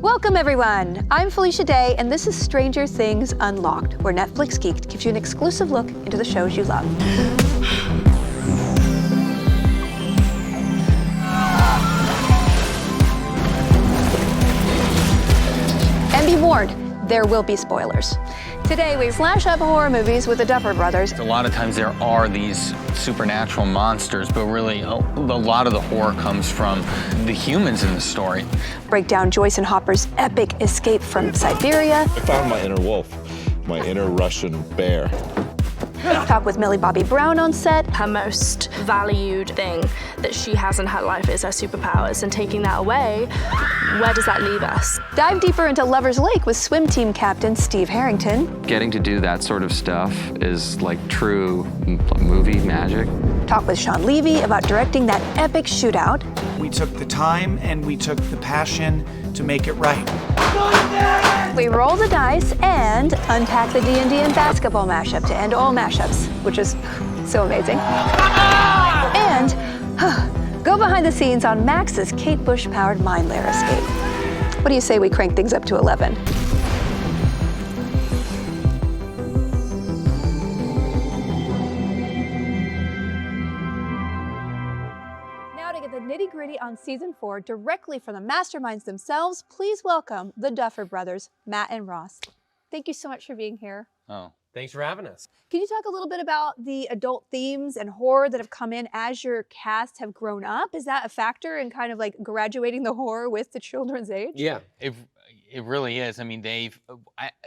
Welcome everyone! I'm Felicia Day and this is Stranger Things Unlocked, where Netflix Geeked gives you an exclusive look into the shows you love. And be warned, there will be spoilers. Today we slash up horror movies with the Duffer Brothers. A lot of times there are these supernatural monsters, but really a lot of the horror comes from the humans in the story. Break down Joyce and Hopper's epic escape from Siberia. I found my inner wolf, my inner Russian bear. Talk with Millie Bobby Brown on set. Her most valued thing that she has in her life is her superpowers, and taking that away, where does that leave us? Dive deeper into Lover's Lake with swim team captain Steve Harrington. Getting to do that sort of stuff is like true movie magic. Talk with Sean Levy about directing that epic shootout. We took the time and we took the passion to make it right. We roll the dice and unpack the D&D and basketball mashup to end all mashups, which is so amazing. And go behind the scenes on Max's Kate Bush-powered Mind Layer escape. What do you say we crank things up to 11? Now to get the nitty-gritty on season 4 directly from the masterminds themselves, please welcome the Duffer Brothers, Matt and Ross. Thank you so much for being here. Oh. Thanks for having us. Can you talk a little bit about the adult themes and horror that have come in as your cast have grown up? Is that a factor in kind of like graduating the horror with the children's age? Yeah. It really is. I mean,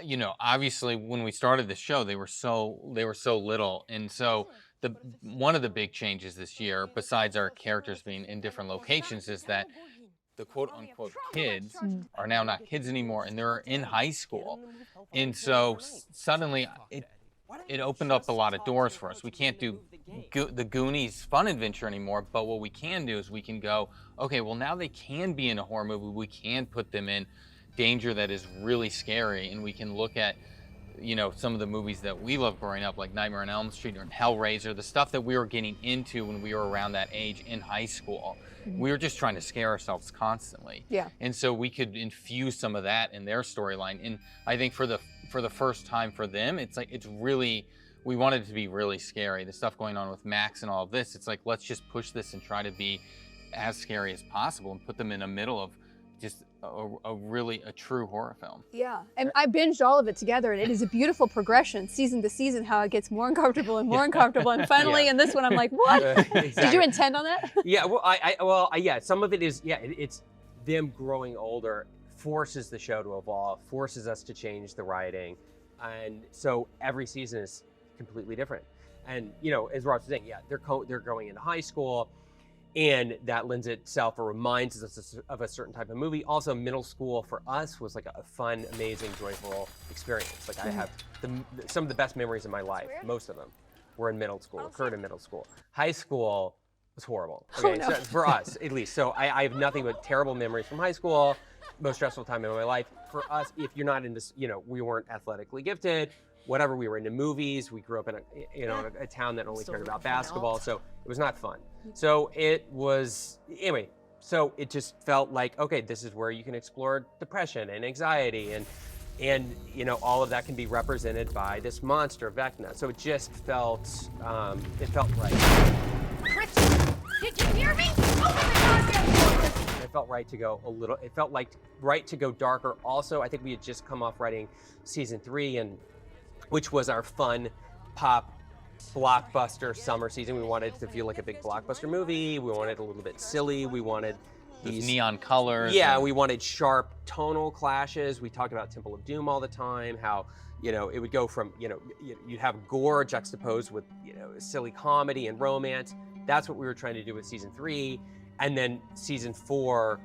you know, obviously when we started the show, they were so little, and so one of the big changes this year, besides our characters being in different locations, is that the quote-unquote kids are now not kids anymore, and they're in high school. And so suddenly it opened up a lot of doors for us. We can't do the Goonies fun adventure anymore, but what we can do is we can go, okay, well now they can be in a horror movie. We can put them in danger that is really scary, and we can look at, you know, some of the movies that we loved growing up, like Nightmare on Elm Street or Hellraiser, the stuff that we were getting into when we were around that age in high school. We were just trying to scare ourselves constantly. Yeah. And so we could infuse some of that in their storyline. And I think for the first time for them, it's like, we wanted it to be really scary. The stuff going on with Max and all of this, it's like, let's just push this and try to be as scary as possible and put them in the middle of just a true horror film. Yeah, and I binged all of it together, and it is a beautiful progression, season to season, how it gets more uncomfortable and more uncomfortable, and finally in this one, I'm like, what? Exactly. Did you intend on that? Yeah, yeah, some of it is, it's them growing older forces the show to evolve, forces us to change the writing, and so every season is completely different. And, you know, as Ross was saying, yeah, they're going into high school, and that lends itself or reminds us of a certain type of movie. Also, middle school for us was like a fun, amazing, joyful experience. Like I have some of the best memories of my life. Most of them were in middle school, occurred in middle school. High school was horrible. Okay, so for us at least. So I have nothing but terrible memories from high school. Most stressful time in my life. For us, if you're not in this, you know, we weren't athletically gifted. Whatever, we were into movies. We grew up in a town that only cared about basketball, so it was not fun. So it was, anyway, so it just felt like, okay, this is where you can explore depression and anxiety, and you know, all of that can be represented by this monster, Vecna. So it just felt, it felt right. Christian, did you hear me? Open the goddamn door! It felt right to go it felt like right to go darker. Also, I think we had just come off writing season 3, which was our fun pop blockbuster summer season. We wanted it to feel like a big blockbuster movie. We wanted a little bit silly. We wanted these neon colors. Yeah, we wanted sharp tonal clashes. We talked about Temple of Doom all the time, how, you know, it would go from, you know, you'd have gore juxtaposed with, you know, silly comedy and romance. That's what we were trying to do with season 3. And then season 4,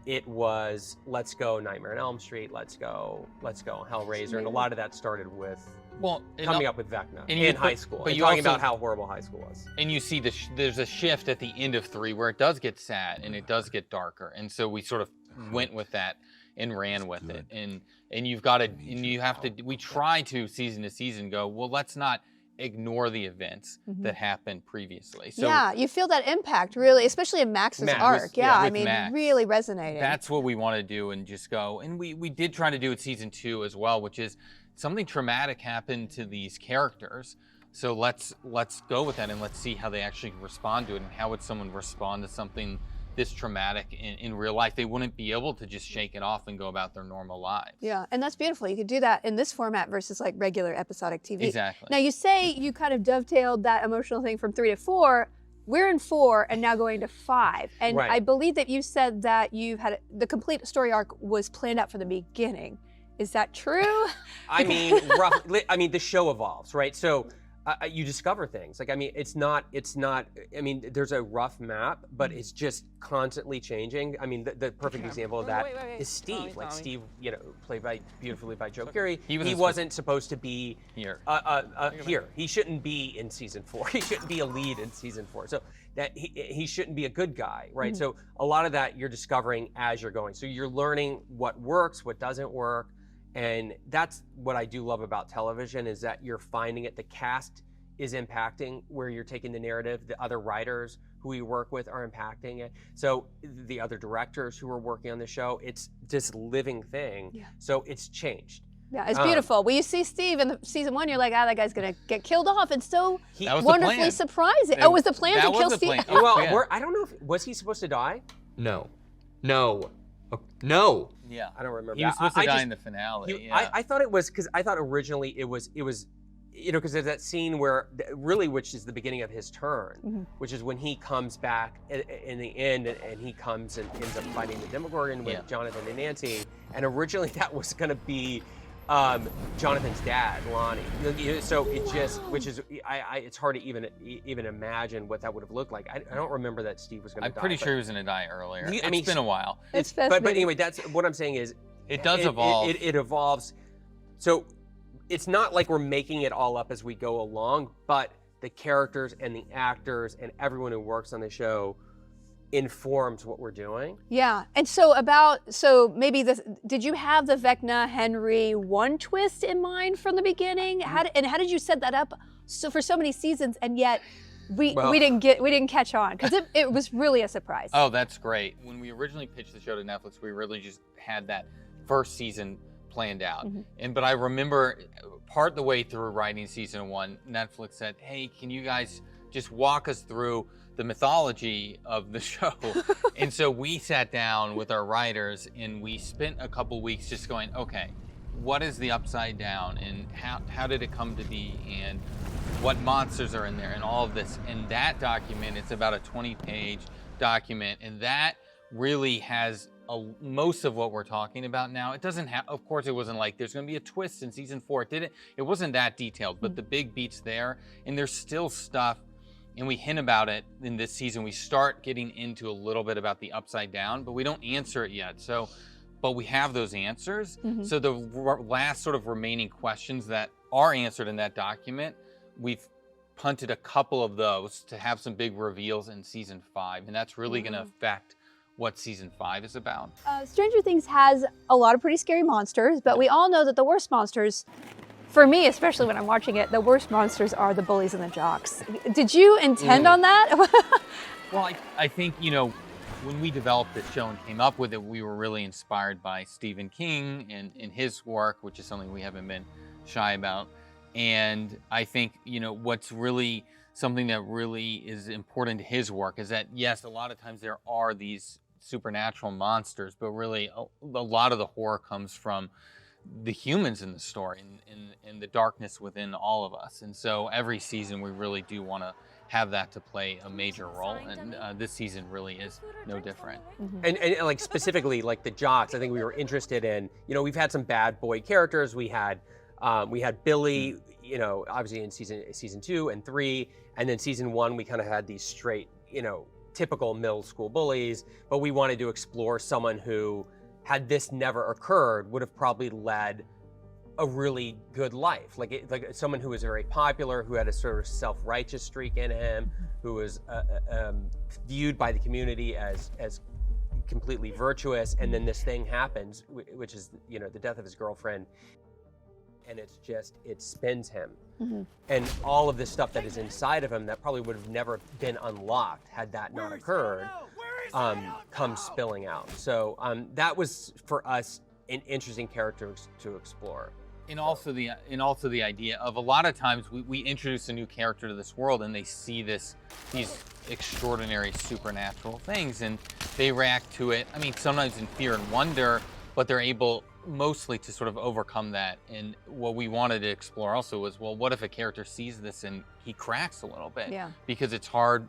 it was, let's go Nightmare on Elm Street, let's go Hellraiser, and a lot of that started with coming up with Vecna in high school, but talking about how horrible high school was. And you see there's a shift at the end of 3 where it does get sad and it does get darker, and so we sort of went with that and ran with it. And you've got to, and you have to. We try to season go, well, let's not ignore the events that happened previously. So yeah, you feel that impact really, especially in Max's Max, arc. Yeah, I with mean, Max. really resonating. That's what we want to do and just go. And we did try to do it season 2 as well, which is something traumatic happened to these characters. So let's go with that and let's see how they actually respond to it, and how would someone respond to something this traumatic in real life. They wouldn't be able to just shake it off and go about their normal lives. Yeah, and that's beautiful. You could do that in this format versus like regular episodic TV. Exactly. Now you say you kind of dovetailed that emotional thing from 3 to 4. We're in 4 and now going to 5. And Right. I believe that you said that you've had the complete story arc was planned out from the beginning. Is that true? I mean, I mean, the show evolves, right? So you discover things. Like, I mean, it's not, I mean, there's a rough map, but it's just constantly changing. I mean, the perfect example of that is Steve. Like Steve, you know, played beautifully by Joe Keery. He wasn't supposed to be here. Here. He shouldn't be in season 4. He shouldn't be a lead in season 4. So that he shouldn't be a good guy, right? So a lot of that you're discovering as you're going. So you're learning what works, what doesn't work. And that's what I do love about television, is that you're finding it. The cast is impacting where you're taking the narrative. The other writers who we work with are impacting it. So the other directors who are working on the show, it's this living thing. Yeah. So it's changed. Yeah, it's beautiful. Well, you see Steve in season 1, you're like, that guy's gonna get killed off, and so That was the wonderfully plan. surprising. Oh, was the plan That to was kill the Steve? plan. Well, Yeah. I don't know if was he supposed to die? No. Yeah. I don't remember. He was supposed to die just- in the finale. Yeah. I thought it was, because I thought originally it was, you know, because there's that scene where really, which is the beginning of his turn, which is when he comes back in the end, and he comes and ends up fighting the Demogorgon with Jonathan and Nancy. And originally that was going to be Jonathan's dad, Lonnie. So it just, which is, it's hard to even imagine what that would have looked like. I don't remember that Steve was going to die. I'm pretty sure he was going to die earlier. I It's mean, been a while. It's But fascinating. anyway, that's what I'm saying is It does evolve. It evolves. So it's not like we're making it all up as we go along, but the characters and the actors and everyone who works on the show informs what we're doing. Yeah, and so maybe did you have the Vecna Henry 1 twist in mind from the beginning? How did you set that up for so many seasons, and yet we didn't catch on, because it was really a surprise. Oh, that's great. When we originally pitched the show to Netflix, we really just had that first season planned out. But I remember part the way through writing season 1, Netflix said, hey, can you guys just walk us through the mythology of the show? And so we sat down with our writers and we spent a couple weeks just going, okay, what is the Upside Down, and how did it come to be, and what monsters are in there, and all of this. And that document, it's about a 20-page document, and that really has most of what we're talking about now. It doesn't have, of course, it wasn't like there's going to be a twist in season 4. It wasn't that detailed, but the big beats there, and there's still stuff, and we hint about it in this season. We start getting into a little bit about the Upside Down, but we don't answer it yet. So, but we have those answers. So the last sort of remaining questions that are answered in that document, we've punted a couple of those to have some big reveals in season 5, and that's really going to affect what season 5 is about. Stranger Things has a lot of pretty scary monsters, but we all know that the worst monsters, for me, especially when I'm watching it, the worst monsters are the bullies and the jocks. Did you intend on that? Well, I think, you know, when we developed this show and came up with it, we were really inspired by Stephen King and his work, which is something we haven't been shy about. And I think, you know, what's really something that really is important to his work is that, yes, a lot of times there are these supernatural monsters, but really a lot of the horror comes from the humans in the story and the darkness within all of us. And so every season we really do want to have that to play a major role, and this season really is no different. And like specifically like the jocks, I think we were interested in, you know, we've had some bad boy characters. We had Billy, you know, obviously in season 2 and 3, and then season 1 we kind of had these straight, you know, typical middle school bullies, but we wanted to explore someone who, had this never occurred, would have probably led a really good life, like someone who was very popular, who had a sort of self-righteous streak in him, who was viewed by the community as completely virtuous, and then this thing happens, which is, you know, the death of his girlfriend. and it spins him. And all of this stuff that is inside of him that probably would have never been unlocked had that not occurred, comes spilling out. So that was for us an interesting character to explore. And also the idea of a lot of times we introduce a new character to this world and they see these extraordinary supernatural things and they react to it. I mean, sometimes in fear and wonder, but they're able mostly to sort of overcome that. And what we wanted to explore also was, well, what if a character sees this and he cracks a little bit? Yeah. Because it's hard.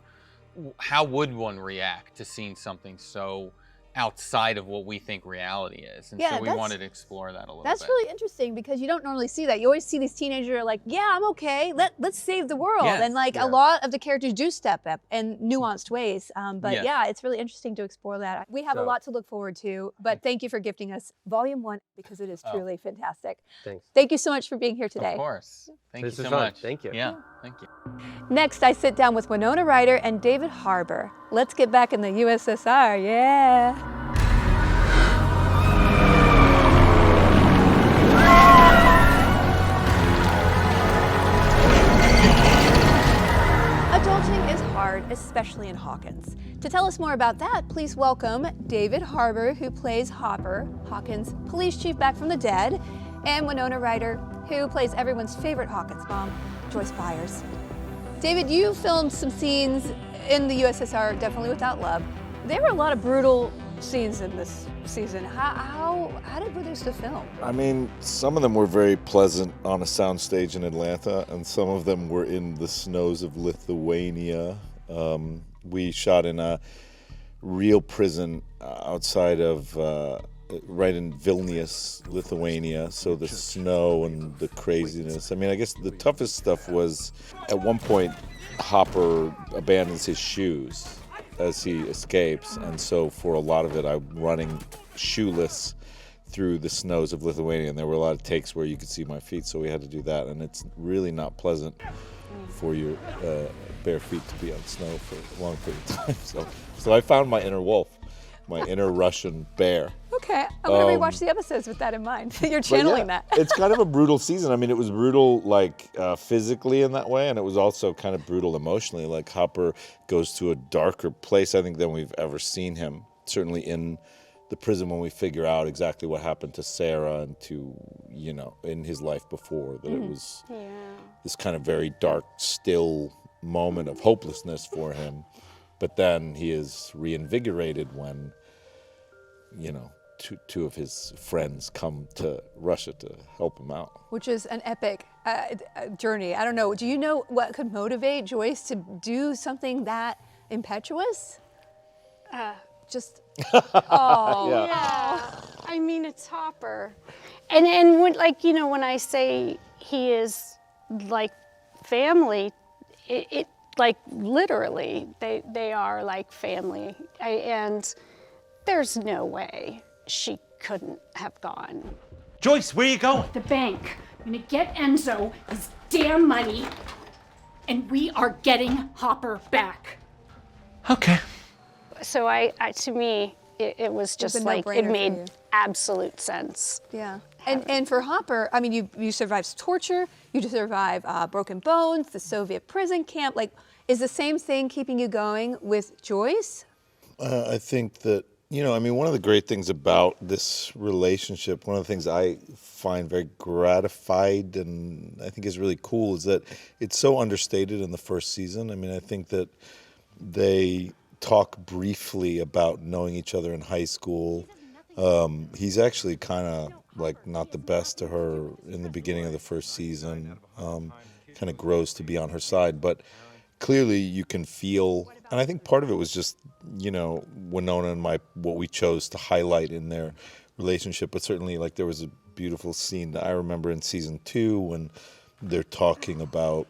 How would one react to seeing something so outside of what we think reality is? And Yeah, so we that's- wanted to explore that a little That's bit. really interesting because you don't normally see that. You always see these teenagers who are like, yeah, I'm okay. Let's save the world. Yes, And like yeah. a lot of the characters do step up in nuanced ways. But Yes. yeah, it's really interesting to explore that. We have a So- lot to look forward to, but thank you for gifting us Volume 1 because it is Oh. truly fantastic. Thanks. Thank you so much for being here today. Of course. Thank This you was so fun. much. Thank you. Yeah, thank you. Next, I sit down with Winona Ryder and David Harbour. Let's get back in the USSR, yeah. Adulting is hard, especially in Hawkins. To tell us more about that, please welcome David Harbour, who plays Hopper, Hawkins' police chief back from the dead, and Winona Ryder, who plays everyone's favorite Hawkins mom, Joyce Byers. David, you filmed some scenes in the USSR, definitely without love. There were a lot of brutal scenes in this season. How were those to film? I mean, some of them were very pleasant on a soundstage in Atlanta, and some of them were in the snows of Lithuania. We shot in a real prison outside of, right in Vilnius, Lithuania. So the snow and the craziness. I mean, I guess the toughest stuff was at one point, Hopper abandons his shoes as he escapes, and so for a lot of it, I'm running shoeless through the snows of Lithuania, and there were a lot of takes where you could see my feet, so we had to do that, and it's really not pleasant for your bare feet to be on snow for a long period of time. So I found my inner wolf, my inner Russian bear. Okay, I'm gonna rewatch the episodes with that in mind. You're But channeling yeah, that. It's kind of a brutal season. I mean, it was brutal like physically in that way, and it was also kind of brutal emotionally. Like Hopper goes to a darker place, I think, than we've ever seen him. Certainly in the prison when we figure out exactly what happened to Sarah and to, in his life before, that it was this kind of very dark, still moment of hopelessness for him. But then he is reinvigorated when, two of his friends come to Russia to help him out. Which is an epic journey. I don't know, do you know what could motivate Joyce to do something that impetuous? Just, oh. Yeah, I mean, it's Hopper. And when, when I say he is like family, it like literally, they are like family. And there's no way she couldn't have gone. Joyce, where are you going? The bank. I'm gonna get Enzo his damn money, and we are getting Hopper back. Okay. So to me, it was just a like, no-brainer it for made you. absolute sense. Yeah, and for Hopper, I mean, you survived torture, you survived broken bones, the Soviet prison camp. Like, is the same thing keeping you going with Joyce? I think that, one of the great things about this relationship, one of the things I find very gratified and I think is really cool is that it's so understated in the first season. I mean, I think that they talk briefly about knowing each other in high school. He's actually kind of like not the best to her in the beginning of the first season, kind of grows to be on her side, but clearly you can feel, and I think part of it was just, Winona and what we chose to highlight in their relationship, but certainly like there was a beautiful scene that I remember in season 2 when they're talking about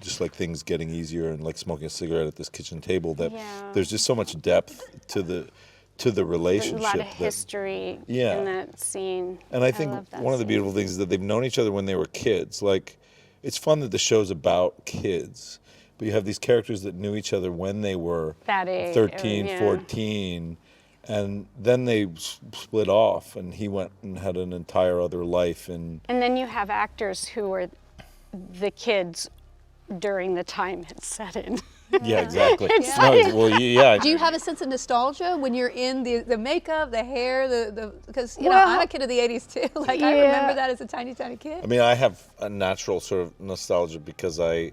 just like things getting easier and like smoking a cigarette at this kitchen table, that there's just so much depth to the relationship. A lot of history in that scene. And I think one of the beautiful things is that they've known each other when they were kids. Like, it's fun that the show's about kids, but you have these characters that knew each other when they were That age, 13, yeah. 14, And then they split off, and he went and had an entire other life. And then you have actors who were the kids during the time it's set in. yeah, exactly. It's No, like- well, yeah. Do you have a sense of nostalgia when you're in the makeup, the hair, because you know Well, I'm a kid of the '80s too. Like I yeah. remember that as a tiny kid. I mean, I have a natural sort of nostalgia because I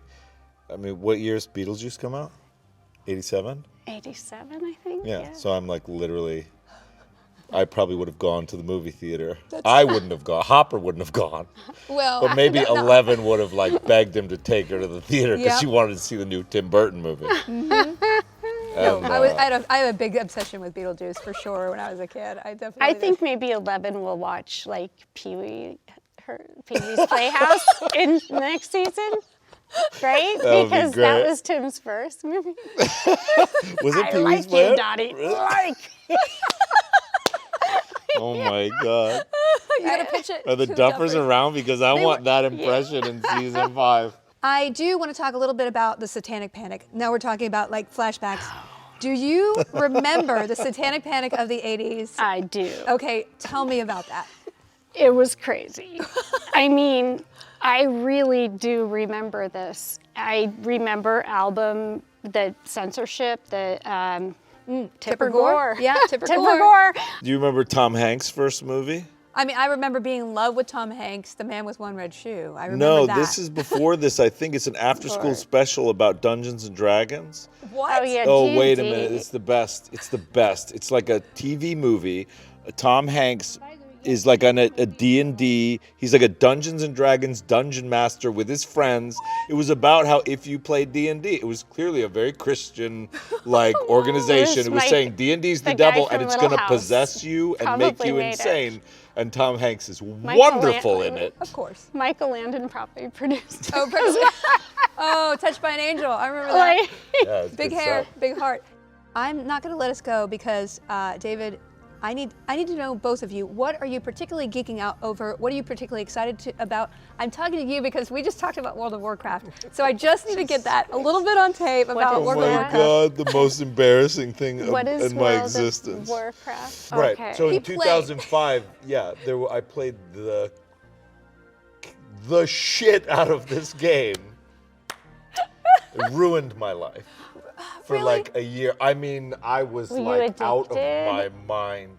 mean, what years Beetlejuice come out? 87? 87, I think. Yeah. So I'm like literally, I probably would have gone to the movie theater. I wouldn't have gone. Hopper wouldn't have gone. Well, But maybe no. 11 would have like begged him to take her to the theater because Yep. she wanted to see the new Tim Burton movie. No, And, I had a big obsession with Beetlejuice for sure when I was a kid. I definitely. I did. think maybe 11 will watch like Pee-wee's Playhouse in next season. Right? That would be Because that great. was Tim's first movie. Was it I Pee-wee's like you, Playhouse? Dottie. Really? Like. Oh my God. You gotta pitch it. Are the to Duffers around? Because I They want were- that impression in season 5. I do want to talk a little bit about the Satanic Panic. Now we're talking about like flashbacks. Do you remember the Satanic Panic of the 80s? I do. Okay, tell me about that. It was crazy. I mean, I really do remember this. I remember the censorship, the Tipper Gore. Yeah, Tipper Tipper Gore. Gore. Do you remember Tom Hanks' first movie? I mean, I remember being in love with Tom Hanks, the man with one red shoe. I remember No, that. this is before this. I think it's an after-school special about Dungeons and Dragons. What? Oh, yeah, Oh, wait a D&D. minute. It's the best. It's the best. It's like a TV movie. Tom Hanks is like on a D&D. He's like a Dungeons and Dragons dungeon master with his friends. It was about how if you played D&D, it was clearly a very Christian like organization. It was Mike, saying D&D's the the guy devil from and it's Little going to House possess you and make probably you made it. insane. And Tom Hanks is Michael wonderful in Landon. it. Of course. Michael Landon probably produced it. Oh, oh, Touched by an Angel. I remember that. Like, Yeah, it's Big good hair, stuff. big heart. I'm not going to let us go because, David, I need to know both of you. What are you particularly geeking out over? What are you particularly excited about? I'm talking to you because we just talked about World of Warcraft, so I just need to get that a little bit on tape about is Oh World my of that? Warcraft. God, the most embarrassing thing what is in my World of existence. Warcraft? Right. Okay. So He in played. 2005, yeah, I played the shit out of this game. It ruined my life for Really? like a year. I mean, I was Were you like out of addicted? my mind.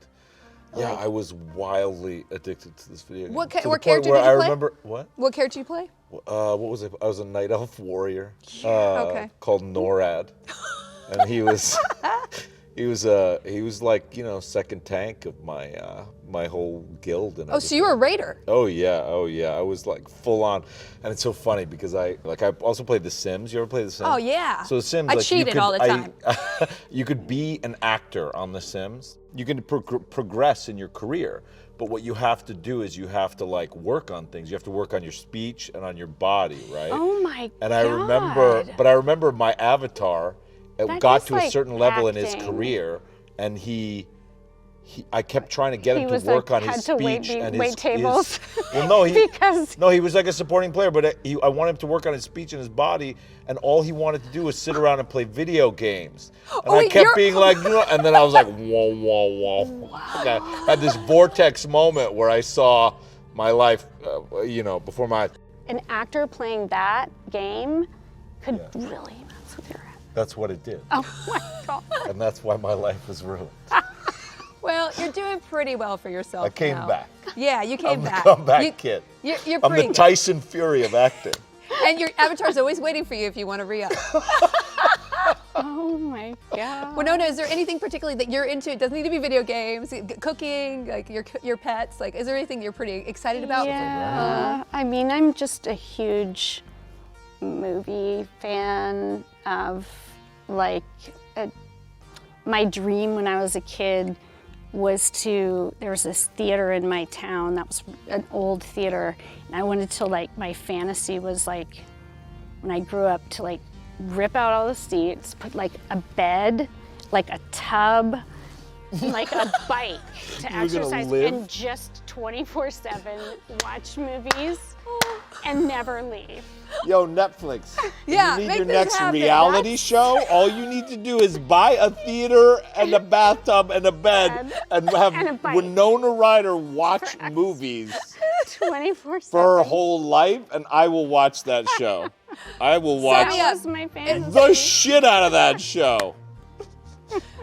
Yeah, I was wildly addicted to this video game. What To the what point character where did you I play? remember what? What character you play? What was it? I was a night elf warrior. Okay. Called NORAD, and he was like, you know, second tank of my whole guild and Oh, so you were a raider. Oh yeah. I was like full on, and it's so funny because I also played The Sims. You ever play The Sims? Oh, yeah. So The Sims, I like, you cheated could- all the time. you could be an actor on The Sims. You can progress in your career, but what you have to do is you have to like work on things. You have to work on your speech and on your body, right? Oh my And God. I remember my avatar That got is to a like certain level in his acting. career, and I kept trying to get He him was to work like, on his had to speech and wait tables. well, no, Because- he was like a supporting player, but I wanted him to work on his speech and his body, and all he wanted to do was sit around and play video games. And Oh, I kept you're- being like, you know, and then I was like, whoa, whoa, whoa. Like I had this vortex moment where I saw my life, you know, before my eyes. An actor playing that game could really mess with your head. That's what it did, Oh my God. and that's why my life was ruined. Well, you're doing pretty well for yourself. I came now. back. Yeah, you came I'm the back. comeback kid. You're I'm pretty the good. Tyson Fury of acting. And your avatar's always waiting for you if you want to re-up. Oh my God. Well, no, is there anything particularly that you're into? It doesn't need to be video games, cooking, like your pets. Like, is there anything you're pretty excited about? Yeah, I mean, I'm just a huge movie fan of like, my dream when I was a kid was there was this theater in my town that was an old theater, and I wanted to like, my fantasy was like, when I grew up to like rip out all the seats, put like a bed, like a tub, like a bike to You were gonna exercise, live? and just 24/7 watch movies and never leave. Yo, Netflix. Yeah, you need make your this next happen. reality show. All you need to do is buy a theater and a bathtub and a bed and have And a bike. Winona Ryder watch movies 24/7. for her whole life, and I will watch that show. I will watch That was my fantasy. the shit out of that show.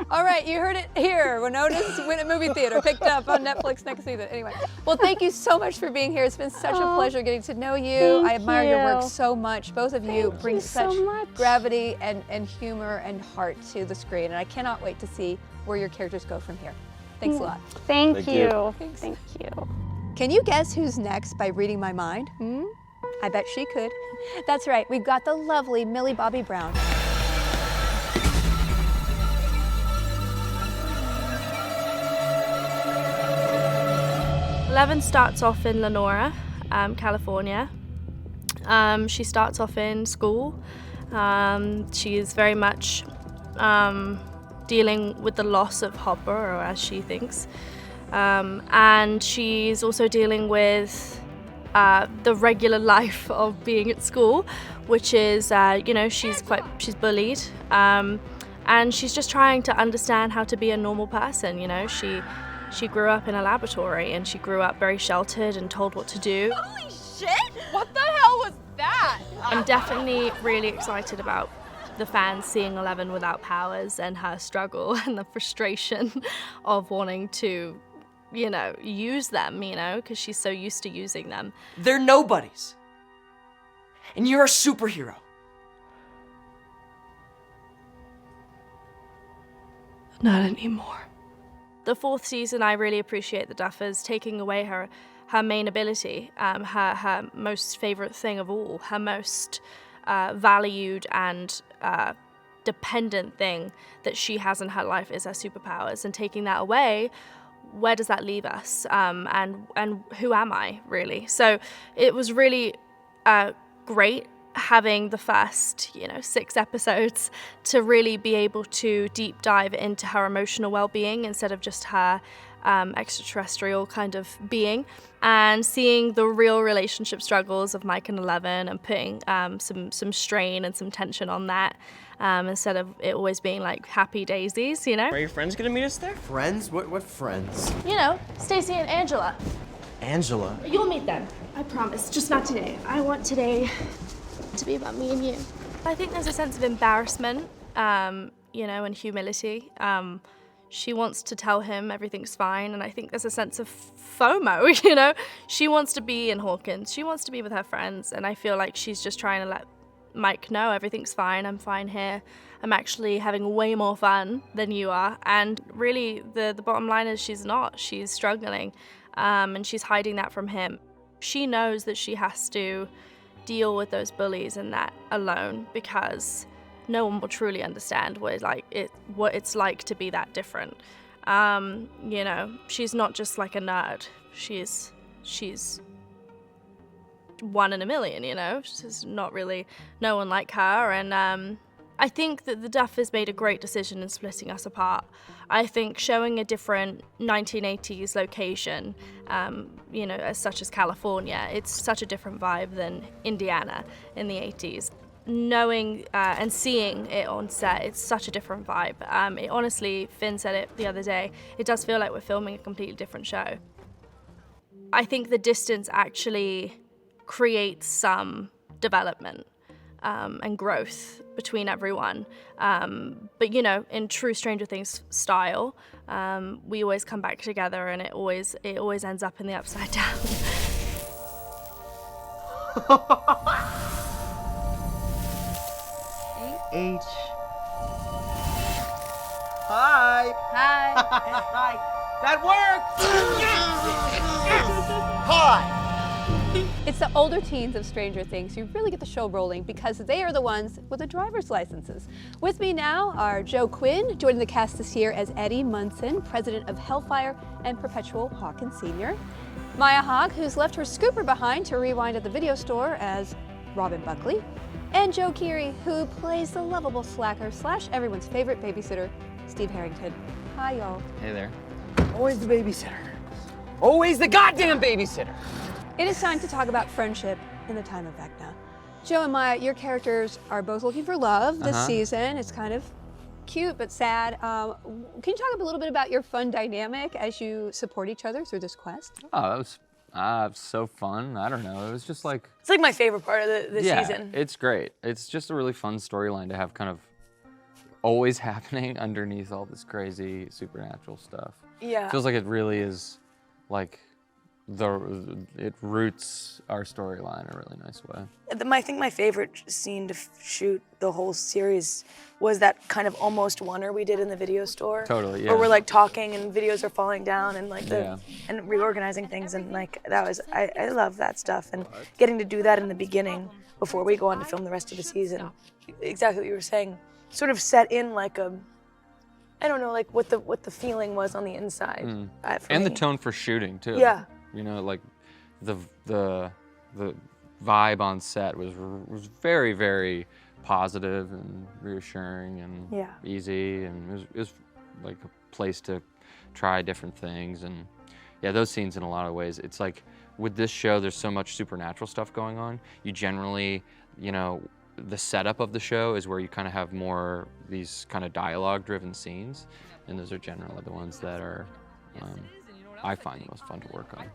All right, you heard it here. Winona's Movie Theater picked up on Netflix next season. Anyway, well, thank you so much for being here. It's been such a pleasure getting to know you. I admire your work so much. Both of you bring such gravity and humor and heart to the screen, and I cannot wait to see where your characters go from here. Thanks a lot. Thank you. Thanks. Thank you. Can you guess who's next by reading my mind? I bet she could. That's right, we've got the lovely Millie Bobby Brown. Eleven starts off in Lenora, California. She starts off in school. She is very much dealing with the loss of Hopper, or as she thinks. And she's also dealing with the regular life of being at school, which is, she's bullied. And she's just trying to understand how to be a normal person, She grew up in a laboratory, and she grew up very sheltered and told what to do. Holy shit! What the hell was that? I'm definitely really excited about the fans seeing 11 without powers and her struggle and the frustration of wanting to, use them, because she's so used to using them. They're nobodies. And you're a superhero. Not anymore. The fourth season, I really appreciate the Duffers taking away her main ability, her most favorite thing of all, her most valued and dependent thing that she has in her life is her superpowers, and taking that away, where does that leave us? And who am I, really? So it was really great having the first 6 episodes to really be able to deep dive into her emotional well-being instead of just her extraterrestrial kind of being, and seeing the real relationship struggles of Mike and 11 and putting some strain and some tension on that, instead of it always being like happy daisies. Are your friends gonna meet us there? Friends? What friends? Stacy and Angela. Angela? You'll meet them, I promise, just not today. I want today to be about me and you. I think there's a sense of embarrassment, and humility. She wants to tell him everything's fine, and I think there's a sense of FOMO, She wants to be in Hawkins. She wants to be with her friends, and I feel like she's just trying to let Mike know everything's fine, I'm fine here. I'm actually having way more fun than you are. And really, the bottom line is she's not. She's struggling, and she's hiding that from him. She knows that she has to deal with those bullies and that alone, because no one will truly understand what it's like to be that different. She's not just like a nerd. She's one in a million, She's not really no one like her. And I think that the Duffers made a great decision in splitting us apart. I think showing a different 1980s location, such as California, it's such a different vibe than Indiana in the 80s. Knowing and seeing it on set, it's such a different vibe. Honestly, Finn said it the other day, it does feel like we're filming a completely different show. I think the distance actually creates some development and growth between everyone. But in true Stranger Things style, we always come back together, and it always ends up in the upside down. H. Hi. Hi. Hi. That worked. Hi. It's the older teens of Stranger Things who really get the show rolling because they are the ones with the driver's licenses. With me now are Joe Quinn, joining the cast this year as Eddie Munson, president of Hellfire and Perpetual Hawkins Sr. Maya Hogg, who's left her scooper behind to rewind at the video store as Robin Buckley. And Joe Keery, who plays the lovable slacker / everyone's favorite babysitter, Steve Harrington. Hi, y'all. Hey there. Always the babysitter. Always the goddamn babysitter. It is time to talk about friendship in the time of Vecna. Joe and Maya, your characters are both looking for love this season. It's kind of cute but sad. Can you talk a little bit about your fun dynamic as you support each other through this quest? Oh, that was so fun. I don't know. It was just like... It's like my favorite part of the season. It's great. It's just a really fun storyline to have kind of always happening underneath all this crazy supernatural stuff. Yeah. Feels like it really is like it roots our storyline in a really nice way. I think my favorite scene to shoot the whole series was that kind of almost oneer we did in the video store. Totally, yeah. Where we're like talking and videos are falling down and like and reorganizing things, and like that was I love that stuff, and getting to do that in the beginning before we go on to film the rest of the season. Exactly what you were saying. Sort of set in like a, I don't know, like what the feeling was on the inside. And the tone for shooting too. Yeah. You know, like the vibe on set was very, very positive and reassuring and easy, and it was like a place to try different things. And yeah, those scenes in a lot of ways, it's like with this show, there's so much supernatural stuff going on. You generally, you know, the setup of the show is where you kind of have more these kind of dialogue-driven scenes, and those are generally the ones that are I find the most fun to work on.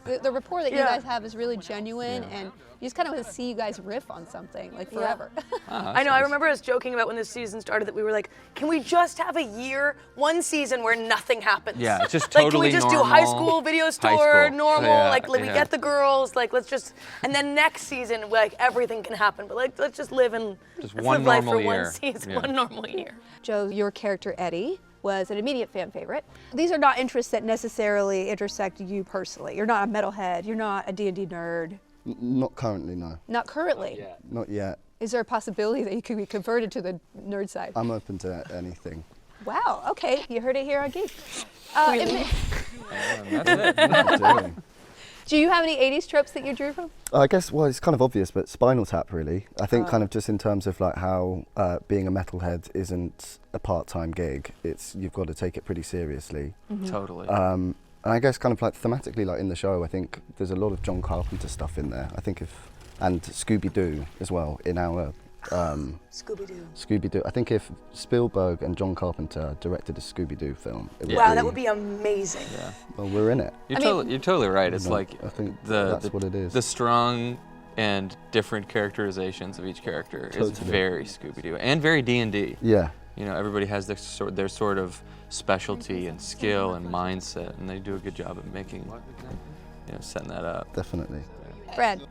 The rapport that you guys have is really genuine, and you just kind of want to see you guys riff on something like forever. I know. I remember us joking about when this season started that we were like, can we just have one season where nothing happens? Yeah, it's just like, totally can we just normal, do high school video store, normal, like we yeah. get the girls, like let's just, and then next season, like everything can happen, but like let's just live in, just let's one live life normal for year. one season, Yeah. one normal year. Joe, your character Eddie was an immediate fan favorite. These are not interests that necessarily intersect you personally. You're not a metalhead, you're not a D&D nerd. Not currently, no. Not currently? Not yet. Is there a possibility that you could be converted to the nerd side? I'm open to anything. Wow, okay, you heard it here on Geek. Do you have any 80s tropes that you drew from? I guess, well, it's kind of obvious, but Spinal Tap, really. I think kind of just in terms of like how being a metalhead isn't a part-time gig. You've got to take it pretty seriously. Totally. And I guess kind of like thematically, like in the show, I think there's a lot of John Carpenter stuff in there. I think and Scooby-Doo as well in our Scooby-Doo. Scooby-Doo. I think if Spielberg and John Carpenter directed a Scooby-Doo film, it would Wow, be, that would be amazing. Yeah. Well, we're in it. You're totally right. It's like I think that's what it is. The strong and different characterizations of each character is very Scooby-Doo and very D&D. Yeah. You know, everybody has their sort of specialty and skill and mindset, and they do a good job of making, you know, setting that up. Definitely. Fred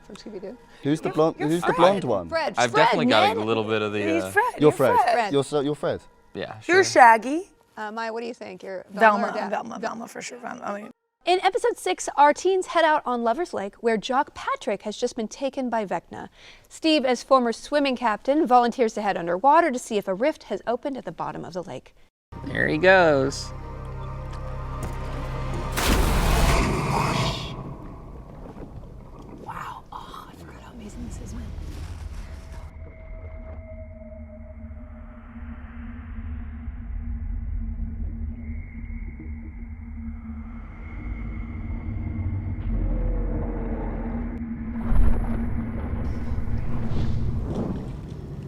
from Scooby-Doo. Who's the blonde? Who's the blonde one? Fred. I've definitely got a little bit of the. He's Fred. You're Fred. Fred. You're Fred. Yeah. Sure. You're Shaggy. Maya, what do you think? You're Velma. or Dad? Velma for sure. I mean. In episode 6, our teens head out on Lover's Lake, where Jock Patrick has just been taken by Vecna. Steve, as former swimming captain, volunteers to head underwater to see if a rift has opened at the bottom of the lake. There he goes. Wow. Oh, I forgot how amazing this is, man.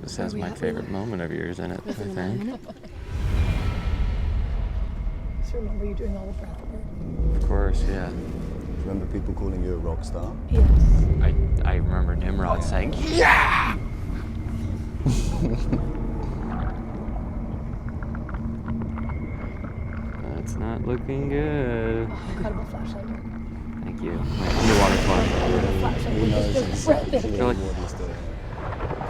This has my favorite moment of yours in it, I think. Just remember you doing all the breath work. Of course, yeah. Remember people calling you a rock star? Yes. I remember Nimrod saying, "Yeah!" That's not looking good. Incredible flashlight. Thank you. My underwater flashlight.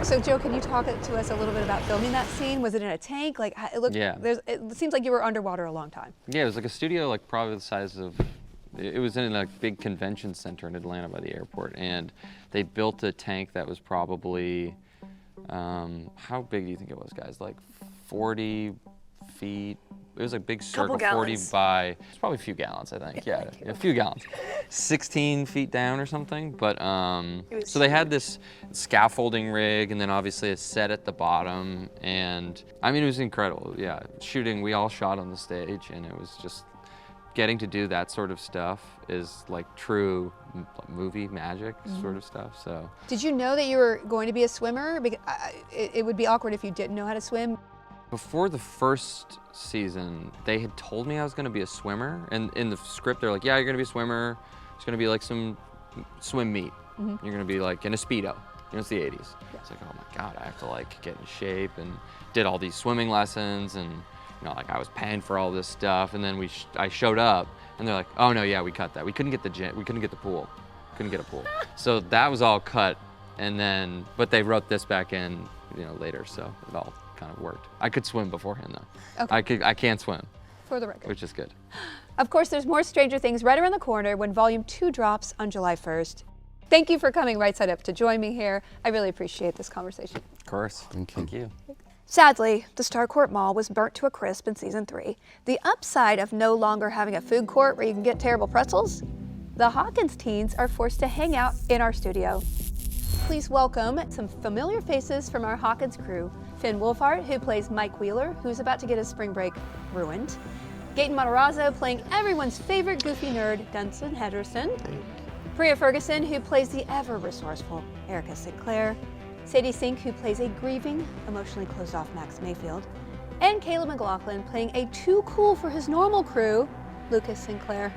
So, Joe, can you talk to us a little bit about filming that scene? Was it in a tank? Like, it looked. Yeah. It seems like you were underwater a long time. Yeah, it was like a studio, like probably the size of. It was in a big convention center in Atlanta by the airport, and they built a tank that was probably. How big do you think it was, guys? Like 40 feet. It was a big circle, 40 by, it's probably a few gallons, I think. Yeah, a few gallons. 16 feet down or something. But so they had this scaffolding rig, and then obviously a set at the bottom. And I mean, it was incredible. Yeah, shooting, we all shot on the stage, and it was just getting to do that sort of stuff is like true movie magic sort of stuff. So. Did you know that you were going to be a swimmer? Because it would be awkward if you didn't know how to swim. Before the first season, they had told me I was going to be a swimmer, and in the script they're like, yeah, you're going to be a swimmer. It's going to be like some swim meet. You're going to be like in a Speedo. It's the 80s. It's like, oh my God, I have to like get in shape, and did all these swimming lessons, and like I was paying for all this stuff, and then I showed up, and they're like, oh no, yeah, we cut that. We couldn't get the gym, we couldn't get the pool, couldn't get a pool. So that was all cut, and then, but they wrote this back in, later, so it all kind of worked. I could swim beforehand though. Okay. I can't swim. For the record. Which is good. Of course, there's more Stranger Things right around the corner when Volume 2 drops on July 1st. Thank you for coming right side up to join me here. I really appreciate this conversation. Of course. Thank you. Sadly, the Starcourt Mall was burnt to a crisp in season 3. The upside of no longer having a food court where you can get terrible pretzels? The Hawkins teens are forced to hang out in our studio. Please welcome some familiar faces from our Hawkins crew. Finn Wolfhard, who plays Mike Wheeler, who's about to get his spring break ruined. Gaten Matarazzo playing everyone's favorite goofy nerd, Duncan Henderson. Priya Ferguson, who plays the ever-resourceful Erica Sinclair. Sadie Sink, who plays a grieving, emotionally closed-off Max Mayfield. And Caleb McLaughlin playing a too cool for his normal crew, Lucas Sinclair.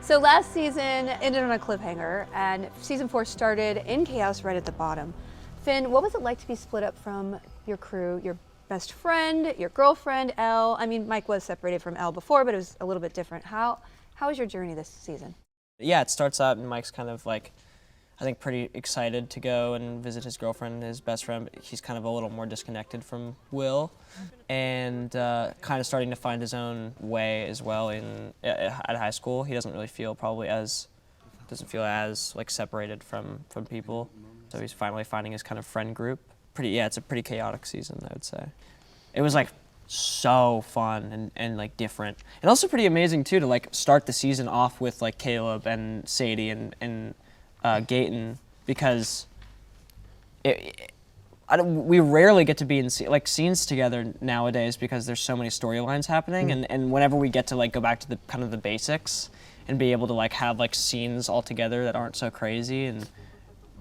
So last season ended on a cliffhanger, and season 4 started in chaos right at the bottom. Finn, what was it like to be split up from your crew, your best friend, your girlfriend, Elle? I mean, Mike was separated from Elle before, but it was a little bit different. How was your journey this season? Yeah, it starts out and Mike's kind of like, I think pretty excited to go and visit his girlfriend and his best friend. But he's kind of a little more disconnected from Will, and kind of starting to find his own way as well at high school. He doesn't really feel as like separated from people. So he's finally finding his kind of friend group. It's a pretty chaotic season, I would say. It was like so fun and like different, and also pretty amazing too to like start the season off with like Caleb and Sadie and Gaten, because we rarely get to be in scenes together nowadays because there's so many storylines happening, and whenever we get to like go back to the kind of the basics and be able to like have like scenes all together that aren't so crazy, and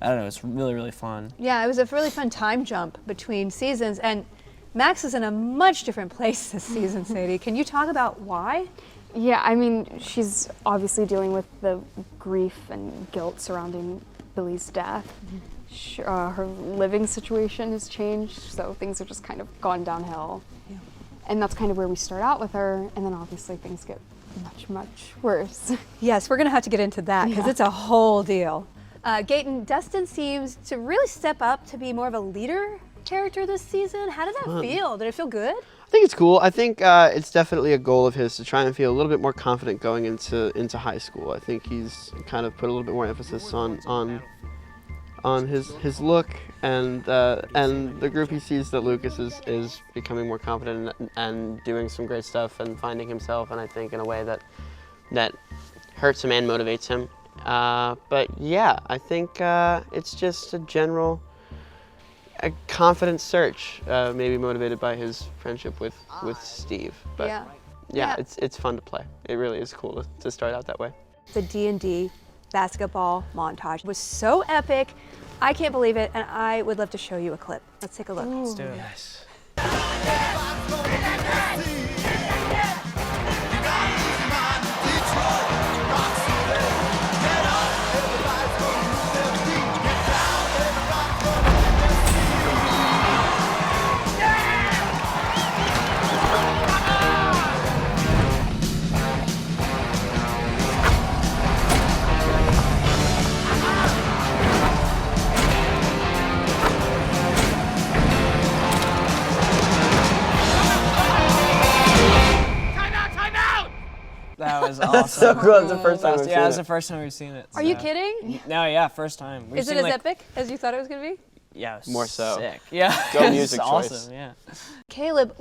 I don't know, it's really, really fun. Yeah, it was a really fun time jump between seasons, and Max is in a much different place this season, Sadie. Can you talk about why? Yeah, I mean, she's obviously dealing with the grief and guilt surrounding Billy's death. Her living situation has changed, so things have just kind of gone downhill. Yeah. And that's kind of where we start out with her, and then obviously things get much, much worse. Yes, we're gonna have to get into that, because it's a whole deal. Gaten, Dustin seems to really step up to be more of a leader character this season. How did that feel? Did it feel good? I think it's cool. I think it's definitely a goal of his to try and feel a little bit more confident going into high school. I think he's kind of put a little bit more emphasis on his look and the group. He sees that Lucas is becoming more confident and doing some great stuff and finding himself, and I think in a way that hurts him and motivates him. But yeah, I think it's just a general a confident search, maybe motivated by his friendship with Steve. But yeah, it's fun to play. It really is cool to start out that way. The D&D basketball montage was so epic. I can't believe it, and I would love to show you a clip. Let's take a look. Let's do it. Yes. That was awesome. That's so cool. That's the first time we've seen it. Yeah, that's the first time we've seen it. Are you kidding? No, yeah, first time. Is it as epic as you thought it was going to be? Yeah, it was more so. Sick. Yeah, Go music choice. Awesome. Yeah. Caleb,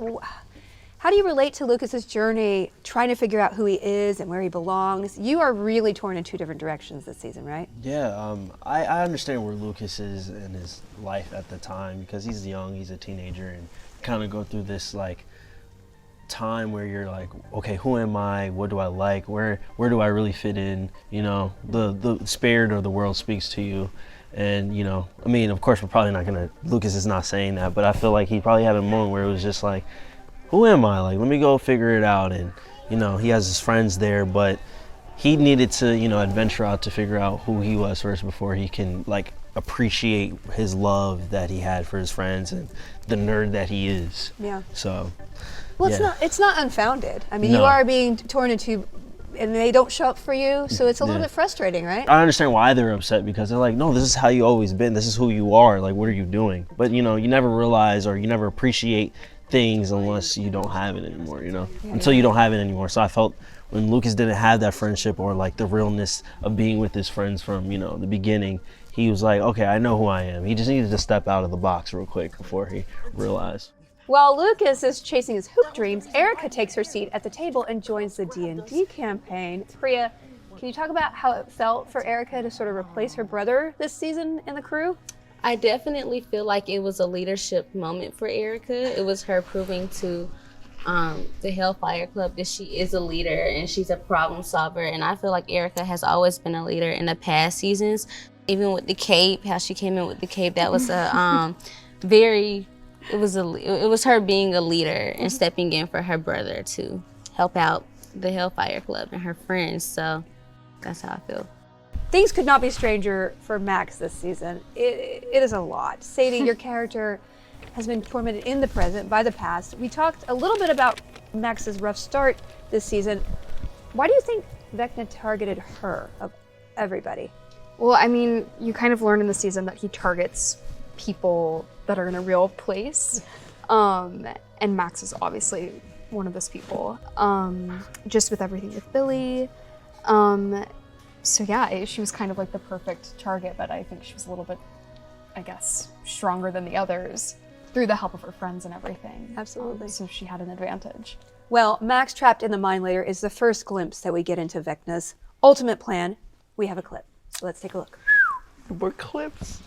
how do you relate to Lucas's journey, trying to figure out who he is and where he belongs? You are really torn in two different directions this season, right? Yeah, I understand where Lucas is in his life at the time because he's young, he's a teenager, and kind of go through this like time where you're like, okay, who am I? What do I like? Where do I really fit in? You know, the spirit of the world speaks to you. And, you know, I mean, of course, we're probably not gonna, Lucas is not saying that, but I feel like he probably had a moment where it was just like, who am I? Like, let me go figure it out. And, you know, he has his friends there, but he needed to, you know, adventure out to figure out who he was first before he can, like, appreciate his love that he had for his friends and the nerd that he is. Yeah. So, well, yeah. it's not unfounded. I mean, No. you are being torn into, and they don't show up for you, so it's a little Yeah. bit frustrating, right? I understand why they're upset, because they're like, no, this is how you always been. This is who you are. Like, what are you doing? But, you know, you never realize or you never appreciate things unless you don't have it anymore, you know, until you don't have it anymore. So I felt when Lucas didn't have that friendship or like the realness of being with his friends from, you know, the beginning, he was like, okay, I know who I am. He just needed to step out of the box real quick before he realized. While Lucas is chasing his hoop dreams, Erica takes her seat at the table and joins the D&D campaign. Priya, can you talk about how it felt for Erica to sort of replace her brother this season in the crew? I definitely feel like it was a leadership moment for Erica. It was her proving to the Hellfire Club that she is a leader and she's a problem solver. And I feel like Erica has always been a leader in the past seasons. Even with the cape, how she came in with the cape, that was a it was her being a leader and stepping in for her brother to help out the Hellfire Club and her friends. So that's how I feel. Things could not be stranger for Max this season. It is a lot. Sadie, your character has been tormented in the present by the past. We talked a little bit about Max's rough start this season. Why do you think Vecna targeted her of everybody? Well, I mean, you kind of learn in the season that he targets people that are in a real place. And Max is obviously one of those people. Just with everything with Billy. So yeah, she was kind of like the perfect target, but I think she was a little bit, I guess, stronger than the others through the help of her friends and everything. Absolutely. So she had an advantage. Well, Max trapped in the mine later is the first glimpse that we get into Vecna's ultimate plan. We have a clip, so let's take a look. More clips.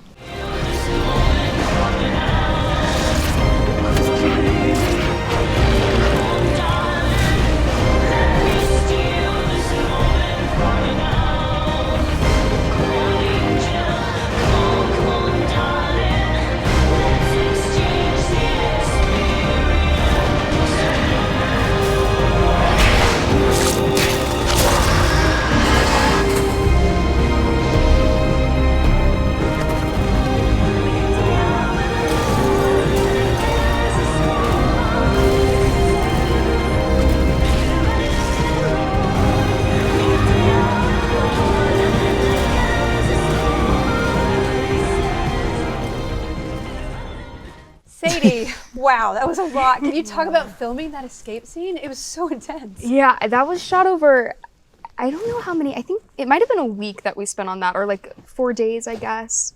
Sadie, wow, that was a lot. Can you talk about filming that escape scene? It was so intense. Yeah, that was shot over, I don't know how many, I think it might have been a week that we spent on that, or like 4 days, I guess.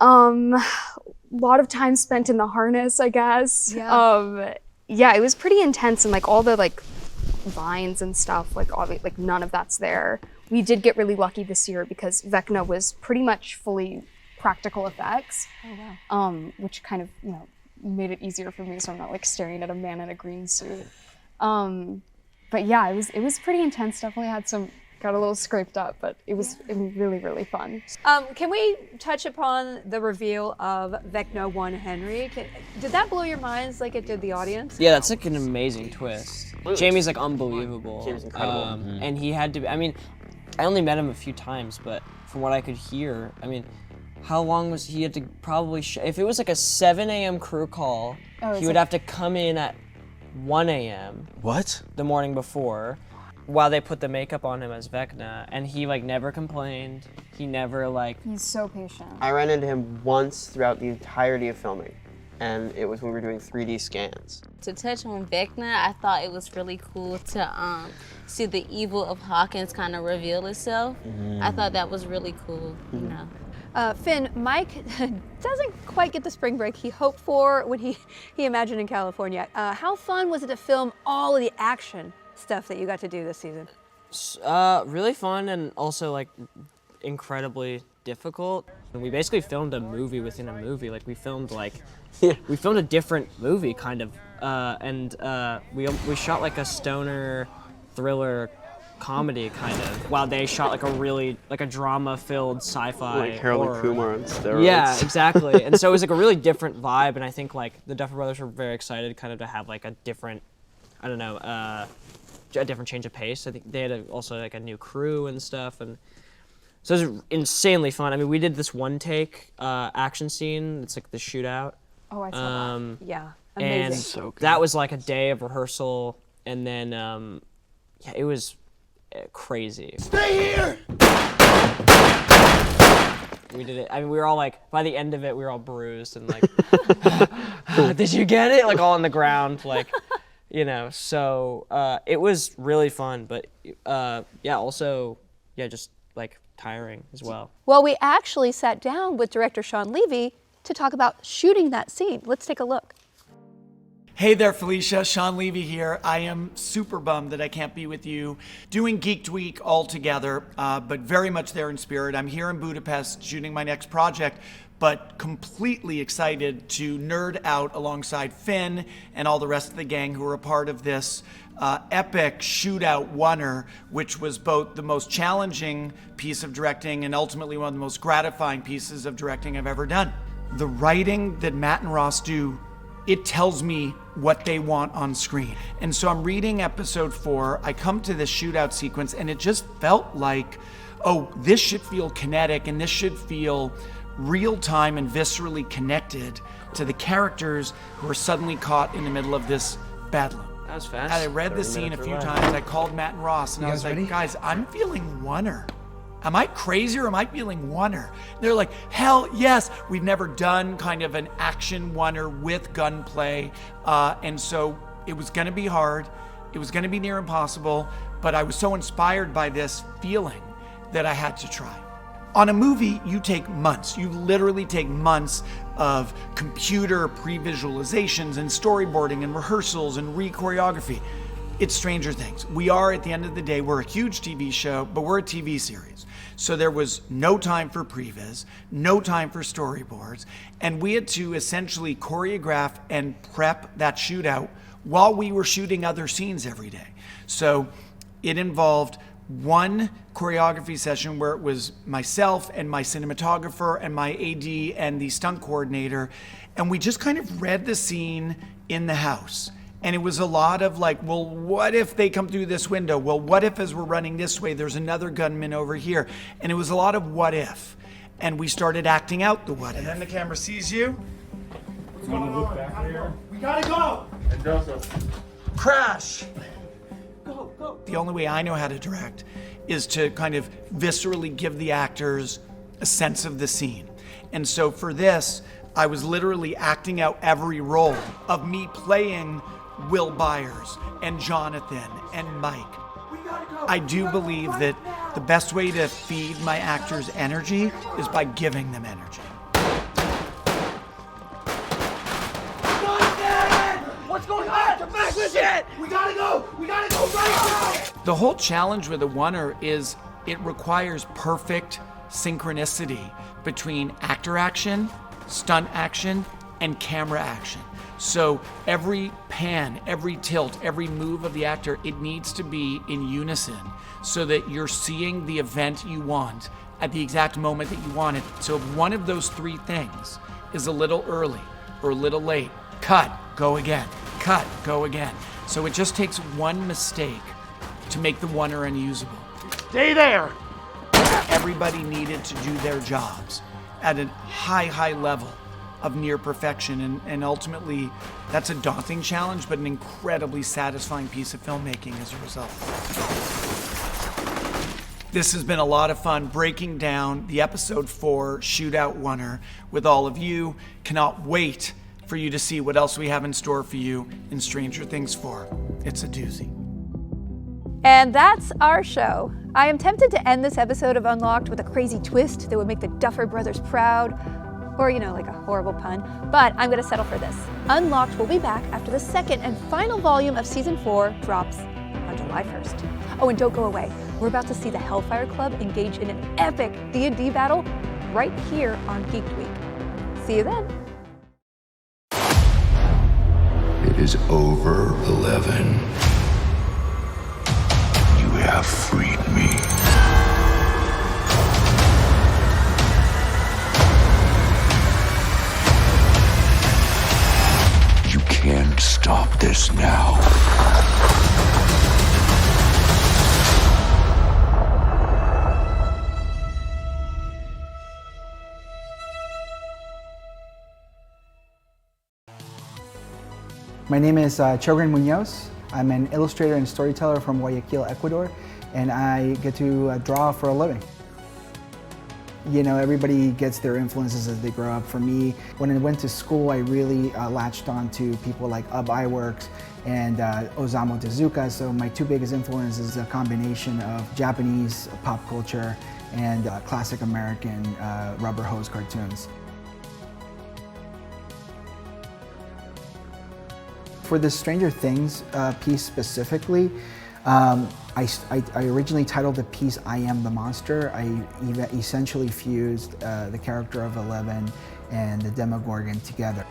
Lot of time spent in the harness, I guess. Yeah. Yeah, it was pretty intense, and like all the like vines and stuff, like like none of that's there. We did get really lucky this year because Vecna was pretty much fully practical effects. Oh wow. Which kind of, you know, made it easier for me so I'm not like staring at a man in a green suit. But yeah, it was pretty intense. Definitely got a little scraped up, but it was really, really fun. Can we touch upon the reveal of Vecna 1 Henry? Did that blow your minds like it did the audience? Yeah, that's like an amazing twist. Jamie's like unbelievable. Jamie's incredible. And he had to be, I mean, I only met him a few times, but from what I could hear, I mean, how long was he had to probably, if it was like a 7 a.m. crew call, he would have to come in at 1 a.m. What? The morning before, while they put the makeup on him as Vecna, and he like never complained. He never like. He's so patient. I ran into him once throughout the entirety of filming, and it was when we were doing 3D scans. To touch on Vecna, I thought it was really cool to see the evil of Hawkins kind of reveal itself. I thought that was really cool, you know. Finn, Mike doesn't quite get the spring break he hoped for when he imagined in California. How fun was it to film all of the action stuff that you got to do this season? Really fun, and also like incredibly difficult. We basically filmed a movie within a movie. Like we filmed a different movie kind of and we shot like a stoner thriller comedy kind of, while they shot like a drama-filled sci-fi Like Harold horror. and Kumar on steroids. Yeah, exactly. And so it was like a really different vibe, and I think like the Duffer Brothers were very excited kind of to have like a different, I don't know, a different change of pace. I think they had also like a new crew and stuff, and so it was insanely fun. I mean, we did this one take action scene. It's like the shootout. Oh, I saw that. Yeah, and amazing. that was like a day of rehearsal, and then yeah, it was crazy. Stay here! We did it. I mean, we were all like, by the end of it, we were all bruised and like, did you get it? Like all on the ground, like, you know. So it was really fun, but yeah, also, yeah, just like tiring as well. Well, we actually sat down with director Sean Levy to talk about shooting that scene. Let's take a look. Hey there, Felicia. Sean Levy here. I am super bummed that I can't be with you doing Geeked Week all together, but very much there in spirit. I'm here in Budapest shooting my next project, but completely excited to nerd out alongside Finn and all the rest of the gang who are a part of this epic shootout oneer, which was both the most challenging piece of directing and ultimately one of the most gratifying pieces of directing I've ever done. The writing that Matt and Ross do, it tells me what they want on screen. And so I'm reading episode 4, I come to this shootout sequence, and it just felt like, oh, this should feel kinetic and this should feel real-time and viscerally connected to the characters who are suddenly caught in the middle of this bedlam. That was fast. I read the scene a few times, I called Matt and Ross, and I was like, guys, I'm feeling oneer. Am I crazy or am I feeling oneer? They're like, hell yes. We've never done kind of an action oneer with gunplay. And so it was gonna be hard. It was gonna be near impossible, but I was so inspired by this feeling that I had to try. On a movie, you take months. You literally take months of computer pre-visualizations and storyboarding and rehearsals and re-choreography. It's Stranger Things. We are, at the end of the day, we're a huge TV show, but we're a TV series. So there was no time for previs, no time for storyboards, and we had to essentially choreograph and prep that shootout while we were shooting other scenes every day. So it involved one choreography session where it was myself and my cinematographer and my AD and the stunt coordinator, and we just kind of read the scene in the house. And it was a lot of like, well, what if they come through this window? Well, what if as we're running this way, there's another gunman over here? And it was a lot of what if. And we started acting out the what if. And then the camera sees you. What's going on? Back there. We gotta go! And Joseph. Crash! Go, go. The only way I know how to direct is to kind of viscerally give the actors a sense of the scene. And so for this, I was literally acting out every role of me playing Will Byers and Jonathan and Mike. I do believe that the best way to feed my actors energy is by giving them energy. What's going on? Come back, shit! We gotta go! We gotta go right now! The whole challenge with a oneer is it requires perfect synchronicity between actor action, stunt action, and camera action. So every pan, every tilt, every move of the actor, it needs to be in unison so that you're seeing the event you want at the exact moment that you want it. So if one of those three things is a little early or a little late, cut, go again, cut, go again. So it just takes one mistake to make the oneer unusable. Stay there! Everybody needed to do their jobs at a high level of near perfection, and ultimately that's a daunting challenge, but an incredibly satisfying piece of filmmaking as a result. This has been a lot of fun breaking down the episode 4 shootout oneer with all of you. Cannot wait for you to see what else we have in store for you in Stranger Things 4. It's a doozy. And that's our show. I am tempted to end this episode of Unlocked with a crazy twist that would make the Duffer Brothers proud, or, you know, like a horrible pun, but I'm gonna settle for this. Unlocked will be back after the second and final volume of season 4 drops on July 1st. Oh, and don't go away. We're about to see the Hellfire Club engage in an epic D&D battle right here on Geeked Week. See you then. It is over, 11. You have freed me. You can't stop this now. My name is Chogren Munoz. I'm an illustrator and storyteller from Guayaquil, Ecuador, and I get to draw for a living. You know, everybody gets their influences as they grow up. For me, when I went to school, I really latched on to people like Ub Iwerks and Osamu Tezuka. So my two biggest influences is a combination of Japanese pop culture and classic American rubber hose cartoons. For the Stranger Things piece specifically, I originally titled the piece I Am the Monster. I essentially fused the character of Eleven and the Demogorgon together.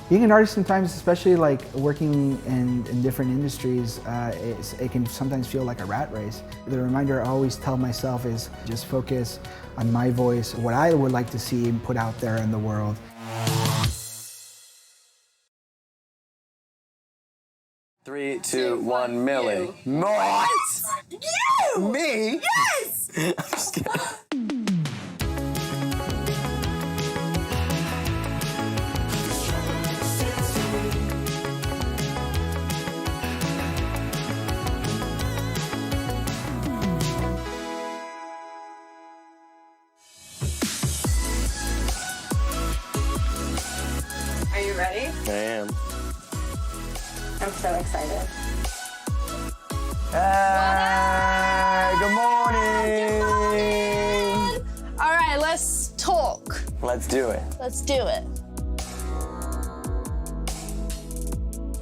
Being an artist sometimes, especially like working in different industries, it can sometimes feel like a rat race. The reminder I always tell myself is just focus on my voice, what I would like to see and put out there in the world. Three, two, one, Millie. What? You! Me? Yes! I'm just kidding. Are you ready? I am. I'm so excited. Hey, good morning. All right, let's talk. Let's do it. Let's do it.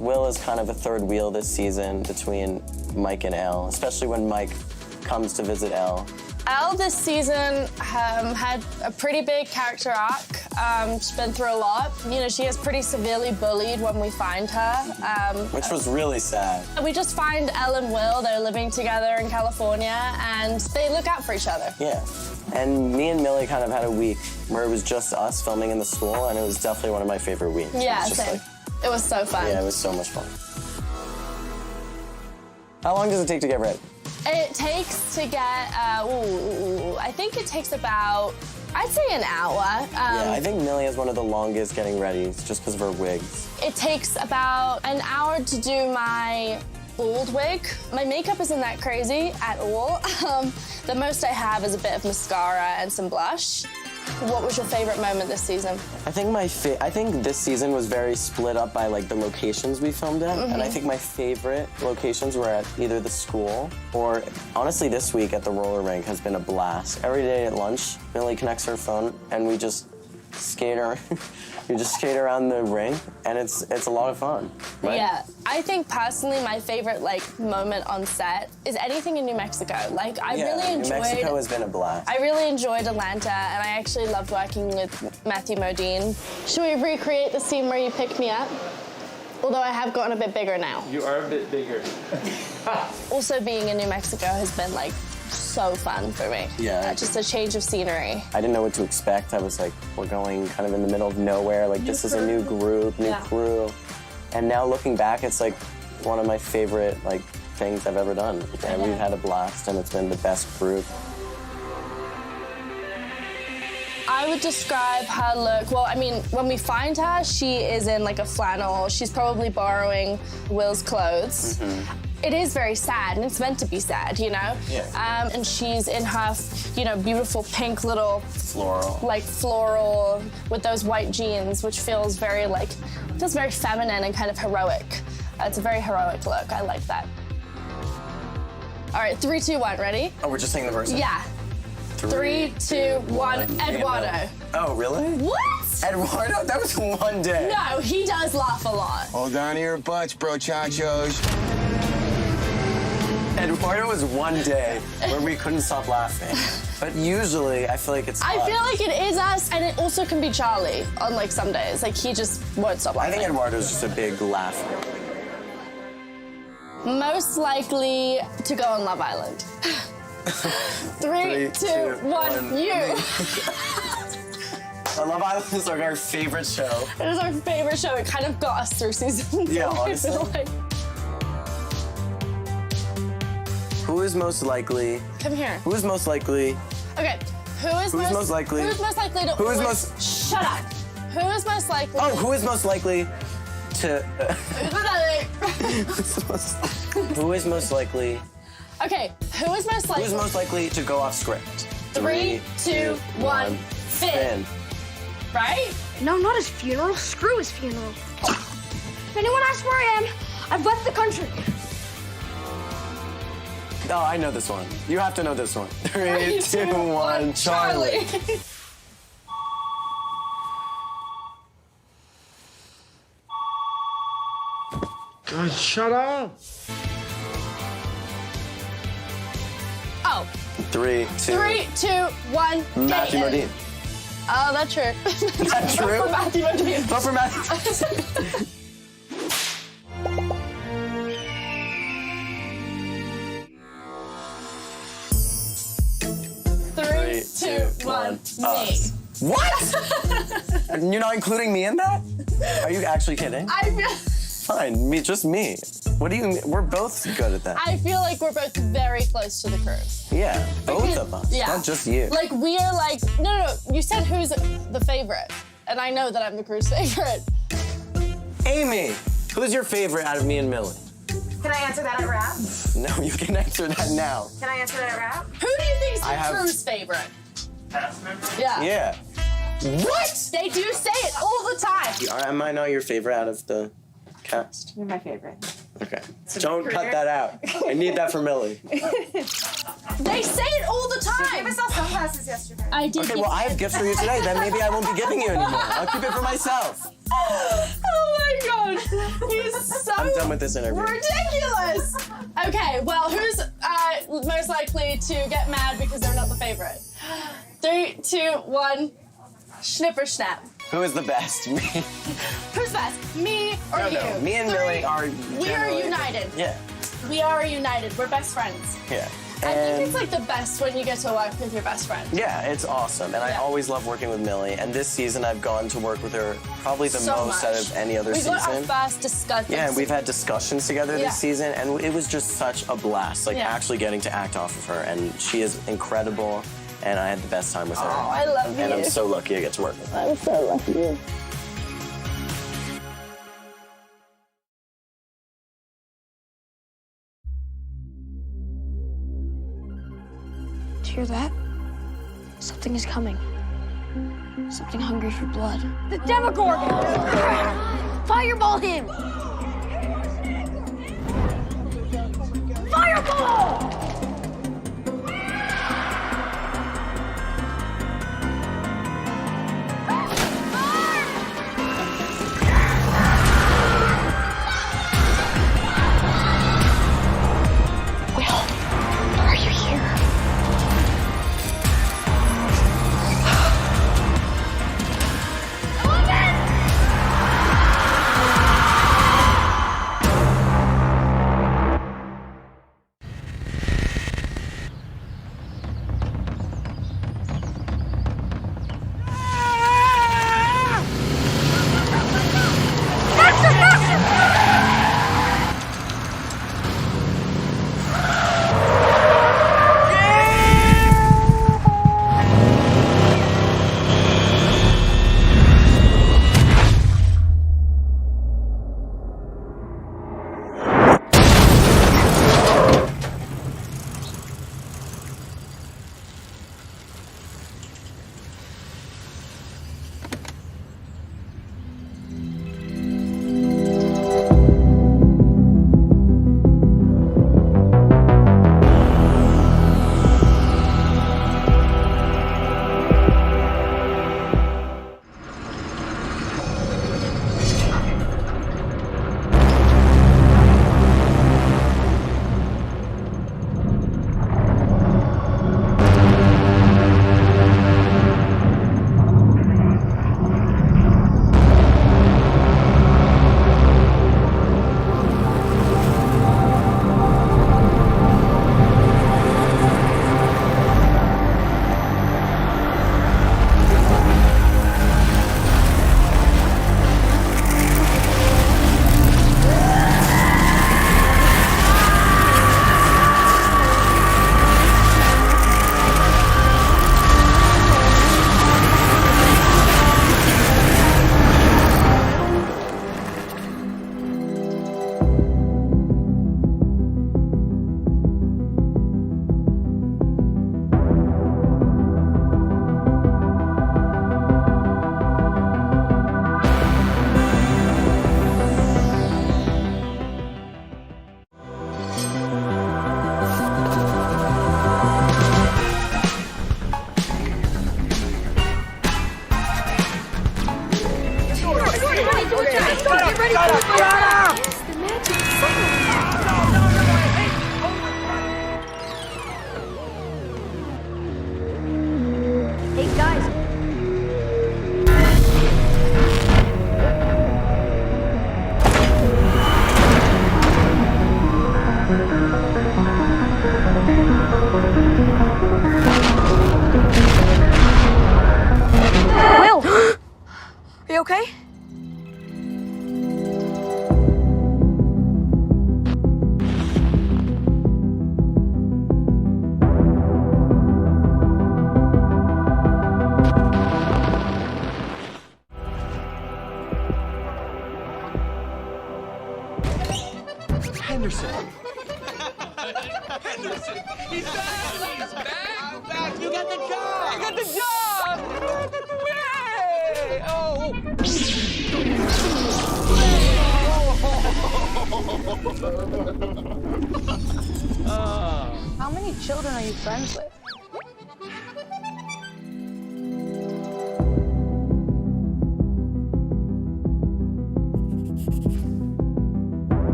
Will is kind of a third wheel this season between Mike and Elle, especially when Mike comes to visit Elle. Elle this season had a pretty big character arc. She's been through a lot. You know, she gets pretty severely bullied when we find her. Which was really sad. We just find Elle and Will, they're living together in California, and they look out for each other. Yeah. And me and Millie kind of had a week where it was just us filming in the school, and it was definitely one of my favorite weeks. Yeah, it was just same. It was so fun. Yeah, it was so much fun. How long does it take to get ready? It takes to get, I think it takes about, I'd say an hour. Yeah, I think Millie has one of the longest getting ready just because of her wigs. It takes about an hour to do my bald wig. My makeup isn't that crazy at all. The most I have is a bit of mascara and some blush. What was your favorite moment this season? I think I think this season was very split up by like the locations we filmed at, and I think my favorite locations were at either the school or honestly this week at the roller rink has been a blast. Every day at lunch, Millie connects her phone and we just skate around. You just skate around the rink, and it's a lot of fun. Right? Yeah, I think personally my favorite moment on set is anything in New Mexico. Like I really enjoyed. New Mexico has been a blast. I really enjoyed Atlanta, and I actually loved working with Matthew Modine. Should we recreate the scene where you picked me up? Although I have gotten a bit bigger now. You are a bit bigger. Also, being in New Mexico has been so fun for me. Yeah. Just a change of scenery. I didn't know what to expect. I was like, we're going kind of in the middle of nowhere. Like, this is a new group, new crew. And now looking back, it's like one of my favorite things I've ever done. And we've had a blast, and it's been the best group. I would describe her look, well, I mean, when we find her, she is in a flannel. She's probably borrowing Will's clothes. It is very sad, and it's meant to be sad, you know? Yeah. And she's in her, beautiful pink little... Floral. Floral, with those white jeans, which feels very, feels very feminine and kind of heroic. It's a very heroic look. I like that. All right, 3, 2, 1, ready? Oh, we're just saying the verse? Yeah. 3, 2, 1, Eduardo. Oh, really? What? Eduardo? That was one day. No, he does laugh a lot. Hold on to your butts, bro chachos. Eduardo was one day where we couldn't stop laughing. But usually, I feel like it's I us. feel like it is us, and it also can be Charlie on like some days. Like he just won't stop laughing. I think Eduardo's just a big laugher. Most likely to go on Love Island. 3, 2, 1, you. Love Island is like our favorite show. It is our favorite show. It kind of got us through season 2. Yeah, I honestly. feel like. Who is most likely? Come here. Who is most likely? Okay. Who's most likely? Who's most likely to? Who is always- most? Shut up. Who is most likely? Oh, who is most likely to? Who is most likely? Okay. Who is most likely? Who is most likely to go off script? 3, 2, 1. Finn. Right? No, not his funeral. Screw his funeral. If anyone asks where I am, I've left the country. Oh, I know this one. You have to know this one. 3, 2, 1, Charlie. God, shut up. Oh. 3, 2. 3, 2, 1. Matthew Dayton. Modine. Oh, that's true. That's true? Vote for Matthew Modine. Vote for Matthew. 3, 2, 1. Me. What? You're not including me in that? Are you actually kidding? Fine, just me. What do you mean? We're both good at that. I feel like we're both very close to the crew. Yeah, both of us, Yeah. not just you. Like we are like no. You said who's the favorite, and I know that I'm the crew's favorite. Amy, who's your favorite out of me and Millie? Can I answer that at rap? No, you can answer that now. Can I answer that at rap? Who do you think's I the have- crew's favorite? Yeah. Yeah. What? They do say it all the time. Am I not your favorite out of the cast? You're my favorite. Okay. So Don't career? cut that out. I need that for Millie. They say it all the time. She gave us all sunglasses yesterday. I did. Okay, well, I have gifts for you today. Then maybe I won't be giving you anymore. I'll keep it for myself. Oh my god, he's so I'm done with this interview. ridiculous. Okay, well, who's most likely to get mad because they're not the favorite? 3, 2, 1. Snipper snap. Who is the best? Me. Who's best? Me or No, you? no. Me and 3. Millie are. We are generally- united. Yeah. We are united. We're best friends. Yeah. I think And- it's like the best when you get to work with your best friend. Yeah, it's awesome. And I Yeah. always love working with Millie. And this season, I've gone to work with her probably the So most much. out of any other we season. got our first discussion. Yeah, and we've had discussions together Yeah. this season, and it was just such a blast. Like, Yeah. actually getting to act off of her. And she is incredible, and I had the best time with her. Oh, I love And I'm you. so lucky to get to work with her. I'm so lucky. Do you hear that? Something is coming. Something hungry for blood. The Demogorgon! Fireball him! Fireball! Will, are you here? Henderson. He's back! He's back! I'm back! You got the job! I got the job! Yay! Oh! How many children are you friends with?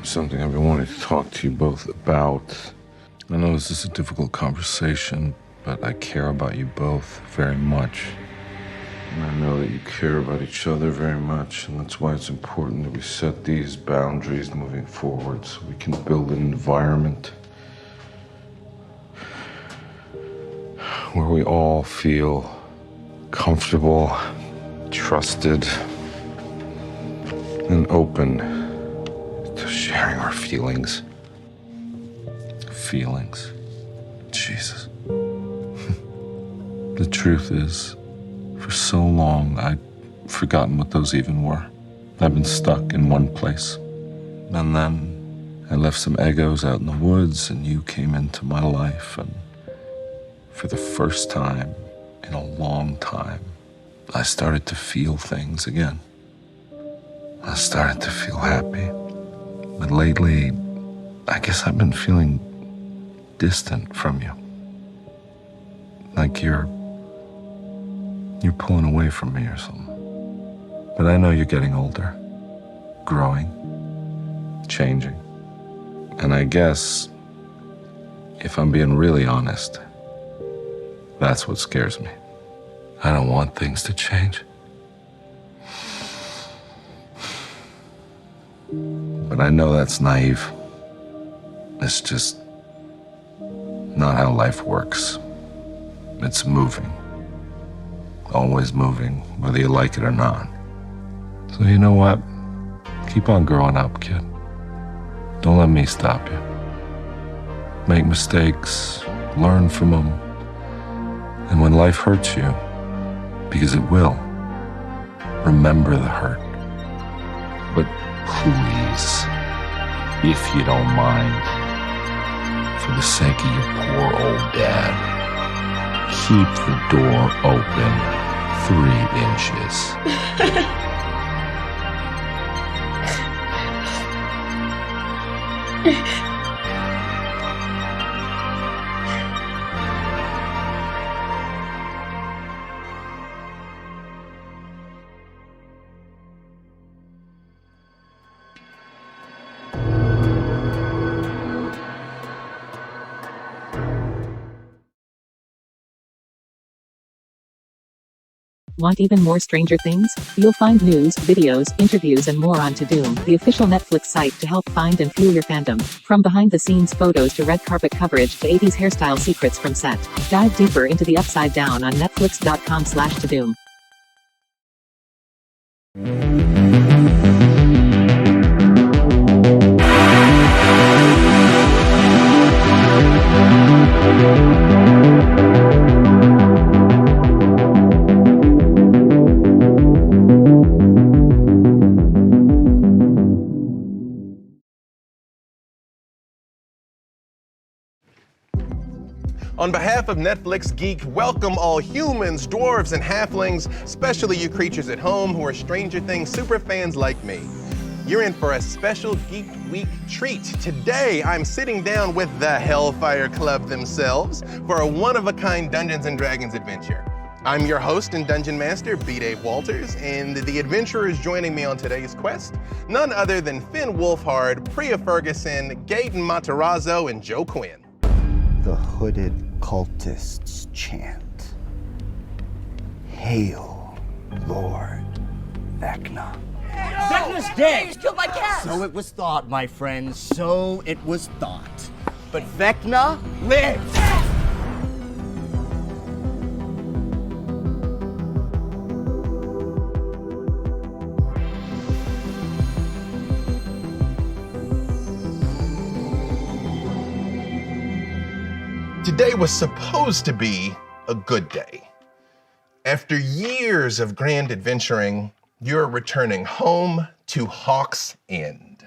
Something I've been wanting to talk to you both about. I know this is a difficult conversation, but I care about you both very much. And I know that you care about each other very much, and that's why it's important that we set these boundaries moving forward so we can build an environment where we all feel comfortable, trusted, and open to sharing our feelings. Feelings. Jesus. The truth is, for so long, I'd forgotten what those even were. I've been stuck in one place. And then I left some egos out in the woods, and you came into my life, and for the first time in a long time, I started to feel things again. I started to feel happy. But lately, I guess I've been feeling distant from you. Like you're pulling away from me or something. But I know you're getting older, growing, changing. And I guess, if I'm being really honest, that's what scares me. I don't want things to change. But I know that's naive. It's just not how life works. It's moving. Always moving, whether you like it or not. So you know what? Keep on growing up, kid. Don't let me stop you. Make mistakes, learn from them. And when life hurts you, because it will, remember the hurt. But please, if you don't mind, for the sake of your poor old dad, keep the door open 3 inches. Want even more Stranger Things? You'll find news, videos, interviews and more on Todoom, the official Netflix site to help find and fuel your fandom. From behind-the-scenes photos to red carpet coverage to 80s hairstyle secrets from set. Dive deeper into the Upside Down on netflix.com/Todoom. On behalf of Netflix Geeked, welcome all humans, dwarves, and halflings, especially you creatures at home who are Stranger Things superfans like me. You're in for a special Geek Week treat. Today, I'm sitting down with the Hellfire Club themselves for a one-of-a-kind Dungeons & Dragons adventure. I'm your host and Dungeon Master, B. Dave Walters, and the adventurers joining me on today's quest, none other than Finn Wolfhard, Priya Ferguson, Gaten Matarazzo, and Joe Quinn. The hooded cultists chant, "Hail, Lord Vecna." Vecna's dead! He's killed by cats! So it was thought, my friends, so it was thought. But Vecna lives! Today was supposed to be a good day. After years of grand adventuring, You're returning home to Hawk's End.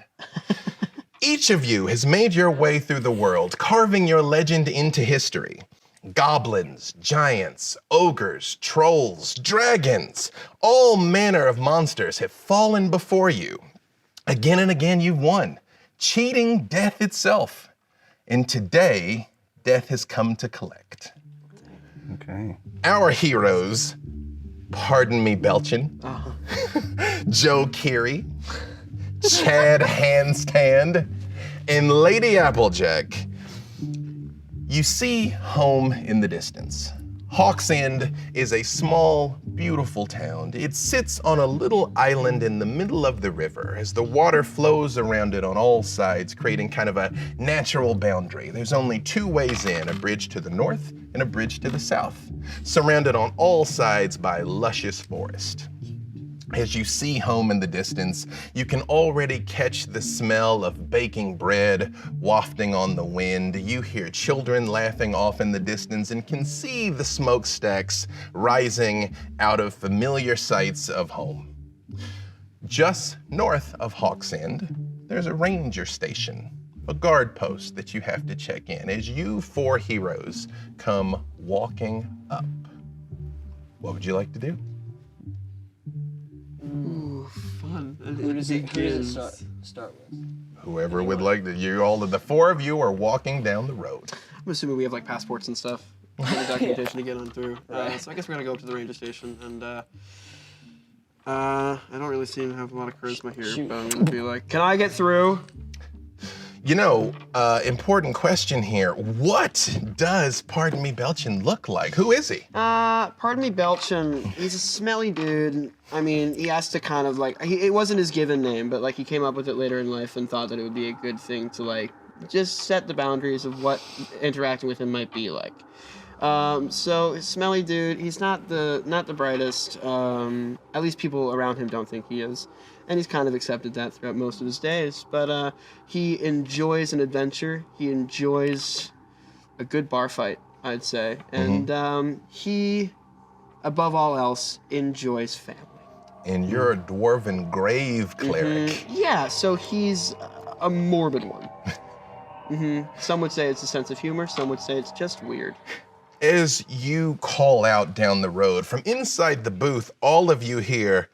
Each of you has made your way through the world, carving your legend into history. Goblins, giants, ogres, trolls, dragons, all manner of monsters have fallen before you. Again and again you've won, cheating death itself. And today, death has come to collect. Okay. Our heroes, pardon me belching, Joe Keery, Chad Handstand, and Lady Applejack. You see home in the distance. Hawk's End is a small, beautiful town. It sits on a little island in the middle of the river as the water flows around it on all sides, creating kind of a natural boundary. There's only two ways in, a bridge to the north and a bridge to the south, surrounded on all sides by luscious forest. As you see home in the distance, you can already catch the smell of baking bread wafting on the wind. You hear children laughing off in the distance and can see the smokestacks rising out of familiar sights of home. Just north of Hawk's End, there's a ranger station, a guard post that you have to check in as you four heroes come walking up. What would you like to do? Ooh, fun. Who does it start with? Whoever would like to. You all, the four of you are walking down the road. I'm assuming we have like passports and stuff, and the documentation to get on through. So I guess we're gonna go up to the ranger station, and I don't really seem to have a lot of charisma here, but I'm gonna be like, can I get through? You know, important question here. What does Pardon Me Belchin look like? Who is he? Pardon me, Belchin. He's a smelly dude. I mean, he has to kind of like, it wasn't his given name, but like he came up with it later in life and thought that it would be a good thing to like, just set the boundaries of what interacting with him might be like. So smelly dude, he's not the brightest. At least people around him don't think he is. And he's kind of accepted that throughout most of his days. But he enjoys an adventure. He enjoys a good bar fight, I'd say. And he, above all else, enjoys family. And you're a dwarven grave cleric. Yeah, so he's a morbid one. Some would say it's a sense of humor. Some would say it's just weird. As you call out down the road, from inside the booth, all of you hear,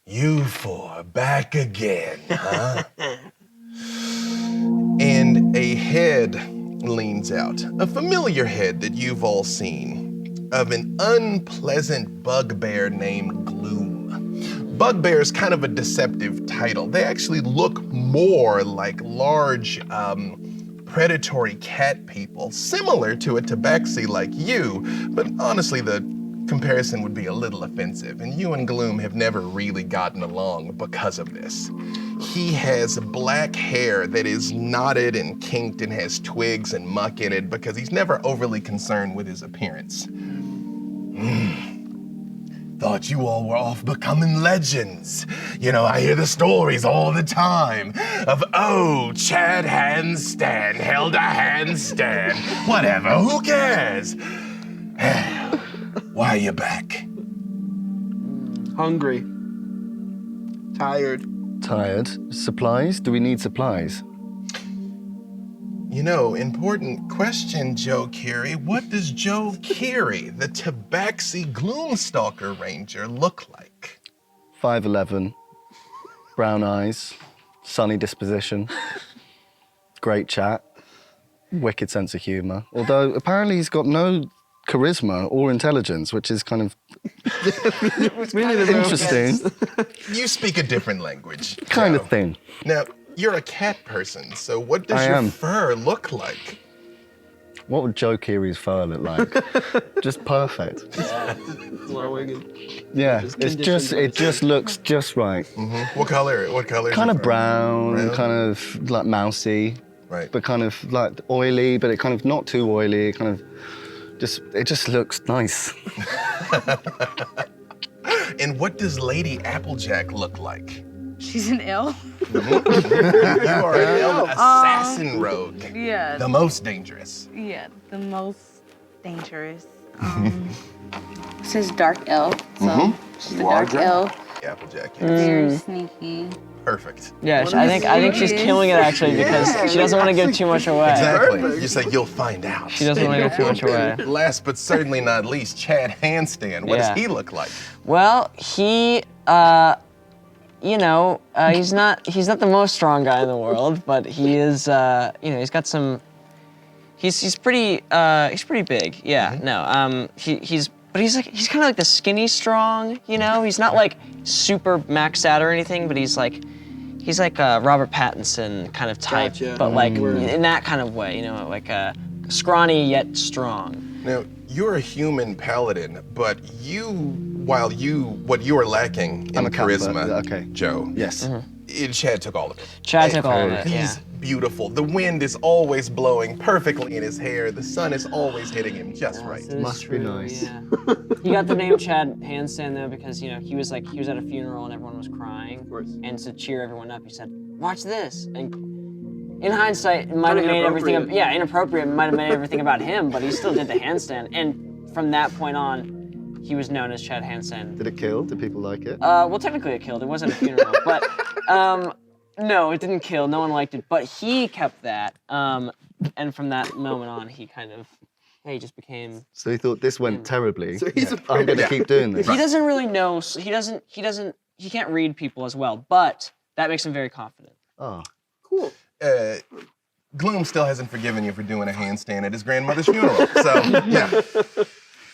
you four back again, huh? And a head leans out, a familiar head that you've all seen, of an unpleasant bugbear named Gloom. Bugbear is kind of a deceptive title. They actually look more like large, predatory cat people, similar to a tabaxi like you, but honestly the comparison would be a little offensive, and you and Gloom have never really gotten along because of this. He has black hair that is knotted and kinked and has twigs and muck in it because he's never overly concerned with his appearance. Thought you all were off becoming legends. You know, I hear the stories all the time of, oh, Chad Handstand held a handstand. Whatever, who cares? Why are you back? Hungry. Tired. Tired? Supplies? Do we need supplies? You know, important question, Joe Keery. What does Joe Keery, the Tabaxi Gloomstalker Ranger, look like? 5'11", brown eyes, sunny disposition, great chat, wicked sense of humor. Although apparently he's got no charisma or intelligence, which is kind of really interesting. You speak a different language. Kind Joe. of thing. Now, you're a cat person, so what does your fur look like? What would Joe Keery's fur look like? Just perfect. Yeah, it just looks just right. What color? What color? Kind of brown, kind of like mousy. Right. But kind of like oily, but it kind of not too oily. It just looks nice. And what does Lady Applejack look like? She's an elf. You are an elf assassin rogue. Yeah. The most dangerous. Yeah, the most dangerous. This is Dark Ill. So she's the Dark Ill. Applejack. Very sneaky. Perfect. Yeah, I think she's killing it actually because she doesn't want to give too much away. Exactly. You say you'll find out. She doesn't want to give too much away. Last but certainly not least, Chad Handstand. What does he look like? Well, he, you know, he's not the most strong guy in the world, but he is, you know, he's got some. He's pretty big. Yeah. No. But he's kind of like the skinny strong. You know, he's not like super maxed out or anything, but he's like a Robert Pattinson kind of type, but like in that kind of way. You know, like scrawny yet strong. Now, you're a human paladin, but what you are lacking in charisma, Joe. Yes. Chad took all of it. Chad took all of it, He's beautiful. The wind is always blowing perfectly in his hair. The sun is always hitting him just right. Must be nice. Yeah. He got the name Chad Handstand though because, you know, he was at a funeral and everyone was crying. Of course. And to cheer everyone up, he said, "Watch this." And in hindsight, it might have made everything inappropriate. It might have made everything about him, but he still did the handstand. And from that point on, he was known as Chad Handstand. Did it kill? Did people like it? Well, technically it killed. It wasn't a funeral, but no, it didn't kill. No one liked it, but he kept that. And from that moment on, he kind of, he just became. So he thought this went terribly. So he's I'm going to keep doing this. He doesn't really know. He can't read people as well, but that makes him very confident. Oh, cool. Gloom still hasn't forgiven you for doing a handstand at his grandmother's funeral. So yeah.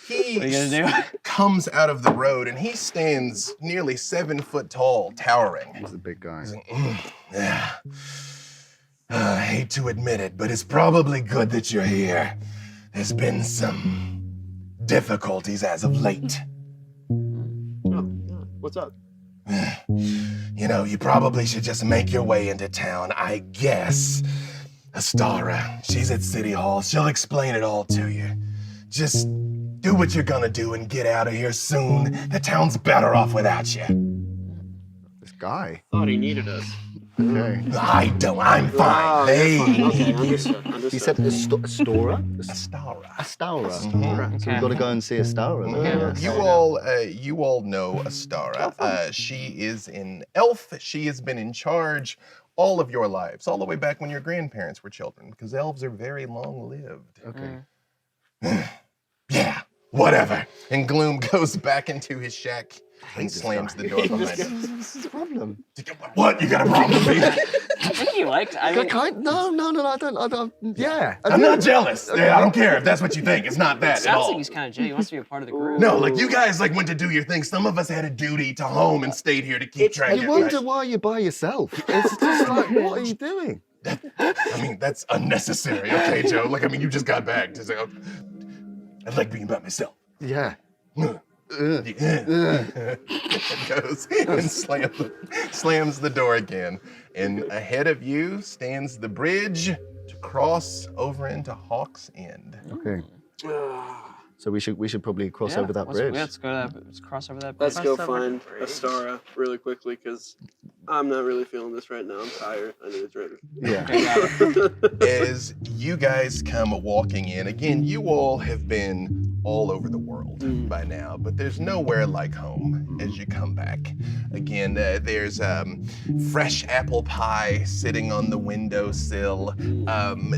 He what are you gonna do? Comes out of the road and he stands nearly 7 foot tall, towering. He's a big guy. He's like, yeah. I hate to admit it, but it's probably good that you're here. There's been some difficulties as of late. What's up? You know, you probably should just make your way into town, I guess. Astara, she's at City Hall. She'll explain it all to you. Just do what you're gonna do and get out of here soon. The town's better off without you. This guy. Thought he needed us. Okay. I don't. I'm fine. They need you. He said Astora? Astara. Astara. So we've got to go and see Astara. Then. You all know Astara. She is an elf. She has been in charge all of your lives, all the way back when your grandparents were children, because elves are very long-lived. Okay. Yeah, whatever. And Gloom goes back into his shack and slams the door behind him. What's the problem? What? You got a problem with me? I think he liked. No, I don't. Yeah. I'm not jealous. Yeah, I don't care if that's what you think. It's not that It at sounds all. like he's kind of Jay. He wants to be a part of the group. No, like you guys like went to do your thing. Some of us had a duty to home and stayed here to keep track of I wonder why you're by yourself. It's just like, what are you doing? I mean, that's unnecessary. Okay, Joe. Like, I mean, you just got back to say, I like being by myself. Yeah. Goes and slams the door again. And ahead of you stands the bridge to cross over into Hawk's End. Okay. So we should probably cross over that bridge. Let's cross over that bridge. Let's go find Astara really quickly because I'm not really feeling this right now. I'm tired. I need a drink. Yeah. As you guys come walking in, again, you all have been all over the world by now, but there's nowhere like home as you come back. Again, there's fresh apple pie sitting on the windowsill.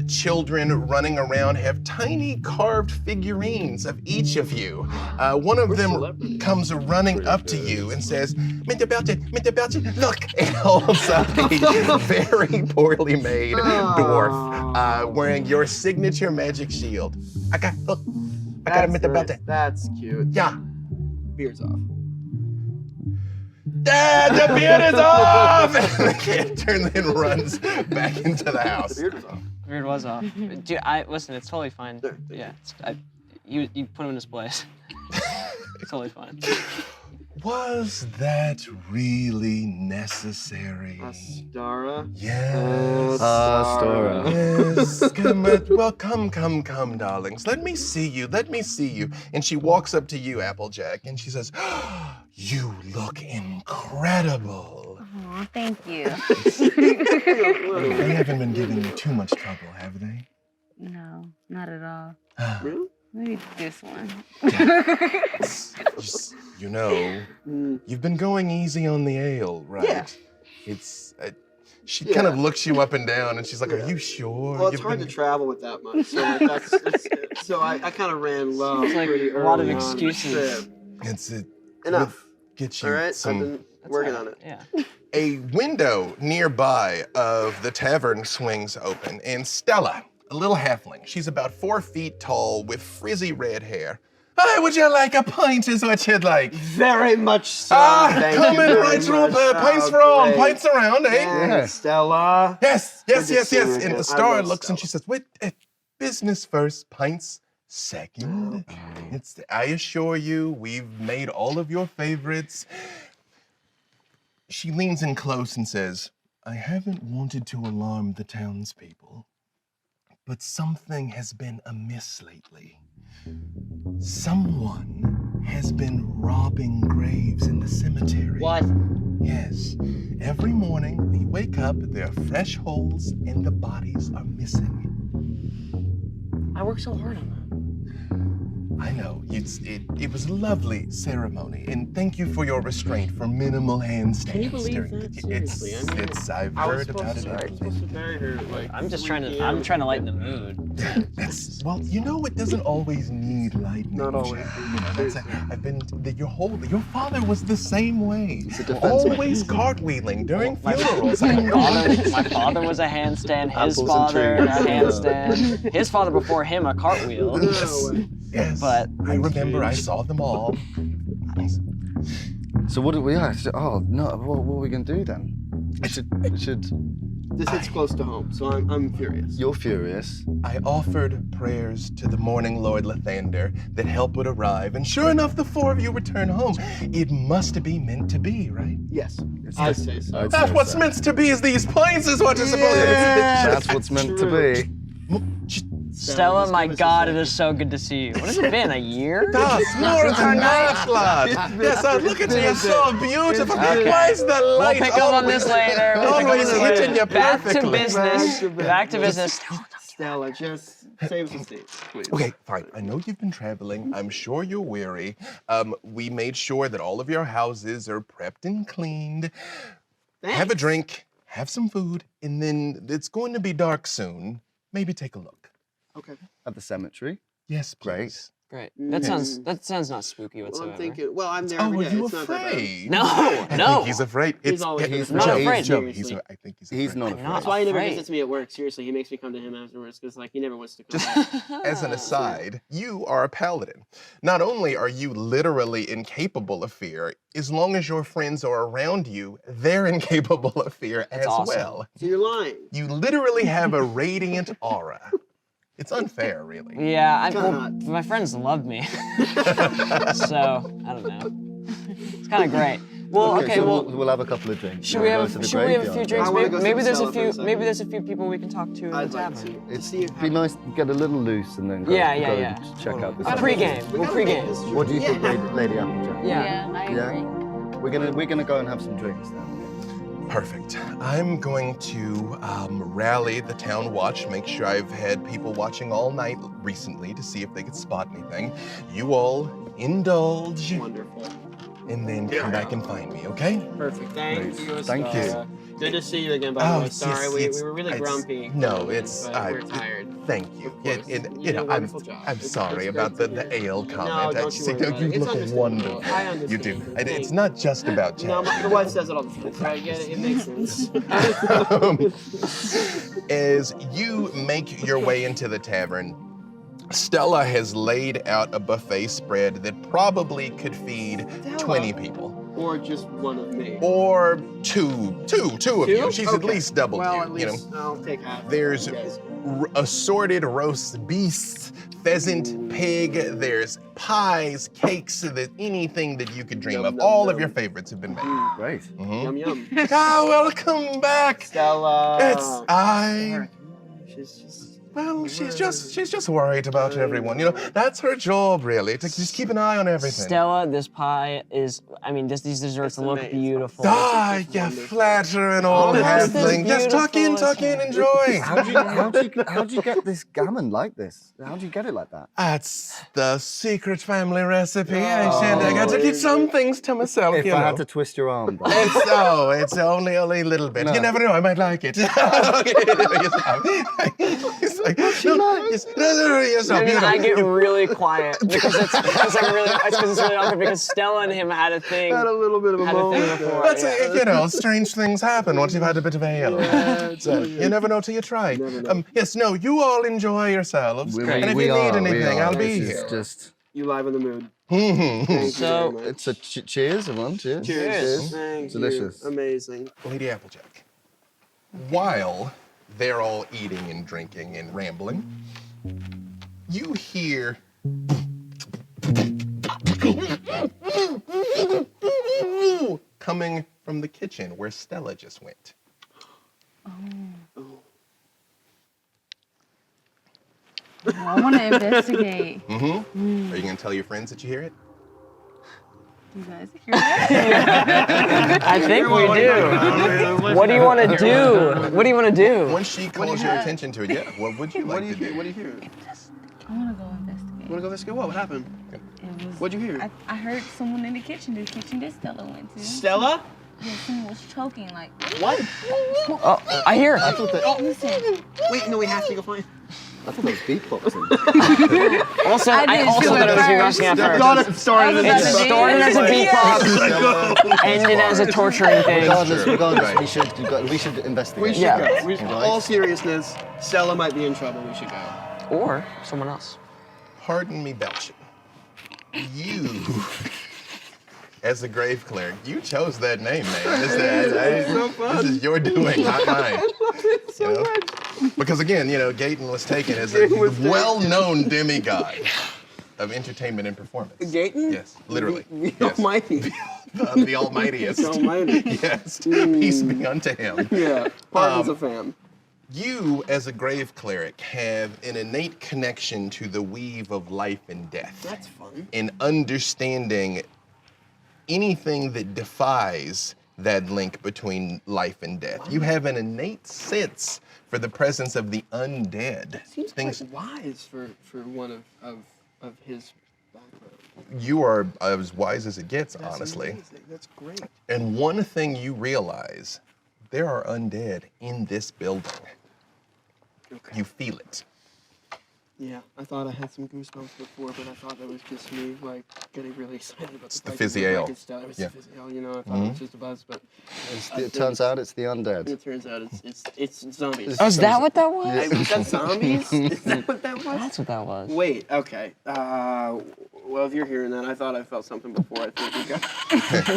Children running around have tiny carved figurines of each of you. One of them comes running up to you and says, Minta Belche, look! And holds up a very poorly made dwarf wearing your signature magic shield. I got a Minta Belche. That's cute. Yeah. Beard's off. Dad, the beard is off! And the kid turns and runs back into the house. The beard was off. The beard was off. Dude, listen, it's totally fine. Yeah, you put him in his place. It's totally fine. Was that really necessary? Astara? Yes. Astara. Yes. Well, come, darlings. Let me see you. And she walks up to you, Applejack, and she says, you look incredible. Aw, thank you. They haven't been giving you too much trouble, have they? No, not at all. Really? Maybe this one. You know, you've been going easy on the ale, right? Yeah. It's. She kind of looks you up and down, and she's like, "Are you sure?" Well, it's hard to travel with that much, so like so I kind of ran low. It's like pretty a lot of early on. excuses. It's Enough. Get you All right, some. I've been working on it. Yeah. A window nearby of the tavern swings open, and Stella, a little halfling, she's about 4 feet tall with frizzy red hair. Hi, would you like a pint? Is what you'd like? Very much so. Come in right through. Pints for all. Pints around, eh? Yeah, Stella. Yes. Good to see you And again. Star I love looks and she says, "Wait, business first, pints second." I assure you, we've made all of your favorites. She leans in close and says, "I haven't wanted to alarm the townspeople, but something has been amiss lately. Someone has been robbing graves in the cemetery." What? Yes. Every morning we wake up, there are fresh holes, and the bodies are missing. I worked so hard on that. I know. It was a lovely ceremony, and thank you for your restraint for minimal handstands. Can you believe during that? the- Seriously, I mean, I've I was heard supposed about to- it. I was supposed to bury her like. I'm just trying 3 to. p.m. I'm trying to lighten the mood. Well, you know, it doesn't always need lightning. Not always. You know, that's I've been. Your father was the same way. defense Always cartwheeling during funerals. My father was a handstand. His Apples and father a trees. handstand. His father before him a cartwheel. Yes. But I remember I saw them all. So what do we? Oh no! What are we gonna do then? We should. This hits close to home, so I'm furious. You're furious. I offered prayers to the morning Lord Lathander that help would arrive, and sure enough, the 4 of you return home. It must be meant to be, right? Yes, I'd say so. That's what's meant to be is these pints is what you're supposed to be. That's what's meant to be. Stella, my God, it is so good to see you. What has it been? A year? Das more than that, lad. Yes, look at you. You're so beautiful. Why is the light We'll pick up on this later. always hitting you Back to perfectly? business. Back to business. Stella, just save some stage, please. Okay, fine. I know you've been traveling. I'm sure you're weary. We made sure that all of your houses are prepped and cleaned. Have a drink, have some food, and then it's going to be dark soon. Maybe take a look. Okay. At the cemetery. Yes, please. Great. That sounds not spooky Well, whatsoever. I'm thinking. Well, I'm there. Oh, every are day. you It's not that bad. afraid? No, I no. think he's afraid. He's always He's not afraid. Joe. Seriously. I think he's He's afraid. not I'm afraid. not That's why he never afraid. visits me at work. Seriously, he makes me come to him afterwards because like he never wants to come. As an aside, you are a paladin. Not only are you literally incapable of fear, as long as your friends are around you, they're incapable of fear as awesome. well. So you're lying. You literally have a radiant aura. It's unfair, really. Yeah, my friends love me. So, I don't know. It's kind of great. Well, okay, so well, we'll have a couple of drinks. should we We'll have go to the should we have a few graveyard. drinks? I wanna Maybe, go maybe see there's a Stella for a few second. maybe there's a few people we can talk to in I'd the like tavern. to. It'd be nice to get a little loose and then go, Yeah, go yeah. check out this. Pre-game. We'll pre-game. What do you think, Lady Applejack? Yeah. I Yeah? agree. We're gonna go and have some drinks then. Perfect. I'm going to rally the town watch, make sure I've had people watching all night recently to see if they could spot anything. You all indulge. Wonderful. And then come back and find me, okay? Perfect. Thank you. Thank you. Stella. Good to see you again, by the way. Sorry, we were really grumpy. No, it's but we're tired. Thank you. You did a wonderful job. I'm sorry about the ale comment. No, don't you worry about it. It's look understandable. wonderful. I understand. You do. And Thank it's you. not just about No, Jack. the wife says it all the time, so I get it. It makes sense. As you make your way into the tavern, Stella has laid out a buffet spread that probably could feed 20 people. Or just one of me. Or two of you. She's at Okay. least double well, you. At least I'll take half. There's You guys. assorted roast beasts, pheasant, pig, there's pies, cakes, there's anything that you could dream of. All of your favorites have been made. Great. Yum yum. Ah, welcome back. Stella. It's I. She's Well, she's just worried about everyone. You know, that's her job, really, to just keep an eye on everything. Stella, this pie is, I mean, these desserts look beautiful. Ah, you flattering old halfling. Just tuck in, enjoy. How'd you get this gammon like this? How'd you get it like that? That's the secret family recipe. I got to keep some things to myself, If you I know. had to twist your arm. It's only a little bit. No. You never know, I might like it. I get really quiet because it's really awkward because Stella and him had a thing. Had a little bit of a moment. Before. But, you know, strange things happen once you've had a bit of ale. So, you never know till you try. Yes, no, you all enjoy yourselves. And if you need anything, I'll be here. You liven the mood. So, it's a cheers, everyone. Cheers. Cheers. Thank Delicious. you. Amazing. Lady Applejack, while they're all eating and drinking and rambling, you hear coming from the kitchen where Stella just went. I want to investigate. Are you gonna tell your friends that you hear it? You guys hear that? I think we do. What do you want to do? What do you want to do? Once she calls your attention to it, yeah, what would you like to do? What do you hear? I want to go investigate. You want to go investigate? What happened? What'd you hear? I heard someone in the kitchen that Stella went to. Stella? Yeah, someone was choking like. What? Oh, I hear it. Listen. Wait, no, we have to go find. I thought that was beatboxing. Also, I also thought it was beatboxing at first. It started as a beatbox, ended as a torturing thing. Regardless, we should investigate. We should go. All seriousness, Stella might be in trouble. We should go. Or someone else. Pardon me belching. You, as a grave cleric, you chose that name, man. This is your doing, not mine. I love it so much. Because again, you know, Gaten was taken as a well-known demigod of entertainment and performance. Gaten? Yes, literally. The Yes. Almighty. The Almightiest. The Almighty. Yes. Peace be unto him. Yeah. Pardon's a fan. You, as a grave cleric, have an innate connection to the weave of life and death. That's fun. In understanding anything that defies that link between life and death. You have an innate sense for the presence of the undead. Seems quite wise for one of his background. You are as wise as it gets, That's honestly. amazing. That's great. And one thing you realize, there are undead in this building. Okay. You feel it. Yeah, I thought I had some goosebumps before, but I thought that was just me, like, getting really excited about It's the the fact fizzy that ale. It was Yeah. the fizzy ale, you know, I thought it was just a buzz, but... It turns out it's the undead. It turns out it's zombies. Oh, is that what that was? Is that zombies? Is that what that was? That's what that was. Wait, okay. Well, if you're hearing that, I thought I felt something before. I think we got...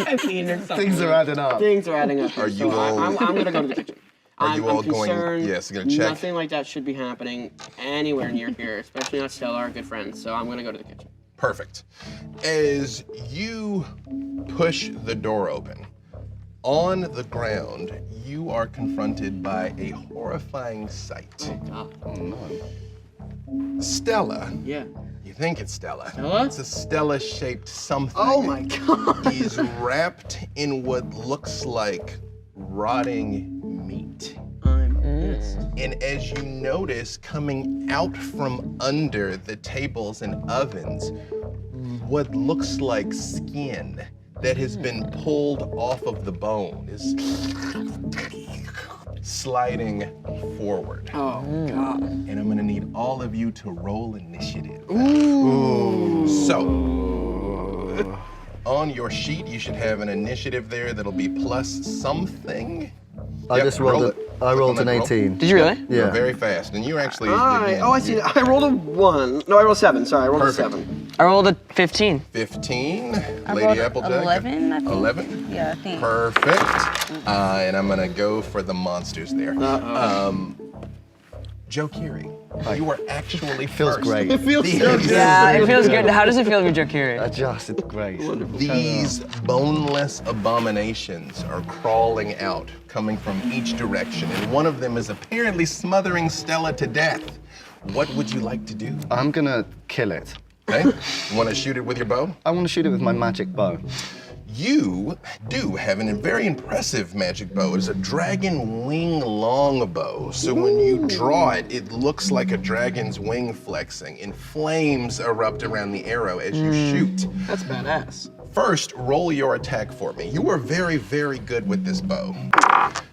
I mean, there's something. Things are adding up. Things are adding up. Are you all- I'm going to go to the kitchen. Are you I'm all going? concerned Yes, you're gonna check. Nothing like that should be happening anywhere near here, especially not Stella, our good friends. So I'm gonna go to the kitchen. Perfect. As you push the door open, on the ground, you are confronted by a horrifying sight. Oh God. Stella. Yeah. You think it's Stella. Stella? It's a Stella-shaped something. Oh my God. He's wrapped in what looks like rotting meat. I'm pissed. And as you notice, coming out from under the tables and ovens, what looks like skin that has been pulled off of the bone is sliding forward. Oh God. And I'm gonna need all of you to roll initiative. Ooh. So, on your sheet, you should have an initiative there that'll be plus something. I Yep, just rolled roll it. it. I rolled an 18. Did you really? You're Yeah. very fast, and you actually. Oh, I see. I rolled a 1. No, I rolled a 7. Sorry, I rolled a 7. I rolled a 15. 15. I Lady rolled Applejack. 11, I think. 11. Yeah, I think. Perfect. And I'm gonna go for the monsters there. Joe Keery, you were actually Feels first. great. It feels so good. Yeah, it feels good. How does it feel to be Joe Keery? It's great. These boneless abominations are crawling out, coming from each direction, and one of them is apparently smothering Stella to death. what would you like to do? I'm gonna kill it. Okay. You want to shoot it with your bow? I want to shoot it with my magic bow. You do have a very impressive magic bow. It's a dragon wing longbow. So when you draw it, it looks like a dragon's wing flexing, and flames erupt around the arrow as you shoot. That's badass. First, roll your attack for me. You are very, very good with this bow.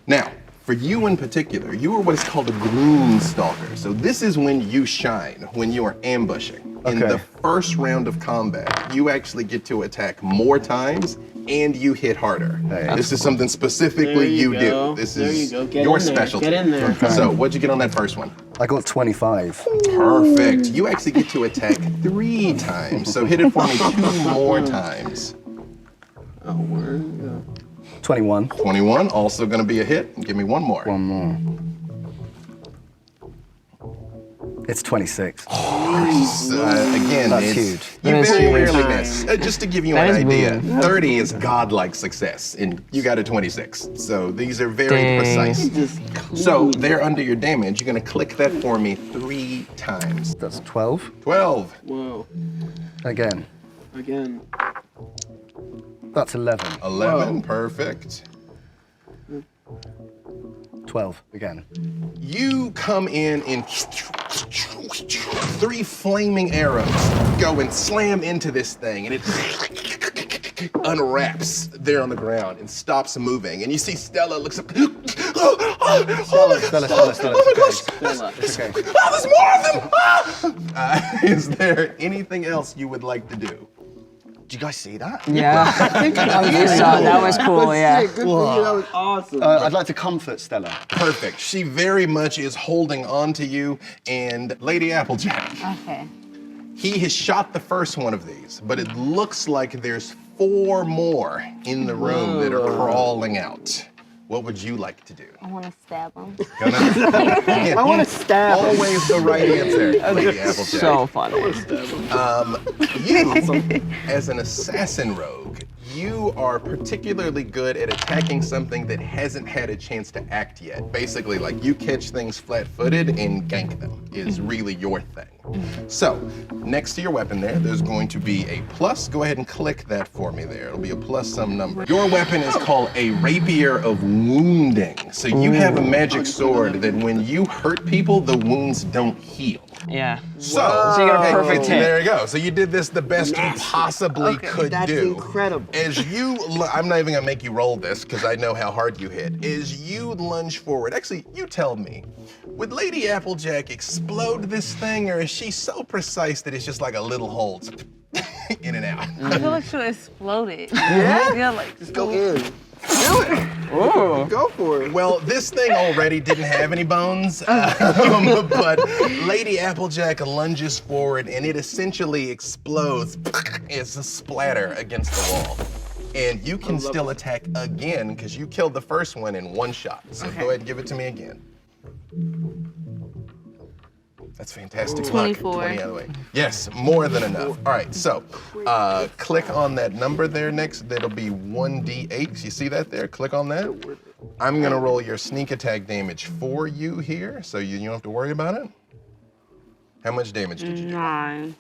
Now, for you in particular, you are what is called a gloom stalker. So this is when you shine, when you are ambushing. In the first round of combat, you actually get to attack more times and you hit harder. This is something specifically you do. This is your specialty. Get in there. So what'd you get on that first one? I got 25. Perfect. You actually get to attack 3 times. So hit it for me 2 more times. Oh, where? 21. 21, also gonna be a hit. Give me 1 more. 1 more. It's 26. Again, that's it's huge. You very rarely miss. Just to give you an idea, 30 is godlike success, and you got a 26. So these are very precise. So they're under your damage. You're gonna click that for me 3 times. That's 12. 12. Whoa. Again. Again. That's 11. 11, perfect. 12 again. You come in 3 flaming arrows go and slam into this thing, and it unwraps there on the ground and stops moving. And you see Stella looks up. Oh my gosh! It's okay. Oh, there's more of them! Ah! Is there anything else you would like to do? Did you guys see that? Yeah. That was cool, yeah. Good for you, that was awesome. I'd like to comfort Stella. Perfect. She very much is holding on to you, and Lady Applejack. Okay. He has shot the first one of these, but it looks like there's 4 more in the room that are crawling out. What would you like to do? I want to stab him. I want to stab him. Always the right answer, Lady Applejack. So funny. You, as an assassin rogue, you are particularly good at attacking something that hasn't had a chance to act yet. Basically, like you catch things flat-footed and gank them is really your thing. So, next to your weapon there's going to be a plus. Go ahead and click that for me there. It'll be a plus some number. Your weapon is called a Rapier of Wounding. So you have a magic sword that when you hurt people, the wounds don't heal. Yeah. So you got a perfect hit. There you go. So you did this the best you possibly could that's do. incredible. As you, I'm not even gonna make you roll this because I know how hard you hit. As you lunge forward, actually, you tell me, would Lady Applejack explode this thing, or is she so precise that it's just like a little hole in and out? I feel like she'll explode it. Yeah? Yeah, like Just go in. Do it. Ooh. Go for it. Well, this thing already didn't have any bones, but Lady Applejack lunges forward and it essentially explodes as a splatter against the wall. And you can still attack again because you killed the first one in 1 shot. So go ahead and give it to me again. That's fantastic. 24. 20 out of the way. Yes, more than enough. All right, so click on that number there next. That'll be 1d8. You see that there? Click on that. I'm gonna roll your sneak attack damage for you here, so you don't have to worry about it. How much damage did you do? 9.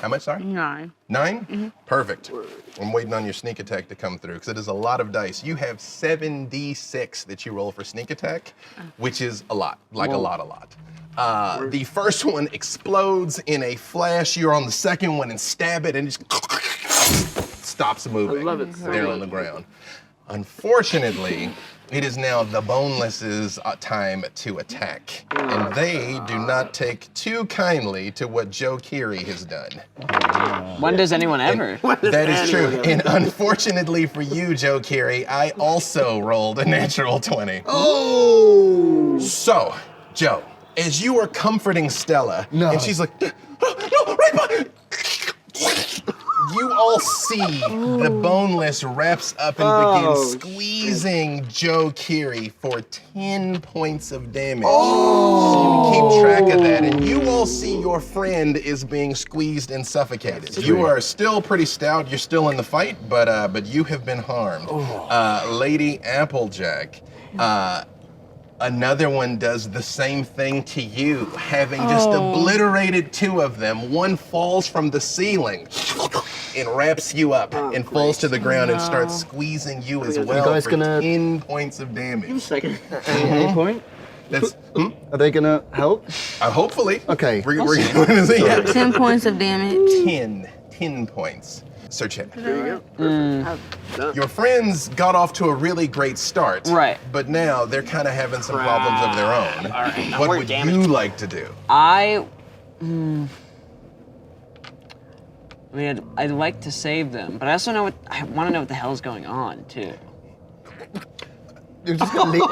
How much, sorry? 9. 9? Mm-hmm. Perfect. I'm waiting on your sneak attack to come through because it is a lot of dice. You have 7d6 that you roll for sneak attack, which is a lot, like a lot. The first one explodes in a flash. You're on the second one and stab it and it just stops moving. I love it. There on the ground. Unfortunately, it is now the Boneless's time to attack. And they do not take too kindly to what Joe Keery has done. When does anyone ever? That is true. And unfortunately for you, Joe Keery, I also rolled a natural 20. Oh! So, Joe, as you are comforting Stella, and she's like, no, right behind. You all see the Boneless wraps up and begins squeezing Joe Keery for 10 points of damage. So you keep track of that, and you all see your friend is being squeezed and suffocated. You are still pretty stout. You're still in the fight, but you have been harmed. Lady Applejack, Another one does the same thing to you, having just obliterated 2 of them. One falls from the ceiling and wraps you up and falls to the ground and starts squeezing you as well guys for gonna- 10 points of damage. Give me a second. Any point? That's Are they gonna help? hopefully. Okay. We're going to see. 10 points of damage. 10 points. Search it. There you go. Your friends got off to a really great start. Right. But now they're kind of having some problems of their own. All right, now What we're would damaged. you like to do? I mean, I'd like to save them, but I also know I want to know what the hell's going on too. You're just gonna leave.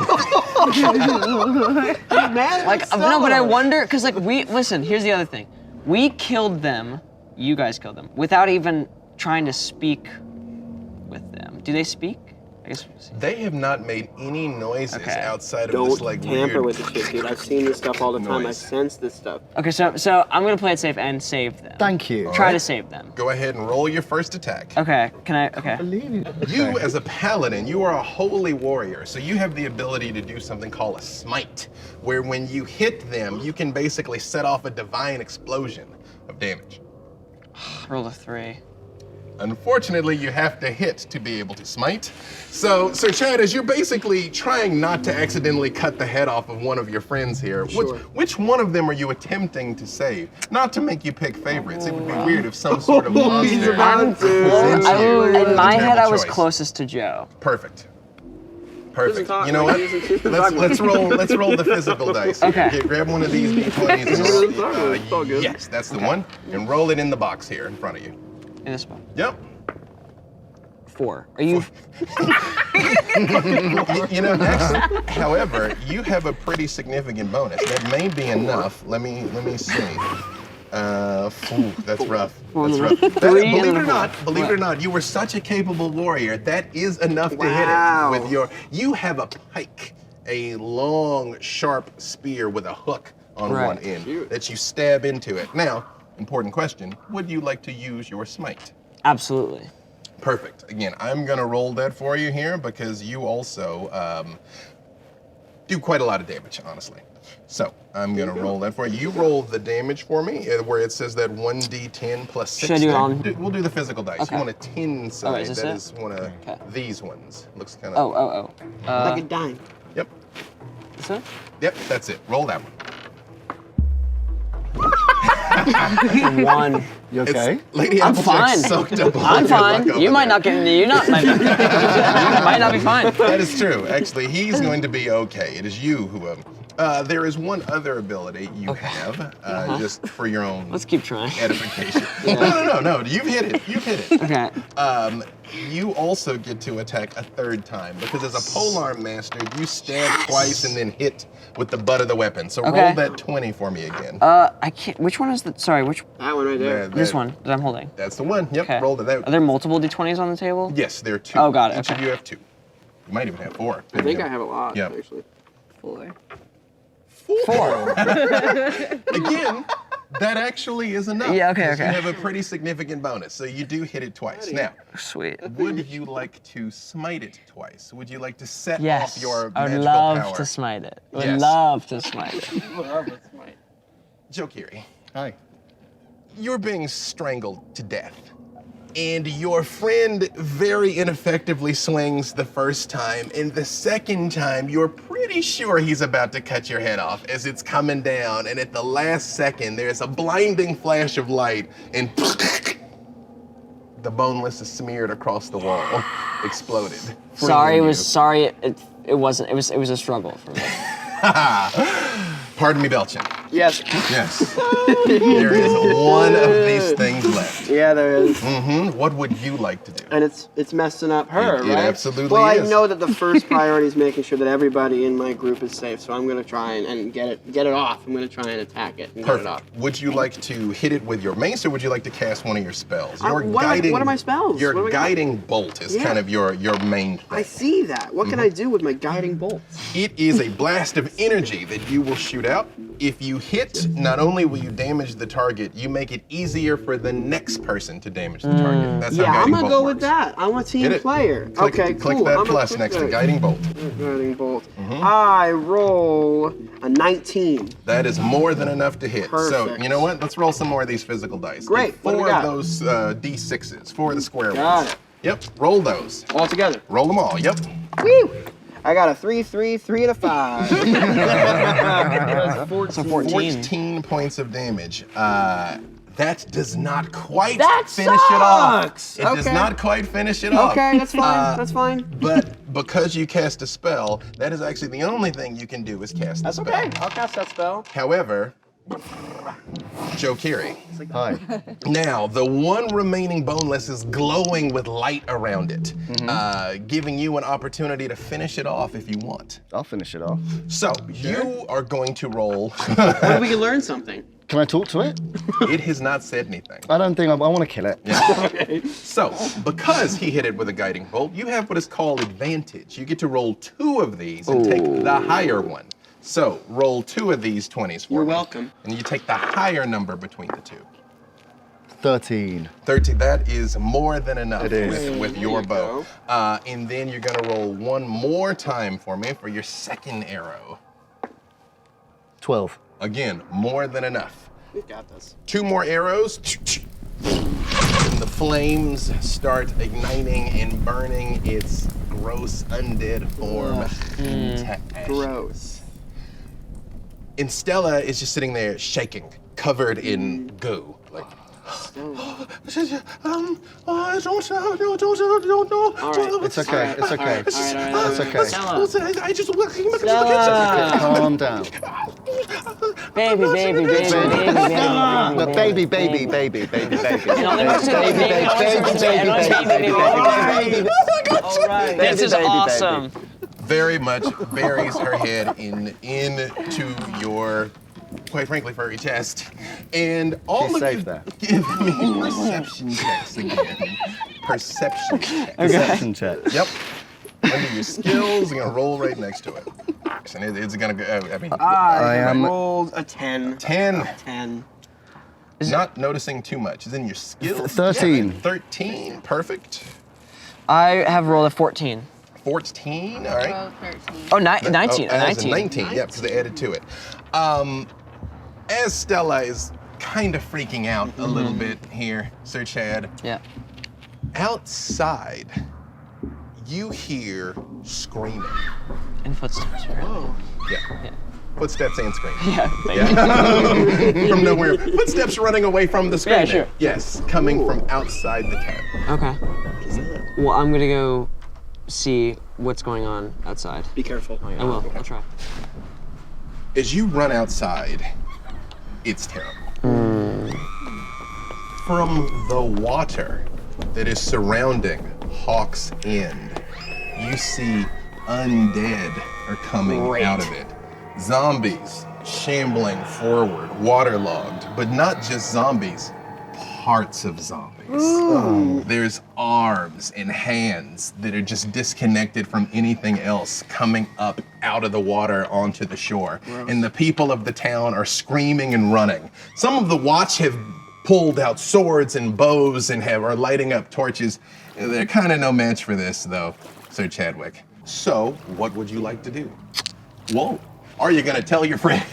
Like, no, but I wonder, because like listen, here's the other thing. We killed them, you guys killed them, without even trying to speak with them. Do they speak? I guess. They have not made any noises outside of Don't this like tamper weird with the shit, dude. I've seen this stuff all the time. I noise. sense this stuff. Okay, so I'm gonna play it safe and save them. Thank you. Try right. to save them. Go ahead and roll your first attack. Okay, can I? Okay. Believe you. You, as a paladin, you are a holy warrior, so you have the ability to do something called a smite, where when you hit them, you can basically set off a divine explosion of damage. Roll a 3. Unfortunately, you have to hit to be able to smite. So Chad, as you're basically trying not to accidentally cut the head off of one of your friends here, which one of them are you attempting to save? Not to make you pick favorites. It would be weird if some sort of monster He's about to. presents you. In with a my head, terrible I was choice. closest to Joe. Perfect. Doesn't talk You know like what? he doesn't talk Let's like- roll the physical dice. Here. Okay. Grab one of these d20s. It's all good. Yes, that's the one. And roll it in the box here in front of you. In this one. Yep. 4. Are you? You know, however, you have a pretty significant bonus. That may be enough. Let me see. That's rough. That's rough. Believe it or not, you were such a capable warrior. That is enough to hit it with your. You have a pike, a long, sharp spear with a hook on one end that you stab into it. Now, important question: would you like to use your smite? Absolutely. Perfect. Again, I'm gonna roll that for you here because you also do quite a lot of damage, honestly. So I'm gonna roll that for you. You roll the damage for me, where it says that 1d10 plus 6. Should I do it on? We'll do the physical dice. Okay. You want a 10 side? is this That it? is one of these ones. Looks kind Oh, of. Like a dime. Yep. This one? Yep. That's it. Roll that one. 1. You okay? Lady I'm Applejack fine. soaked up all I'm of your luck fine. over You might there. not get. You not. Might not, you might not be fine. That is true. Actually, he's going to be okay. It is you who. There is one other ability you have, just for your own. Let's keep trying. Edification. No. You've hit it. You've hit it. Okay. You also get to attack a 3rd time because as a polearm master, you stab twice and then hit with the butt of the weapon. So Okay. roll that 20 for me again. I can't. Which one is the? Sorry, which? That one right there. This one that I'm holding. That's the one. Yep. Okay. Roll that. Are there multiple d20s on the table? Yes, there are 2. Oh, got it. Each of you have 2. You might even have 4. I think I have a lot, Yep. actually. 4. 4. Again, that actually is enough. Yeah, okay, 'cause okay. You have a pretty significant bonus, so you do hit it twice. Now, Sweet. would you like to smite it twice? Would you like to set Yes. off your I would magical love power? to smite it. Would Yes. love to smite it. Joe Keery, Hi. you're being strangled to death. And your friend very ineffectively swings the first time, and the second time you're pretty sure he's about to cut your head off as it's coming down, and at the last second there's a blinding flash of light, and the boneless is smeared across the wall, exploded. Sorry, freeing you. sorry. It wasn't. It was a struggle for me. Pardon me, belching. Yes. Yes. There is one of these things left. Yeah, there is. Mm-hmm. What would you like to do? And it's messing up her, It right? absolutely well, is. I know that the first priority is making sure that everybody in my group is safe, so I'm gonna try and get it off. I'm gonna try and attack it and get it off. Perfect. Would you like to hit it with your mace, or would you like to cast one of your spells? Your What are my spells? Your What do I got? guiding bolt is Yeah. kind of your main thing. I see that. What can I do with my guiding bolts? It is a blast of energy that you will shoot out. If you hit, not only will you damage the target, you make it easier for the next person to damage the target. That's how Yeah, I'm guiding gonna bolt go works. with that. I'm a team Hit it. player. Click, Okay, click cool. that I'm gonna plus click next to that. guiding bolt. Guiding bolt. I roll a 19. That is more than enough to hit. So, Perfect. you know what? Let's roll some more of these physical dice. Great. Get What do we 4 of got? those D6s, 4 of the square Got ones. it. Yep, roll those. All together. Roll them all, yep. Woo! I got a 3, 3, 3, and a 5. That's 14. So 14 points of damage. That does not quite That finish it off. sucks! It does Okay. not quite finish it off. Okay, that's fine. That's fine. But because you cast a spell, that is actually the only thing you can do is cast the That's spell. okay. I'll cast that spell. However, Joe Keery. Hi. Now, the one remaining boneless is glowing with light around it, giving you an opportunity to finish it off if you want. I'll finish it off. So, you are going to roll. What if we can learn something? Can I talk to it? It has not said anything. I don't think I want to kill it. Yeah. So, because he hit it with a guiding bolt, you have what is called advantage. You get to roll 2 of these and take the higher one. So, roll 2 of these 20s for me. You're welcome. And you take the higher number between the 2. 13. 13, that is more than enough It is. with your bow. And then you're gonna roll 1 more time for me for your second arrow. 12. Again, more than enough. We've got this. 2 more arrows. And the flames start igniting and burning its gross undead form into ash. Gross. And Stella is just sitting there shaking, covered in goo. Like, I don't know. All right. It's okay. It's okay. All right. It's okay. I just Calm down. Baby. This is awesome. very much buries her head into your, quite frankly, furry chest. And all She's of safe you there. give me perception checks again. Perception checks. Perception check. Yep. Under your skills, you're gonna roll right next to it. And it's gonna go, I mean, I rolled a 10. 10. 10. Not noticing too much. Is in your skills. 13. Yeah, 13. Perfect. I have rolled a 14. 14. All right. 13. Oh, 19. Oh, as a 19. 19. Yep, because they added to it. As Stella is kind of freaking out a little bit here, Sir Chad. Yeah. Outside, you hear screaming. And footsteps. Right? Oh. Yeah. Footsteps and screaming. Yeah. Thank you. From nowhere. Footsteps running away from the screaming. Yeah, sure. Yes, coming from outside the tent. Okay. Well, I'm gonna go see what's going on outside. Be careful. I will. I'll try. As you run outside, it's terrible. From the water that is surrounding Hawk's End, you see undead are coming out of it. Zombies shambling forward, waterlogged, but not just zombies, parts of zombies. There's arms and hands that are just disconnected from anything else coming up out of the water onto the shore. And the people of the town are screaming and running. Some of the watch have pulled out swords and bows and are lighting up torches. They're kind of no match for this, though, Sir Chadwick. So, what would you like to do? Whoa. Are you gonna tell your friends?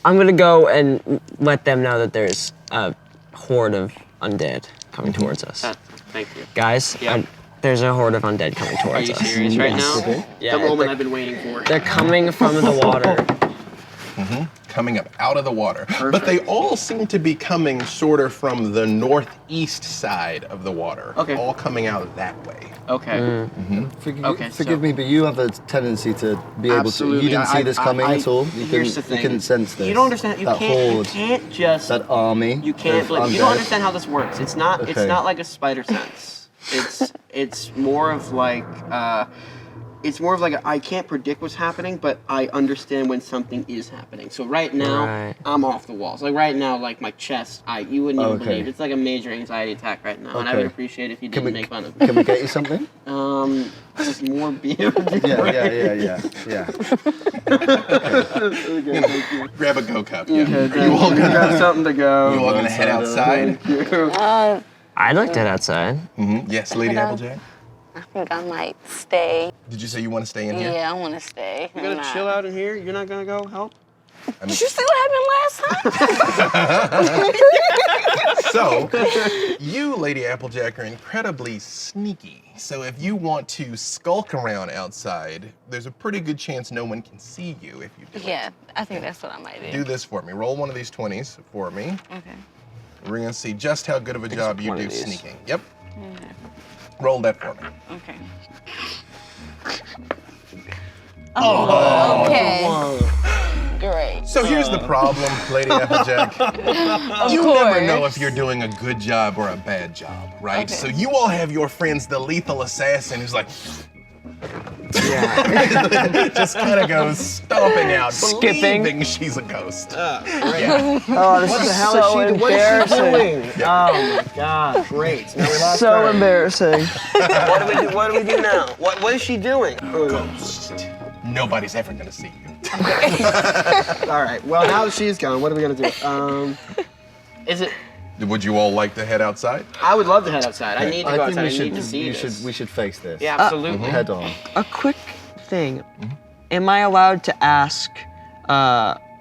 I'm gonna go and let them know that there's a horde of undead coming towards us. Thank you. Guys, Yep. there's a horde of undead coming Are towards you us. serious right Yes. now? Yeah, The moment they're- I've been waiting for. They're coming from the water. Coming up out of the water. But they all seem to be coming sort of from the northeast side of the water. Okay. All coming out that way. Okay. Forgive me, but you have a tendency to be able to. Absolutely. You didn't see this coming at all. Here's the thing. You couldn't sense this. You don't understand. You that can't. horde, You can't just. that army. You can't. of Like, you don't undead. understand how this works. It's not. It's Okay. not like a spider sense. It's more of like it's more of like I can't predict what's happening, but I understand when something is happening. So right now, Right. I'm off the walls. Like right now, like my chest, you wouldn't even believe it's like a major anxiety attack right now, and I would appreciate if you didn't make fun of me. Can we get you something? Just more beer. Yeah. Okay, thank you. Grab a go cup. Okay, Yeah. thank you. Grab something to go. You all gonna head outside? Thank you. I'd like to head outside. Yes, Lady Applejack. I think I might stay. Did you say you want to stay in here? Yeah, I want to stay. You gonna chill out in here? You're not gonna go help? Did you see what happened last time? So, you, Lady Applejack, are incredibly sneaky. So if you want to skulk around outside, there's a pretty good chance no one can see you if you do. Yeah, I think that's what I might do. Do this for me. Roll one of these 20s for me. Okay. We're gonna see just how good of a job you one do of these. sneaking. Yep. Okay. Roll that for me. Okay. Oh. Okay. Great. So here's the problem, Lady Applejack. You never know if you're doing a good job or a bad job, right? Okay. So you all have your friends, the lethal assassin, who's like, just kind of goes stomping out, Skipping. believing she's a ghost. Great. Yeah. Oh, this What is the hell so is she embarrassing. embarrassing? Oh my god, great. Now we lost So her. embarrassing. What do we do now? What is she doing? Ghost. Nobody's ever gonna see you. All right. Well, now that she's gone, what are we gonna do? Is it? Would you all like to head outside? I would love to head outside. I need to go outside. I think need to see this. we should face this. Yeah, absolutely. Head on. A quick thing. Am I allowed to ask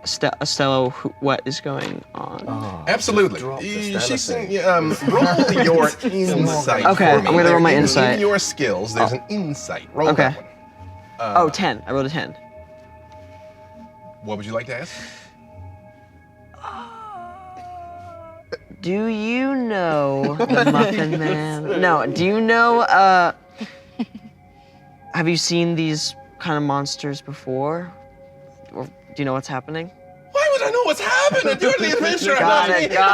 Stella what is going on? Absolutely. She's roll your insight Okay, for me. I'm gonna roll my In insight. your skills, there's an insight. Roll Okay. that one. 10. I rolled a 10. What would you like to ask? Do you know the Muffin Man? No, do you know, have you seen these kind of monsters before? Or do you know what's happening? Why would I know what's happening? You're the adventurer. Got it. Okay. Why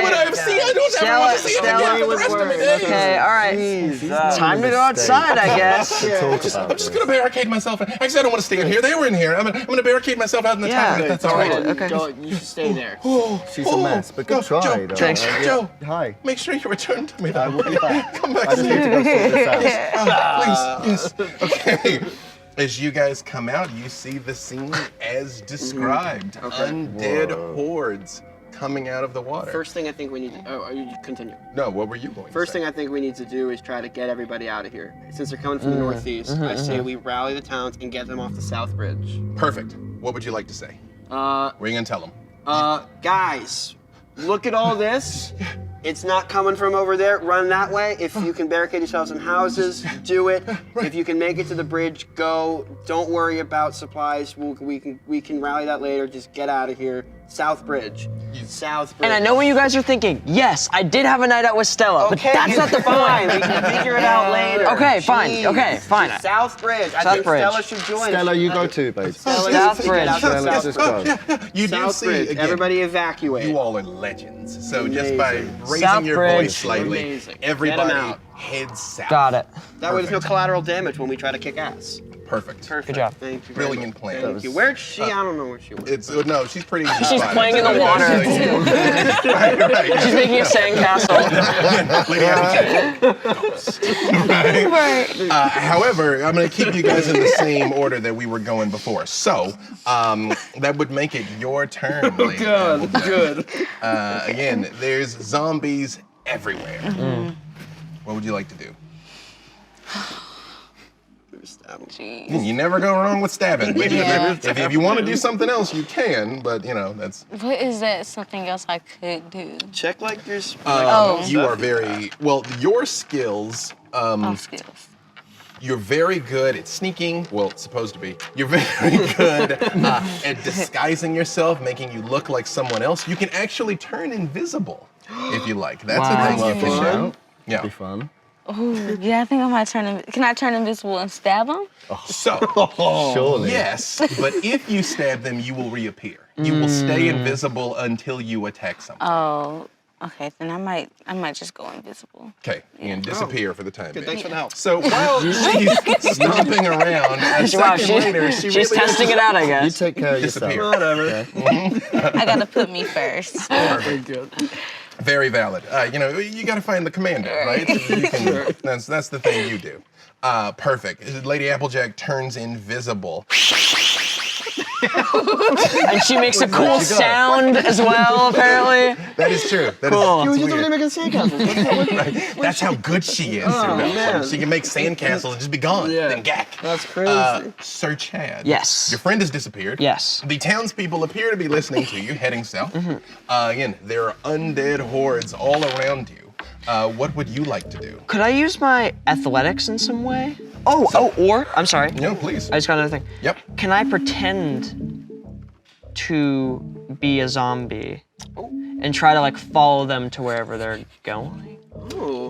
would I have seen? I don't ever want to see it again for the rest of the day. Okay, all right. Time to go outside, I guess. I'm just gonna barricade myself. Actually, I don't want to stay in here. They were in here. I'm gonna barricade myself out in the town. If that's all right. Okay. You should stay there. She's a mess, but good try. Joe, though. Thanks. Joe. Hi. Make sure you return to me. I will be back. Come back. I just need to go sort this out. Please. Yes. Okay. As you guys come out, you see the scene as described. Undead hordes coming out of the water. First thing I think we need to. Oh, you continue. No, what were you going to First say? thing I think we need to do is try to get everybody out of here. Since they're coming from the northeast, I say we rally the towns and get them off the South Bridge. Perfect. What would you like to say? What are you gonna tell them? Guys, look at all this. It's not coming from over there. Run that way. If you can barricade yourselves in houses, do it. If you can make it to the bridge, go. Don't worry about supplies. We can rally that later. Just get out of here. South Bridge. South Bridge. And I know what you guys are thinking. Yes, I did have a night out with Stella, but that's not the fine. point. We can figure it out later. Okay, fine. Jeez. Okay, fine. Just South Bridge. I South think Bridge. Stella should join. Stella, you go too, babe. South Bridge. Stella, just go. You do South see Bridge. again. Everybody evacuate. You all are legends. So just by raising South your Bridge. voice slightly, Amazing. Get 'em everybody out. heads south. Got it. That way there's no collateral damage when we try to kick ass. Perfect. Good job. Thank you. very Brilliant much. plan. Thank you. Where'd she? I don't know where she went. It's no, she's pretty. She's fine. playing in the water. right. She's making a sandcastle. Lady Applejack. Right. However, I'm going to keep you guys in the same order that we were going before. So that would make it your turn. Lady Good. Again, there's zombies everywhere. What would you like to do? Jeez. You never go wrong with stabbing. Yeah. If you want to do something else, you can, but you know, that's... What is that something else I could do? Check like your. You are very... Well, your skills... Skills. You're very good at sneaking. Well, it's supposed to be. You're very good at disguising yourself, making you look like someone else. You can actually turn invisible if you like. That's a thing you can do. Yeah. Be fun. Oh, yeah, I think I might turn. Can I turn invisible and stab him? So, Surely. yes, but if you stab them, you will reappear. You will stay invisible until you attack someone. Oh, Okay, then I might just go invisible. Okay, and disappear for the time being. Thanks for the help. So while she's stomping around, a second later, she she's really testing it out, I guess. You take care of yourself. disappear. Whatever. I gotta put me first. Perfect. Very valid. You got to find the commander, right? So you can, that's the thing you do. Perfect. Lady Applejack turns invisible. And she makes a cool sound as well, apparently. That is true. That Cool. is, You were it's just over there weird. making sandcastles. Right. That's how good she is. Oh, man. She can make sandcastles and just be gone. Yeah. Then gack. That's crazy. Sir Chad. Yes. Your friend has disappeared. Yes. The townspeople appear to be listening to you, heading south. Again, there are undead hordes all around you. What would you like to do? Could I use my athletics in some way? Or I'm sorry. No, please. I just got another thing. Yep. Can I pretend to be a zombie and try to like follow them to wherever they're going?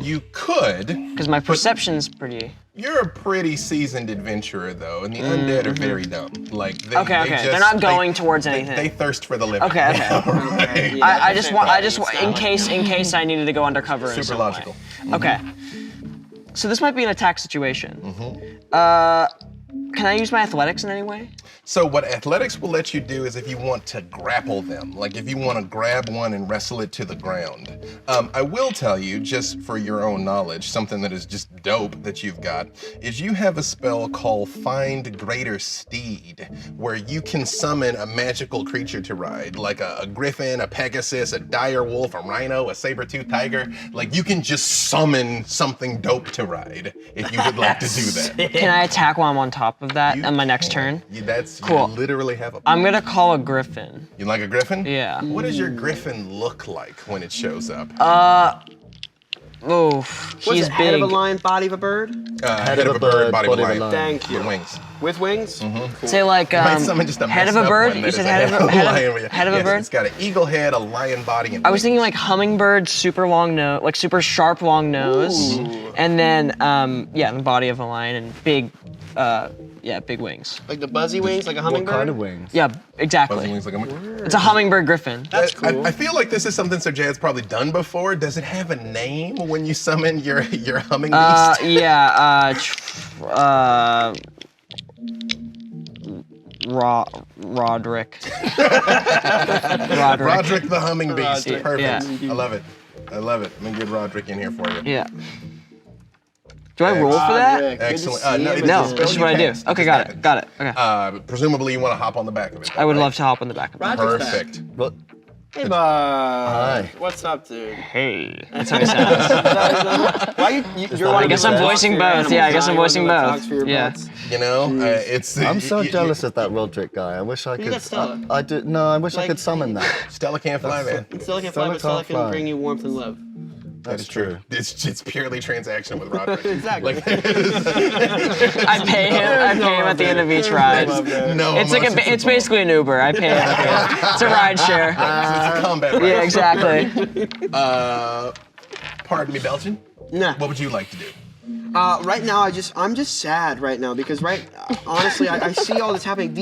You could. Because my perception's pretty. You're a pretty seasoned adventurer, though, and the undead are very dumb. Like they, Okay. They're not going towards anything. They thirst for the living. Okay. Right? I just in case I needed to go undercover. in Super some logical. way. Okay. So this might be an attack situation. Can I use my athletics in any way? So what athletics will let you do is if you want to grapple them, like if you want to grab one and wrestle it to the ground. I will tell you, just for your own knowledge, something that is just dope that you've got, is you have a spell called Find Greater Steed, where you can summon a magical creature to ride, like a griffin, a pegasus, a dire wolf, a rhino, a saber-toothed tiger. Like you can just summon something dope to ride if you would like to do that. Can I attack while I'm on top of that on my next turn? Cool. You literally have a... I'm gonna call a griffin. You like a griffin? Yeah. What does your griffin look like when it shows up? He's big. Head of a lion, body of a bird? Head of a bird, body of a lion. Thank you. With wings. With wings? Cool. Say like You might summon just a head of messed a up bird. one You that said is head of a lion. head of a Yes, bird. It's got an eagle head, a lion body, and I was thinking like hummingbird, super long nose, like super sharp long nose, and then the body of a lion and big, big wings. Like the buzzy wings, like a hummingbird? What kind of wings? Yeah, exactly. Buzzy wings like a... It's a hummingbird griffin. That's cool. I feel like this is something Sir Jad's probably done before. Does it have a name when you summon your humming beast? Roderick. Roderick the humming beast. Roderick. Perfect. Yeah. I love it. I'm gonna get Roderick in here for you. Yeah. Do I roll for that? Excellent. No, this is what I do. Okay, got it. Okay. Presumably you want to hop on the back of it. I would love to hop on the back of it. Perfect. Hey, bud. Hi. What's up, dude? Hey. That's how he sounds. Why I guess I'm voicing both. Yeah, I guess I'm voicing both. Yeah. You know, it's... I'm so jealous of that Roderick guy. I wish I could. got Stella. I wish I could summon that. Stella can't fly, man. Stella can fly, but Stella can bring you warmth and love. That is true. It's purely transaction with Roderick. Exactly. I pay him at the end of each ride. No, it's basically an Uber. I pay him at the end. It's a ride share. It's a combat ride. Yeah, exactly. Pardon me, Belgian? Nah. What would you like to do? Right now, I'm just sad right now because honestly, I see all this happening.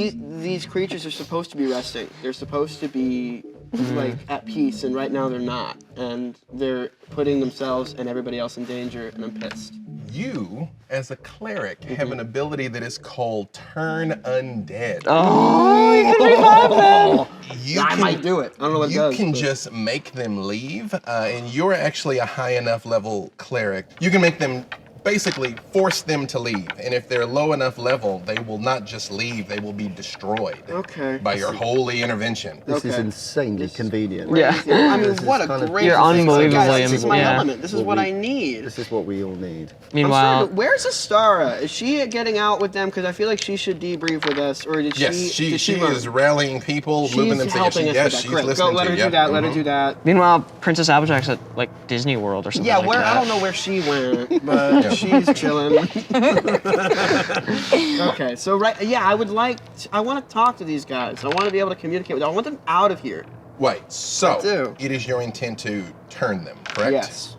These creatures are supposed to be resting. They're supposed to be like at peace, and right now they're not, and they're putting themselves and everybody else in danger, and I'm pissed. You, as a cleric, have an ability that is called Turn Undead. Oh, you can revive them. I might do it. I don't know what it does. You can just make them leave, and you're actually a high enough level cleric. You can make them basically force them to leave, and if they're low enough level, they will not just leave, they will be destroyed by your holy intervention. This is insanely convenient. Yeah. I mean, what a great... You're unbelievably... Guys, this is my element. This is what I need. This is what we all need. Meanwhile... Where's Astara? Is she getting out with them? Because I feel like she should debrief with us, or did she... Yes, she is rallying people, moving them to helping us with that. she's Great. listening Go, let her to do that, let her do that. Meanwhile, Princess Applejack's at like Disney World or something Yeah, like that. I don't know where she went, but she's chilling. Okay, so I want to talk to these guys. I want to be able to communicate with them. I want them out of here. Right, so it is your intent to turn them, correct? Yes.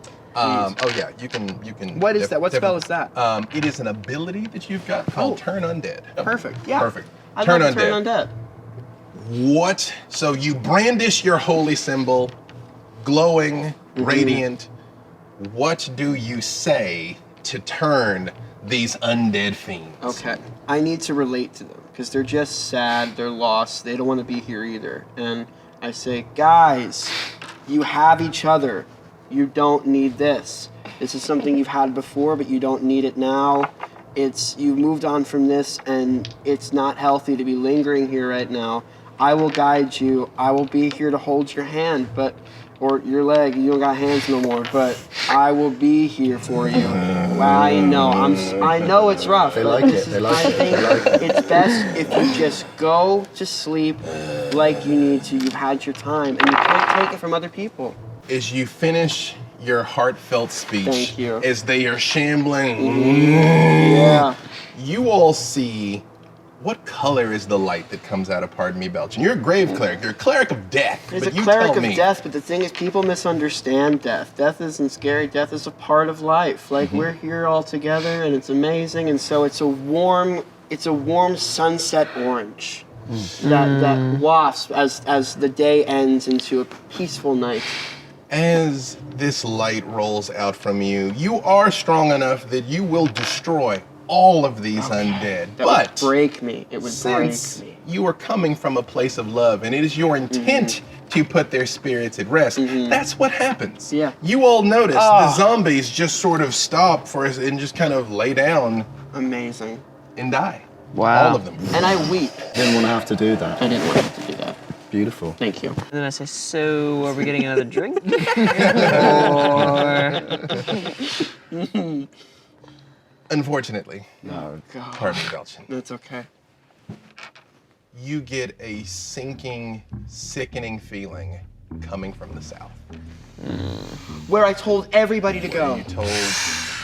You can. What is that? What spell is that? It is an ability that you've got called Turn Undead. Perfect. Yeah. Perfect. I'd Turn like to Undead. turn undead. What? So you brandish your holy symbol, glowing, radiant. What do you say to turn these undead fiends? Okay, I need to relate to them because they're just sad, they're lost, they don't want to be here either. And I say, guys, you have each other. You don't need this. This is something you've had before, but you don't need it now. You've moved on from this, and it's not healthy to be lingering here right now. I will guide you. I will be here to hold your hand, or your leg. You don't got hands no more, but I will be here for you. Well, I know it's rough. They but like this it. They is- like I it. They think like it. it's best if you just go to sleep like you need to. You've had your time, and you can't take it from other people. As you finish your heartfelt speech, Thank you. as they are shambling, Yeah. you all see, what color is the light that comes out of Pardon Me Belching? You're a grave cleric. You're a cleric of death. There's but a you cleric tell of me. death, but the thing is, people misunderstand death. Death isn't scary. Death is a part of life. Like we're here all together, and it's amazing. And so it's a warm sunset orange that wafts as the day ends into a peaceful night. As this light rolls out from you, you are strong enough that you will destroy all of these undead. That But would break me. It would break since me. you are coming from a place of love and it is your intent to put their spirits at rest, that's what happens. Yeah. You all notice the zombies just sort of stop and just kind of lay down. Amazing. And die. Wow. All of them. And I weep. Didn't want to have to do that. I didn't want to have to do that. Beautiful. Thank you. And then I say, so are we getting another drink? or... Unfortunately, Oh, God. Pardon Me Belching. That's okay. You get a sinking, sickening feeling coming from the south. Where I told everybody to go. You told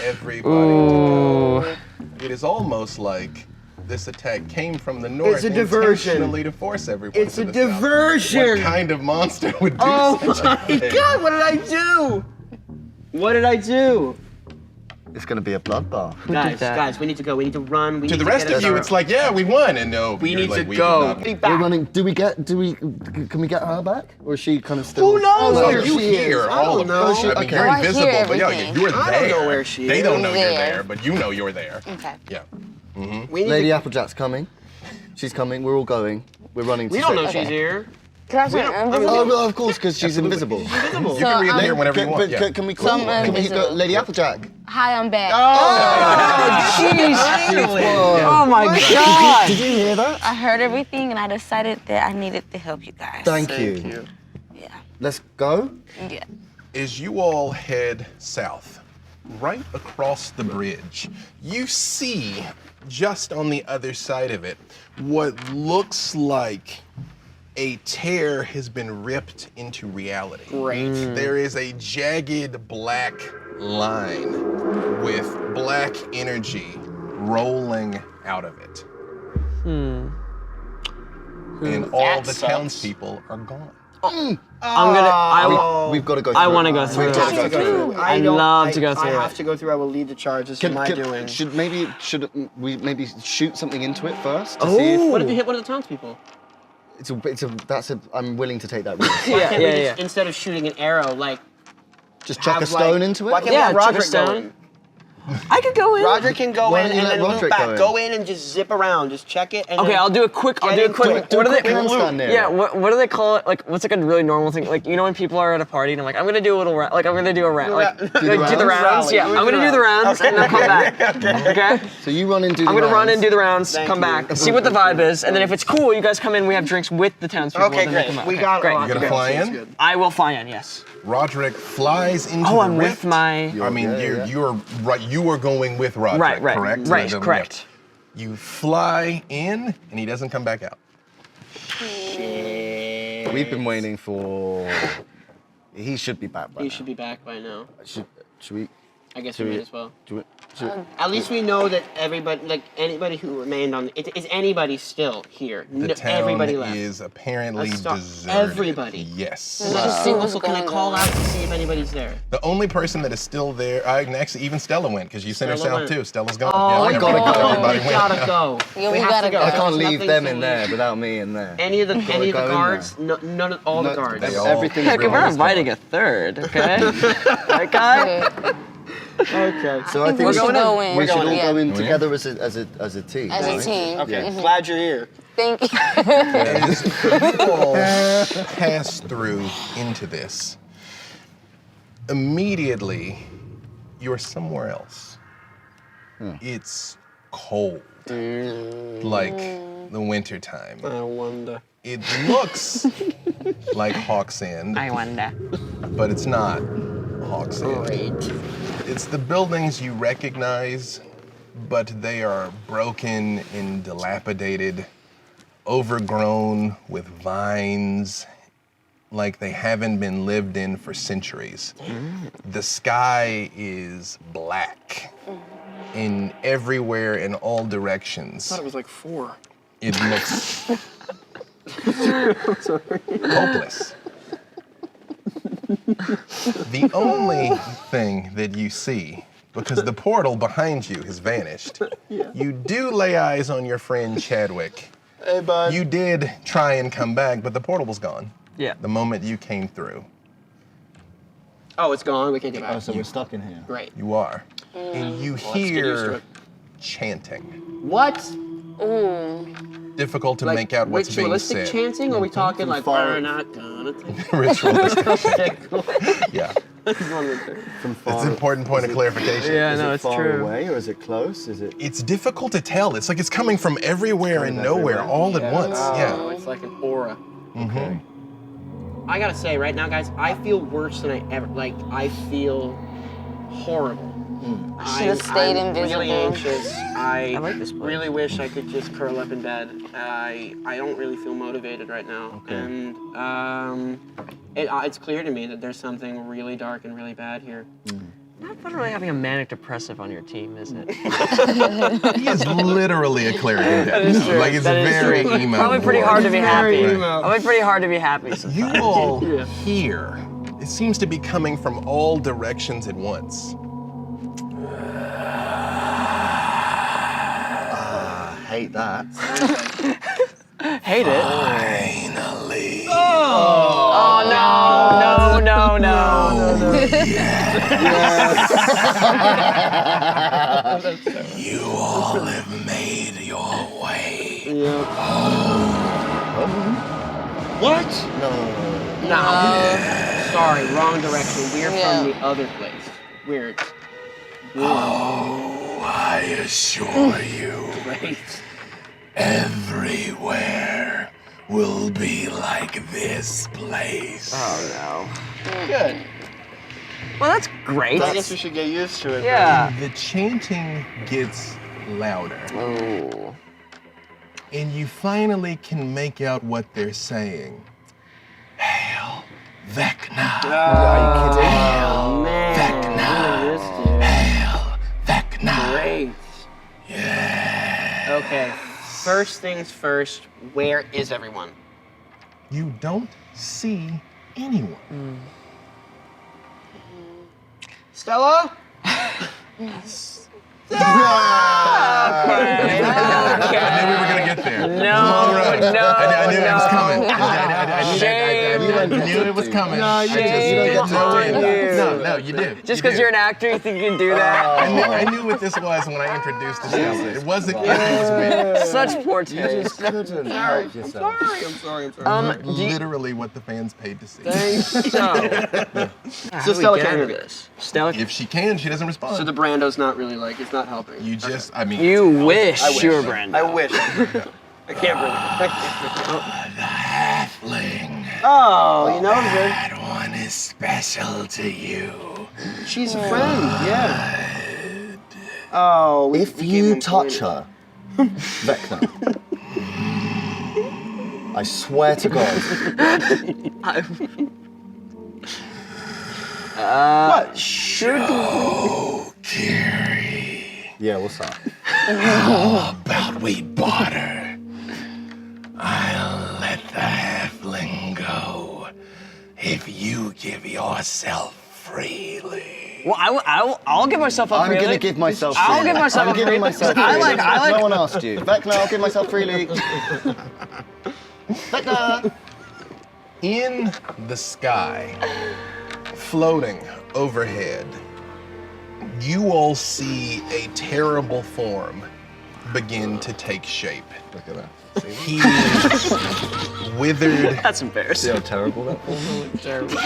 everybody to go. It is almost like this attack came from the north It's a diversion. intentionally to force everyone It's to a the south. diversion. What kind of monster would do Oh such my a thing? God, what did I do? What did I do? It's going to be a bloodbath. Guys, we need to go. We need to run. We To need the to rest get of you, us- it's like, yeah, we won, and no, We you're need like, to we go. did Be not. back. We're running. Can we get her back? Or is she kind of still? Who knows Oh, where you she hear is? I all don't of know. it. I mean, you're Oh, I hear invisible, but yeah, everything. you're there. I don't know where she They is. don't know you're There. there, but you know you're there. Okay. Yeah. We need Lady to, Applejack's coming. She's coming. We're all going. We're running. we to don't know safety. she's here. Can I We turn don't- I mean, invisible? Oh, well, of course, because she's invisible. Invisible. You can reappear I'm- whenever you want. But Yeah. can we So call? I'm Can we go, invisible. Lady Applejack? Hi, I'm back. Oh my God. Did you hear that? I heard everything and I decided that I needed to help you guys. Thank you. Yeah. Let's go. Yeah. As you all head south, right across the bridge, you see just on the other side of it what looks like a tear has been ripped into reality. Great. There is a jagged black line with black energy rolling out of it. And all That the sucks. townspeople are gone. We've got to go. I through want to it. go through We've it. got to go through it. I'd love to go through I it. have to go through. I will lead the charge. This is my doing. Should we maybe shoot something into it first? To Oh. see if, What if you hit one of the townspeople? I'm willing to take that risk. Why can't we just, instead of shooting an arrow, like Just chuck a have, stone like- into it? Why can't Yeah, we chuck have a Roderick go stone. in? I could go in. Roderick can go Why in don't you and let then loop Roderick back. go in? Go in and just zip around. Just check it. And Okay, then I'll do a quick. I'll get do a into quick. it. What do they? handstand there. Yeah. What do they call it? Like, what's like a really normal thing? Like, you know when people are at a party and I'm like, I'm gonna do a little round. Like, I'm gonna do a round. Like, do the rounds. Rally. Yeah, I'm gonna do the rounds and then come back. Okay. So you run and do the I'm gonna run rounds. and do the rounds, Thank come you. back, see what the vibe is, and then if it's cool, you guys come in. We have drinks with the townspeople. Okay, and then they great. come out. We Okay, got great. it. You gonna fly in? I will fly in. Yes. Roderick flies into Oh, the I'm rift. with my. I mean, you're right. You are going with Roderick, Right, right, correct? right, Like, correct. yeah. You fly in, and he doesn't come back out. We've been waiting for. He should be back by He now. should be back by now. Should we? I guess Should we we- might as well. At least we know that everybody, like anybody who remained on, is anybody still here? The town everybody left. is apparently deserted. Everybody. Yes. So can I call out to see if anybody's there? The only person that is still there, actually even Stella went, because you sent her Stella south went. too. Stella's gone. Oh, yeah, we gotta go. everybody We went. gotta go. Yeah, we have to go. I can't There's leave nothing them to in there lose. without me in there. Any of the Gotta go in guards, none of all the guards. Everything's Heck, we're inviting a third, okay? Right, guy? Okay. So I think We should go in. we should all Yeah. go in together as a team. As a right? team. Okay. Mhm. Glad you're here. Thank you. As you all pass through into this, immediately you're somewhere else. It's cold, like the winter time. I wonder. It looks like Hawk's End, I wonder. but it's not Hawk's End. Great. It's the buildings you recognize, but they are broken and dilapidated, overgrown with vines, like they haven't been lived in for centuries. The sky is black in everywhere, in all directions. I thought it was like 4. It looks hopeless. The only thing that you see, because the portal behind you has vanished, you do lay eyes on your friend Chadwick. Hey, bud. You did try and come back, but the portal was gone. Yeah. The moment you came through. Oh, it's gone. We can't get back. Oh, so we're stuck in here. Great. You are. And you Let's get used to hear it. chanting. What? Ooh. Difficult to make out what's being ritualistic said. chanting? Or are we talking like far- we're not gonna take Ritualistic Okay, cool. Yeah. Just wanted to- From It's far, an important point of clarification. Yeah, is no, it it's far true. away or is it close? Is it? It's difficult to tell. It's like it's coming from everywhere and nowhere all at once. Oh, Yeah. it's like an aura. Okay. I gotta say, right now, guys, I feel worse than I ever. Like, I feel horrible. Should've stayed I'm really invisible. anxious. I like this place. really wish I could just curl up in bed. I don't really feel motivated right now, Okay. and it's clear to me that there's something really dark and really bad here. Not fun really having a manic depressive on your team, is it? He is literally a cleric in That is true. Like it's That is very true. emo. Probably pretty hard to be happy. Right. Probably pretty hard to be happy sometimes. You all hear. It seems to be coming from all directions at once. Hate that. Hate it. Finally. Oh no. You all have made your way. What? No. Sorry, wrong direction. We're from the other place. We're. Oh, I assure you, Great. everywhere will be like this place. Oh no. Good. Well, that's great. I guess we should get used to it. Yeah. The chanting gets louder. Oh. And you finally can make out what they're saying. Hail, Vecna. Oh, man. Vecna. Hail, Vecna. Great. Yeah. Okay. First things first, where is everyone? You don't see anyone. Stella? I knew we were gonna get there. No, Long road. no, I knew it was no. coming. I knew it was coming. I just didn't know when. No, you do. Just because you're an actor, you think you can do that? I knew what this was when I introduced the show. It wasn't weird. Such poor taste. Couldn't help yourself. I'm sorry. Literally what the fans paid to see. So Stella can't hear this. Stella, If she can, she doesn't respond. So the Brando's not really like, it's not helping. You just, I mean. you wish I wish. you were Brando. I wish. I can't bring it. Halfling. Oh, you noticed her. That one is special to you. She's a friend, yeah. Oh, If you touch her, Vecna, I swear to God. What? Should Oh, Kiri. Yeah, what's up? How about we barter? I'll let the halfling go if you give yourself freely. Well, I'll give myself up I'm freely. gonna give myself freely. I'll give myself I'm up giving freely. myself freely. I like. No one asked you. Vecna, I'll give myself freely. Vecna! In the sky, floating overhead, you all see a terrible form begin to take shape. Look at that. He is withered. That's embarrassing. See how terrible that form looks? Terrible.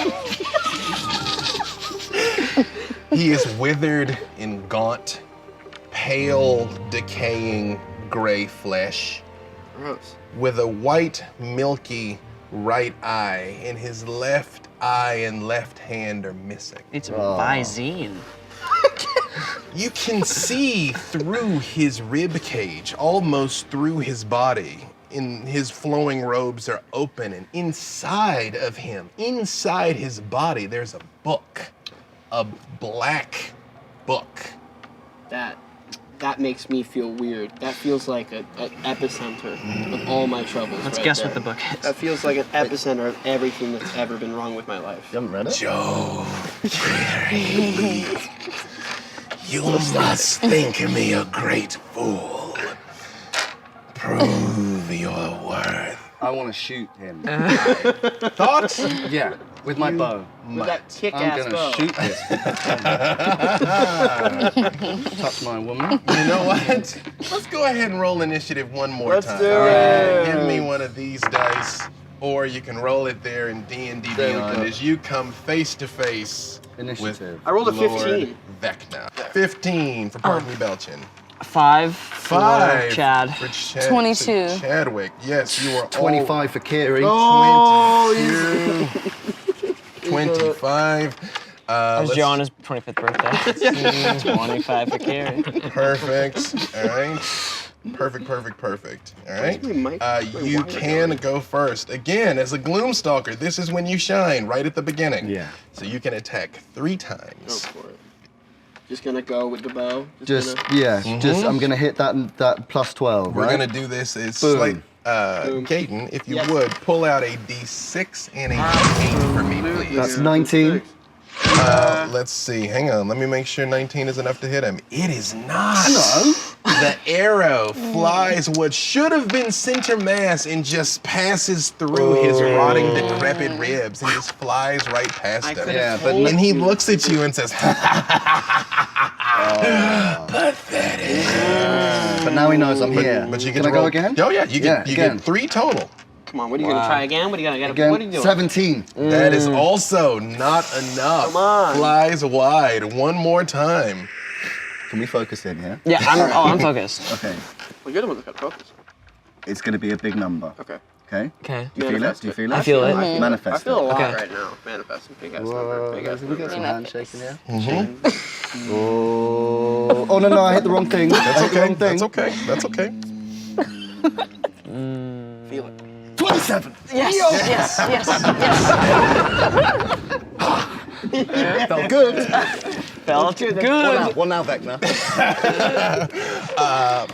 He is withered and gaunt, pale, decaying gray flesh, Gross. with a white, milky right eye, and his left eye and left hand are missing. It's a Visine. You can see through his rib cage, almost through his body. And his flowing robes are open, and inside of him, inside his body, there's a book, a black book. That makes me feel weird. That feels like an epicenter of all my troubles. Let's right guess there. what the book is. That feels like an epicenter of everything that's ever been wrong with my life. You haven't read it? Joe Carey, you must think me a great fool. Prove your worth. I want to shoot him. Thoughts? Yeah, with my bow. With that I'm kick-ass gonna bow. shoot this. Touch my woman. You know what? Let's go ahead and roll initiative one more Let's time. do All it. Give me one of these dice, or you can roll it there in D&D There we Beyond go. as you come face to face Initiative. with I rolled a Lord 15. Vecna. 15 for Pardon Me Belchin. 5. 5 for Chad. for 22. Chadwick. Yes, you are 25 for Kiri. all 25. That was let's- Joanna's 25th birthday. 25 for Carrie. Perfect. All right. Perfect. All right. You can go first. Again, as a Gloomstalker, this is when you shine, right at the beginning. Yeah. So you can attack 3 Go times. for it. Just gonna go with the bow. Just, gonna- yeah, just, I'm gonna hit that plus 12, We're right? gonna do this as Boom. like, Caden, if you would, pull out a D6 and a D8 for me, please. That's 19. Let's see. Hang on. Let me make sure 19 is enough to hit him. It is not. No. The arrow flies what should have been center mass and just passes through his rotting, decrepit ribs and just flies right past him. Yeah, but And he looks at you and says, Pathetic. But now he knows I'm here. But you Can get I to go roll again? Oh yeah, you get again. 3 total. Come on, what are you gonna try again? What are you gonna Again, what are you doing? 17. That is also not enough. Come on. Flies wide one more time. Can we focus in here? Yeah, I'm focused. Okay. Well, you're the one that's got focus. It's gonna be a big number. Okay. Okay? Okay. Do you feel it? Do you feel it? I feel it. Manifest I feel a lot Okay. right now. Manifesting big ass number. Big ass We number. got some handshaking here. Mm-hmm. Oh no, I hit the wrong thing. That's I hit the okay. wrong thing. That's okay. That's okay. Feel it. 27. Yes, yes. Felt good. Felt good. One now, Vecna.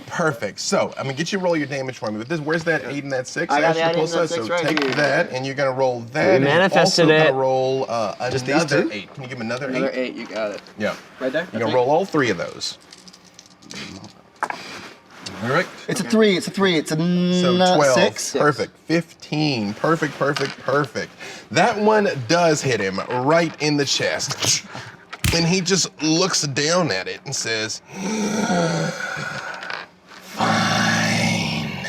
Perfect. So I'm gonna get you to roll your damage for me. With this, where's that 8 and that 6? I got Actually, that 8 pull and that so 6 right take here. that, and you're gonna roll that. We and manifested you're also it. gonna roll Just these another two? 8. Can you give him another 8? Another 8, you got it. Yeah. Right there? You're gonna roll all 3 of those. All right. It's a 3. It's a 3. It's a So 12. 6. Perfect. 15. Perfect. That one does hit him right in the chest. And he just looks down at it and says, Fine.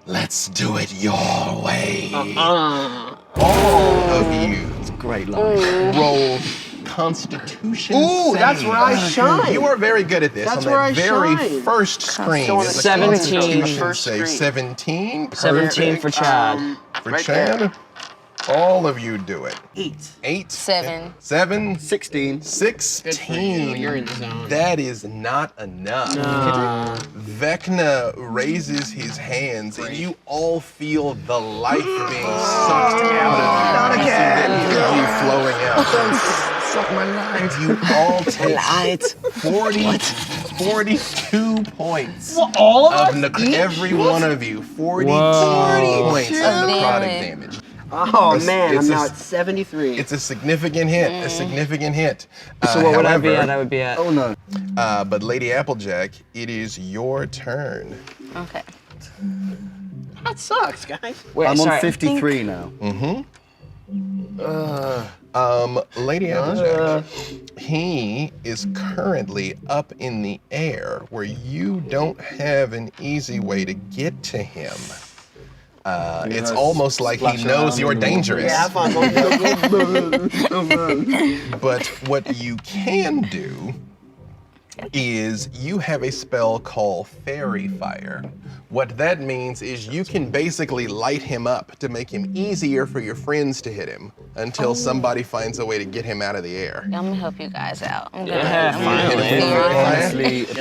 Let's do it your way. all of you It's a great line. roll Constitution Ooh, that's save. where I shine. You are very good at this. That's on where that I very shine. first screen. still on is a 17. Constitution First save. screen. 17. 17 for Perfect. Chad. For right Chad. there. All of you do it. 8. 8. 7. 7. 16. 16. You're in the zone. That is not enough. Vecna raises his hands, and you all feel the life being sucked out of you. Not again. You flowing out. Suck my life. You all take 40 42 points. Well, all of us? Every one of you. 42 every one of you. 42 points of necrotic damage. Oh man, I'm now at 73. It's a significant hit. A significant hit. So what would I be however- at? I would be at. Oh no. But Lady Applejack, it is your turn. Okay. That sucks, guys. Wait, I'm sorry. on 53 now. Lady Applejack, he is currently up in the air where you don't have an easy way to get to him. It's almost like he knows you're dangerous. Yeah, fine. But what you can do is you have a spell called Fairy Fire. What that means is you can basically light him up to make him easier for your friends to hit him until somebody finds a way to get him out of the air. I'm gonna help you guys out. I'm Honestly, appreciate it.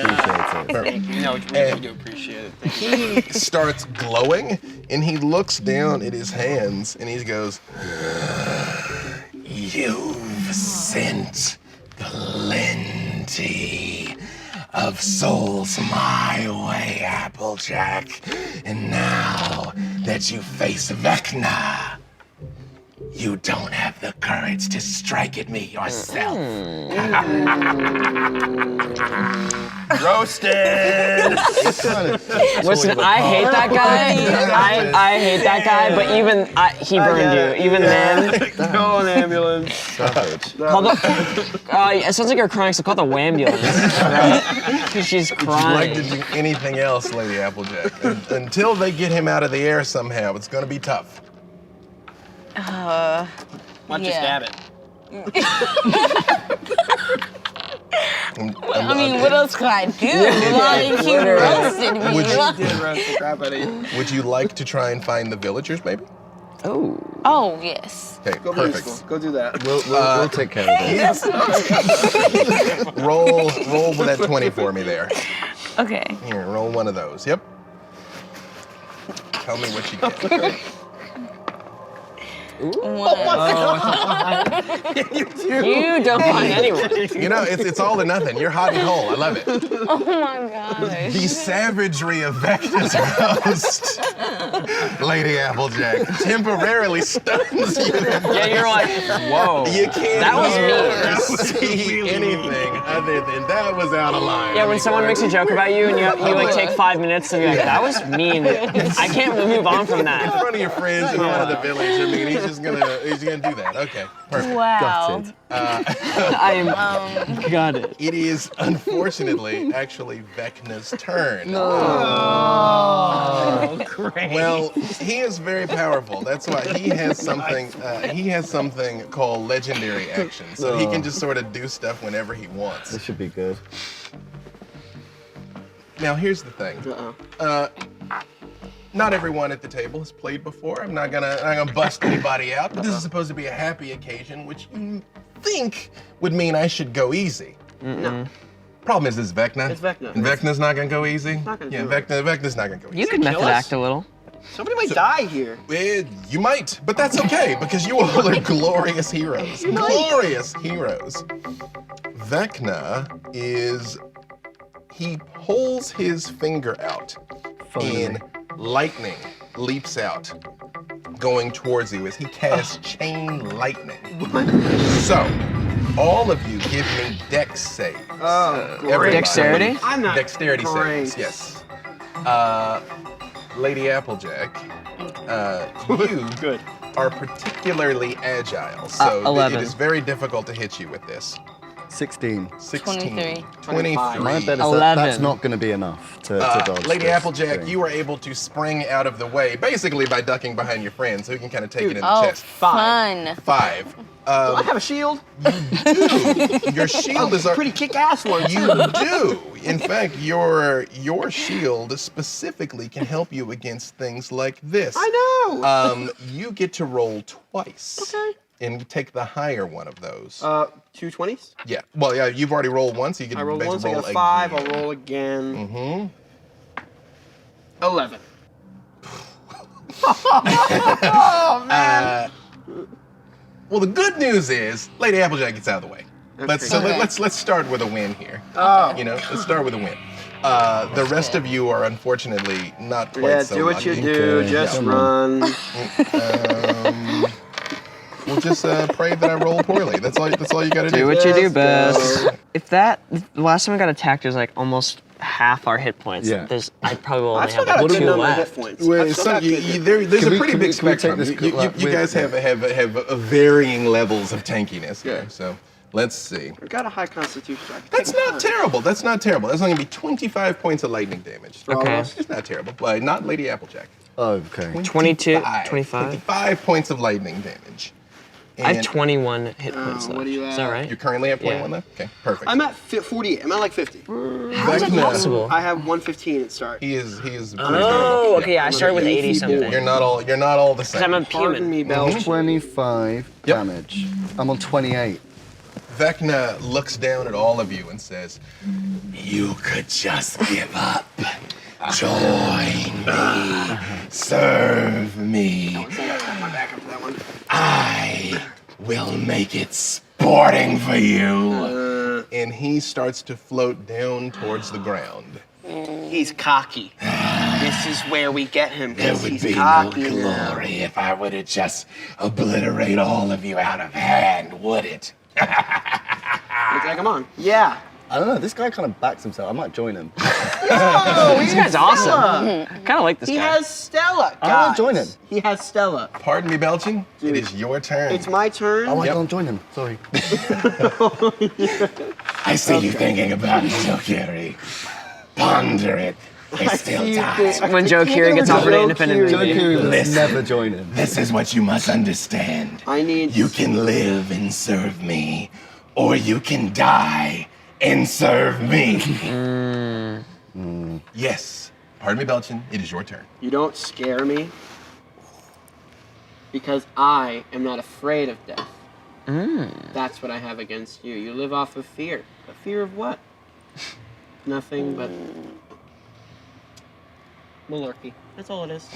You know, it's really do appreciate it. He starts glowing and he looks down at his hands and he goes, You've sent plenty of souls my way, Applejack. And now that you face Vecna, you don't have the courage to strike at me yourself. Roasted! Listen, I hate that guy. I hate that guy, but even he burned you. Even then. Call an ambulance. Call the, it sounds like you're crying, so call the wambulance. Right? She's Would you like crying. to do anything else, Lady Applejack? Until they get him out of the air somehow, it's gonna be tough. Why don't you stab it? I mean, what else could I do? Like, he roasted me. Would you- Did roast the crap out of you. Would you like to try and find the villagers, maybe? Oh. Oh, yes. Okay, Go perfect. Go do that. We'll take care of this. roll with that 20 for me there. Okay. Here, roll one of those. Yep. Tell me what you get. One. You don't find anyone. You know, it's all or nothing. You're hot and cold. I love it. Oh my gosh. The savagery of Vecna's roast, Lady Applejack, temporarily stuns you. Yeah, you're like, whoa. You can't That was hear mean. or see anything other than that was out of line. Yeah, when someone makes a joke about you and you like take 5 minutes and you're like, that was mean. I can't move on from In that. front of your friends in front of the village, I mean, he's gonna do that. Okay, perfect. Wow. I'm got it. It is unfortunately actually Vecna's turn. Oh, great. Well, he is very powerful. That's why he has something. He has something called legendary action, so he can just sort of do stuff whenever he wants. This should be good. Now, here's the thing. Not everyone at the table has played before. I'm not gonna bust anybody out, but this is supposed to be a happy occasion, which you think would mean I should go easy. No. Problem is, this is Vecna. It's Vecna. And Vecna's not gonna go easy. not gonna Yeah, do it. Vecna's not gonna go easy. You could method kill us? act a little. Somebody might die here. You might, but that's okay because you all are glorious heroes. Glorious heroes. Vecna he pulls his finger out and lightning leaps out going towards you as he casts chain lightning. So, all of you give me dex saves. Oh, great. Everybody. Dexterity? I'm not Dexterity great. saves, yes. Lady Applejack, you Good. are particularly agile, so 11. it is very difficult to hit you with this. 16. 16. 23. 23. My bet is 11. that's not going to be enough to dodge Lady this Applejack, thing. you were able to spring out of the way, basically by ducking behind your friend, so you can kind of take it in the Oh, chest. fun. 5. Do I have a shield? Your shield is pretty kick-ass one. You do. In fact, your shield specifically can help you against things like this. I know. You get to roll twice. Okay. And take the higher one of those. 2 20s? Yeah. Well, yeah, you've already rolled once, so you get I to rolled once, I roll got a 5, again. I'll roll again. Mm-hmm. 11. Oh, man. Well, the good news is Lady Applejack gets out of the way. Let's start with a win here. Oh. You know, let's start with a win. The rest of you are unfortunately not quite Yeah, so do what you lucky. do. Just run. We'll just pray that I roll poorly. That's all you gotta do. Do what you do best. If the last time I got attacked is like almost half our hit points, I probably will only have like 2 left. Well, there's a pretty big spectrum. You guys have varying levels of tankiness here. So let's see. I got a high constitution. That's not terrible. That's not terrible. That's only gonna be 25 points of lightning damage. Okay. It's not terrible. Well, not Lady Applejack. Okay. 22, 25. 25 points of lightning damage. I have 21 hit points left. what are you Is at? that right? You currently have 21 left? Okay, perfect. I'm at 48. I'm at like 50. How is that possible? I have 115 at start. He is. Oh, okay. I started with 80 something. You're not all the same. I'm a Pardon human. me, Belch. 25 damage. I'm on 28. Vecna looks down at all of you and says, "You could just give up. Join me. Serve me. I will make it sporting for you." And he starts to float down towards the ground. He's cocky. This is where we get him. There would be no glory if I were to just obliterate all of you out of hand, would it? Come on. Yeah. I don't know. This guy kind of backs himself. I might join him. Oh, this guy's awesome. Kind of like this guy. He has Stella. I want to join him. He has Stella. Pardon me, Belching. It is your turn. It's my turn. Oh, I can't join him. Sorry. I see you thinking about it, Joe Carey. Ponder it. There's still time. When Joe Keery gets offered an independent Joe movie. Keery will Listen. never join him. This is what you must understand. You can live and serve me, or you can die and serve me. Yes. Pardon me, Belchin. It is your turn. You don't scare me because I am not afraid of death. That's what I have against you. You live off of fear. A fear of what? Nothing but malarkey. That's all it is.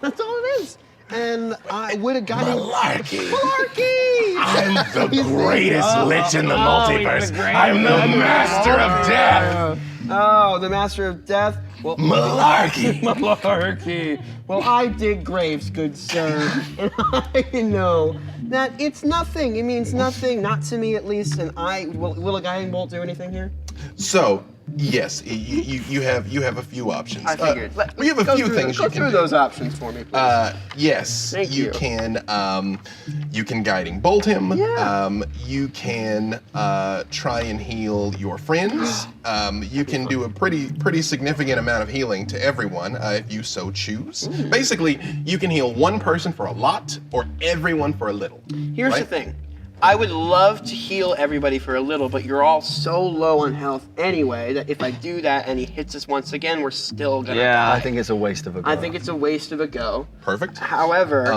That's all it is. And I would have gotten Malarkey. Malarkey! I'm the greatest lich in the multiverse. I'm the master of death. Oh, the master of death? Well, Malarkey. Malarkey. Well, I dig graves, good sir. And I know that it's nothing. It means nothing, not to me at least. And will a guiding bolt do anything here? So, yes, you have a few options. I figured. We have a few things you can do. Go through those options for me, please. Yes, Thank you. You can guiding bolt him. Yeah. You can try and heal your friends. You can do a pretty significant amount of healing to everyone if you so choose. Basically, you can heal one person for a lot or everyone for a little. Here's the thing. I would love to heal everybody for a little, but you're all so low on health anyway that if I do that and he hits us once again, we're still gonna die. I think it's a waste of a go. I think it's a waste of a go. Perfect. However,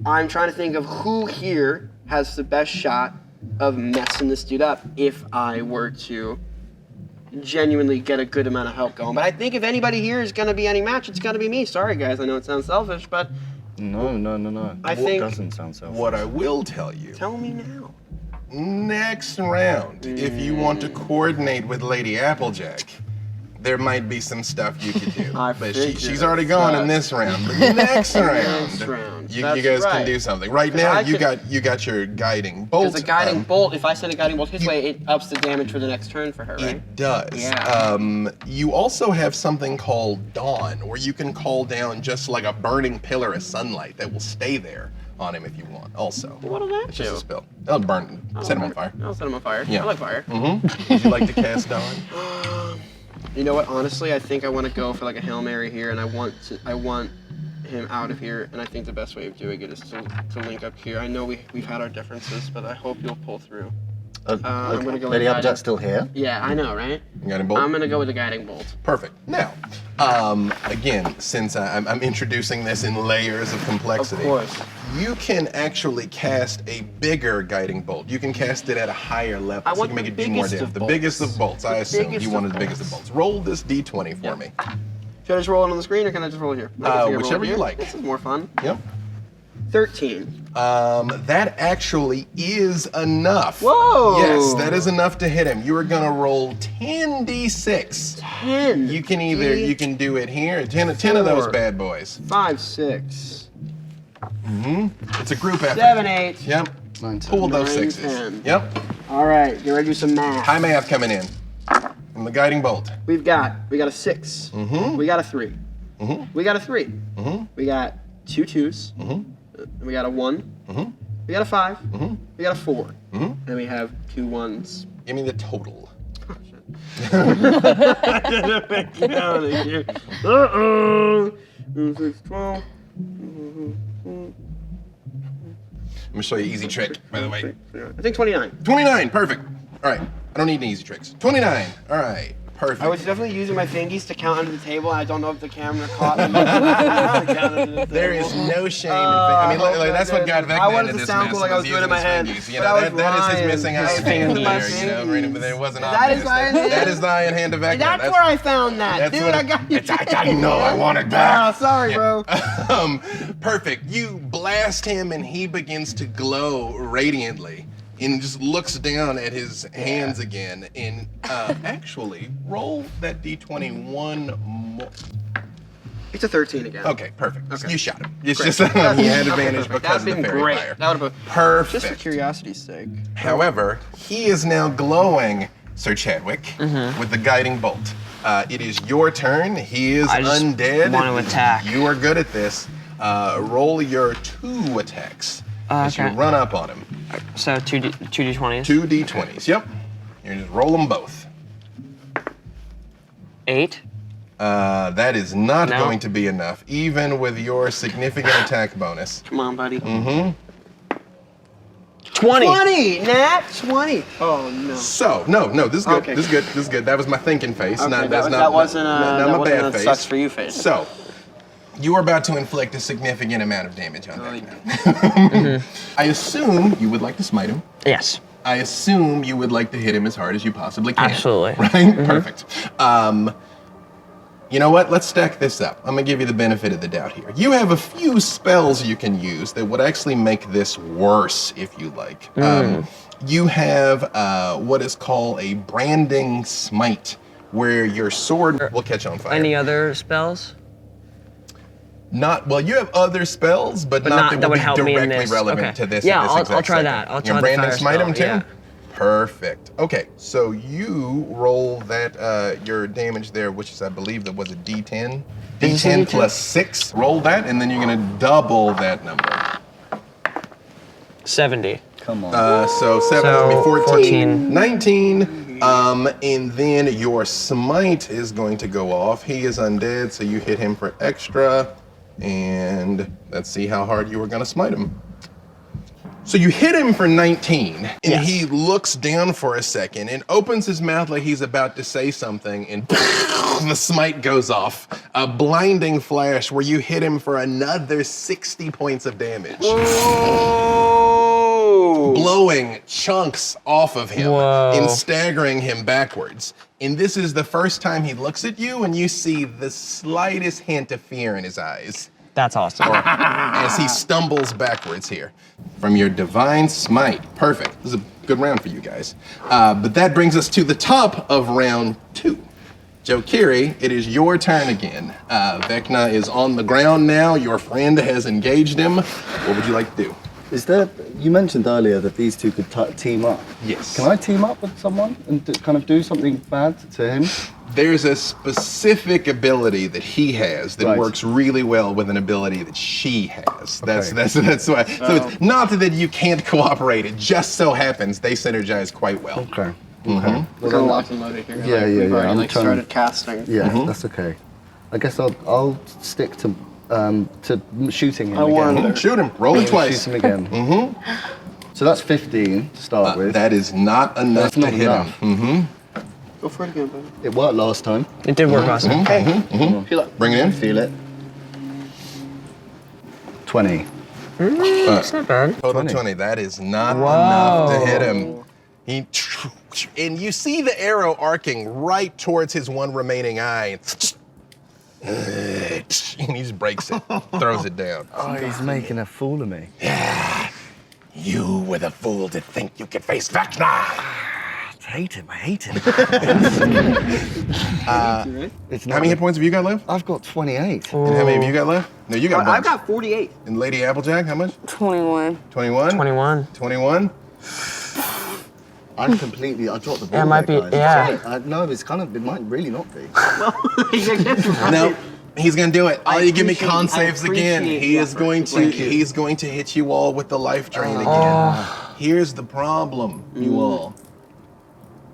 I'm trying to think of who here has the best shot of messing this dude up if I were to genuinely get a good amount of help going. But I think if anybody here is gonna be any match, it's gonna be me. Sorry guys, I know it sounds selfish, but No. I think it doesn't sound selfish. What I will tell you. Tell me now. Next round, if you want to coordinate with Lady Applejack, there might be some stuff you could do. But she's already gone in this round. But next round, you guys can do something. Right now, you got your guiding bolt. Because a guiding bolt, if I send a guiding bolt his way, it ups the damage for the next turn for her, right? It does. Yeah. You also have something called Dawn, where you can call down just like a burning pillar of sunlight that will stay there on him if you want. Also, What'll that it's do? just a spell. It'll burn. Set him on fire. I'll set him on fire. Yeah. I like fire. Would you like to cast Dawn? You know what? Honestly, I think I want to go for like a Hail Mary here, and I want him out of here. And I think the best way of doing it is to link up here. I know we've had our differences, but I hope you'll pull through. I'm gonna go with Lady the Applejack's still here? Yeah, I know, right? Guiding bolt? I'm gonna go with the guiding bolt. Perfect. Now, again, since I'm introducing this in layers of complexity, Of course. you can actually cast a bigger guiding bolt. You can cast it at a higher level, I so you want can make the it do more biggest damage. of The bolts. biggest of bolts, I The assume. biggest You of wanted the biggest of bolts. Roll this d20 for me. Should I just roll it on the screen, or can I just roll it here? I can figure Whichever roll it you here. like. This is more fun. Yep. 13. That actually is enough. Whoa! Yes, that is enough to hit him. You are gonna roll 10d6. 10. You can do it here. 10 of those bad boys. 5, 6. It's a group effort. 7, 8. Yep. Pull those 9, sixes. 10. Yep. All right, get ready to do some math. High math coming in. And the guiding bolt. We got a 6. We got a 3. We got a 3. We got 2 2s. We got a 1. We got a 5. We got a 4. And we have 2 1s. Give me the total. Uh-oh. 6, 12. I'm gonna show you an easy trick, by the way. I think 29. 29, perfect. All right, I don't need any easy tricks. 29, all right, perfect. I was definitely using my fingies to count under the table. I don't know if the camera caught me. There is no shame in I mean, like, that's what got Vecna I wanted into to this sound mess, cool like I was doing it in my head. You know, that is his missing eye hand there, you know, right? But it wasn't obvious. That is the eye and hand of Vecna. That's where I found that. Dude, I got you. I know, I want it back. Oh, sorry, bro. Perfect. You blast him and he begins to glow radiantly and just looks down at his hands again and actually roll that d20 one more. It's a 13 again. Okay, perfect. Okay. You shot him. It's Great. just he had advantage because of the That'd been fairy great. fire. That would have been Perfect. Just for curiosity's sake. However, he is now glowing, Sir Chadwick, with the guiding bolt. It is your turn. He is I just undead. want to attack. You are good at this. Roll your 2 attacks as you run up on him. So 2d20s? 2 d20s, yep. You just roll them both. 8. That is not going to be enough, even with your significant attack bonus. Come on, buddy. 20! 20! Nat 20! Oh, no. So, no, this is good. Okay. This is good. That was my thinking face. Okay, Not that wasn't my bad face. sucks for you face. So, you are about to inflict a significant amount of damage on Vecna. I assume you would like to smite him. Yes. I assume you would like to hit him as hard as you possibly can. Absolutely. Right? Perfect. You know what? Let's stack this up. I'm gonna give you the benefit of the doubt here. You have a few spells you can use that would actually make this worse, if you like. You have what is called a branding smite, where your sword will catch on fire. Any other spells? Not well. You have other spells, but not that would help be me in directly this. relevant Okay. to this. Yeah, at this I'll exact try second. that. I'll Your try the branding fire smite him too. spell, yeah. Perfect. Okay, so you roll that your damage there, which is I believe that was a D10. D10 plus 6. Roll that, and then you're gonna double that number. 70. Come on. So 7 would be 14. 19. And then your smite is going to go off. He is undead, so you hit him for extra. And let's see how hard you were gonna smite him. So you hit him for 19, and he looks down for a second and opens his mouth like he's about to say something, and the smite goes off. A blinding flash where you hit him for another 60 points of damage. Whoa! Blowing chunks off of him and staggering him backwards. And this is the first time he looks at you, and you see the slightest hint of fear in his eyes. That's awesome. As he stumbles backwards here. From your divine smite. Perfect. This is a good round for you guys. But that brings us to the top of round 2. Joe Keery, it is your turn again. Vecna is on the ground now. Your friend has engaged him. What would you like to do? You mentioned earlier that these two could team up. Yes. Can I team up with someone and kind of do something bad to him? There's a specific ability that he has that works really well with an ability that she has. That's why. So it's not that you can't cooperate. It just so happens they synergize quite well. Okay. Okay. We're gonna lock and load it here. Yeah. We've already I'm started casting. Yeah, that's okay. I guess I'll stick to shooting him again. Shoot him. Roll it twice. Shoot him again. So that's 15 to start with. That is not enough to hit him. Go for it again, buddy. It worked last time. It did work last time. Okay. Feel it. Bring it in. Feel it. 20. It's not bad. Total 20. That is not enough to hit him. And you see the arrow arcing right towards his one remaining eye. And he just breaks it, throws it down. Oh, he's making a fool of me. You were the fool to think you could face Vecna. I hate him. I hate him. How many hit points have you got left? I've got 28. And how many have you got left? No, you got a bunch. I've got 48. And Lady Applejack, how much? 21. 21? 21. 21? I dropped the ball. Yeah, it might there, be, guys. yeah. No, it might really not be. No, he's gonna do it. All you give me con I saves again. appreciate He the is effort. going to Thank you. he's going to hit you all with the life drain again. Here's the problem, you all.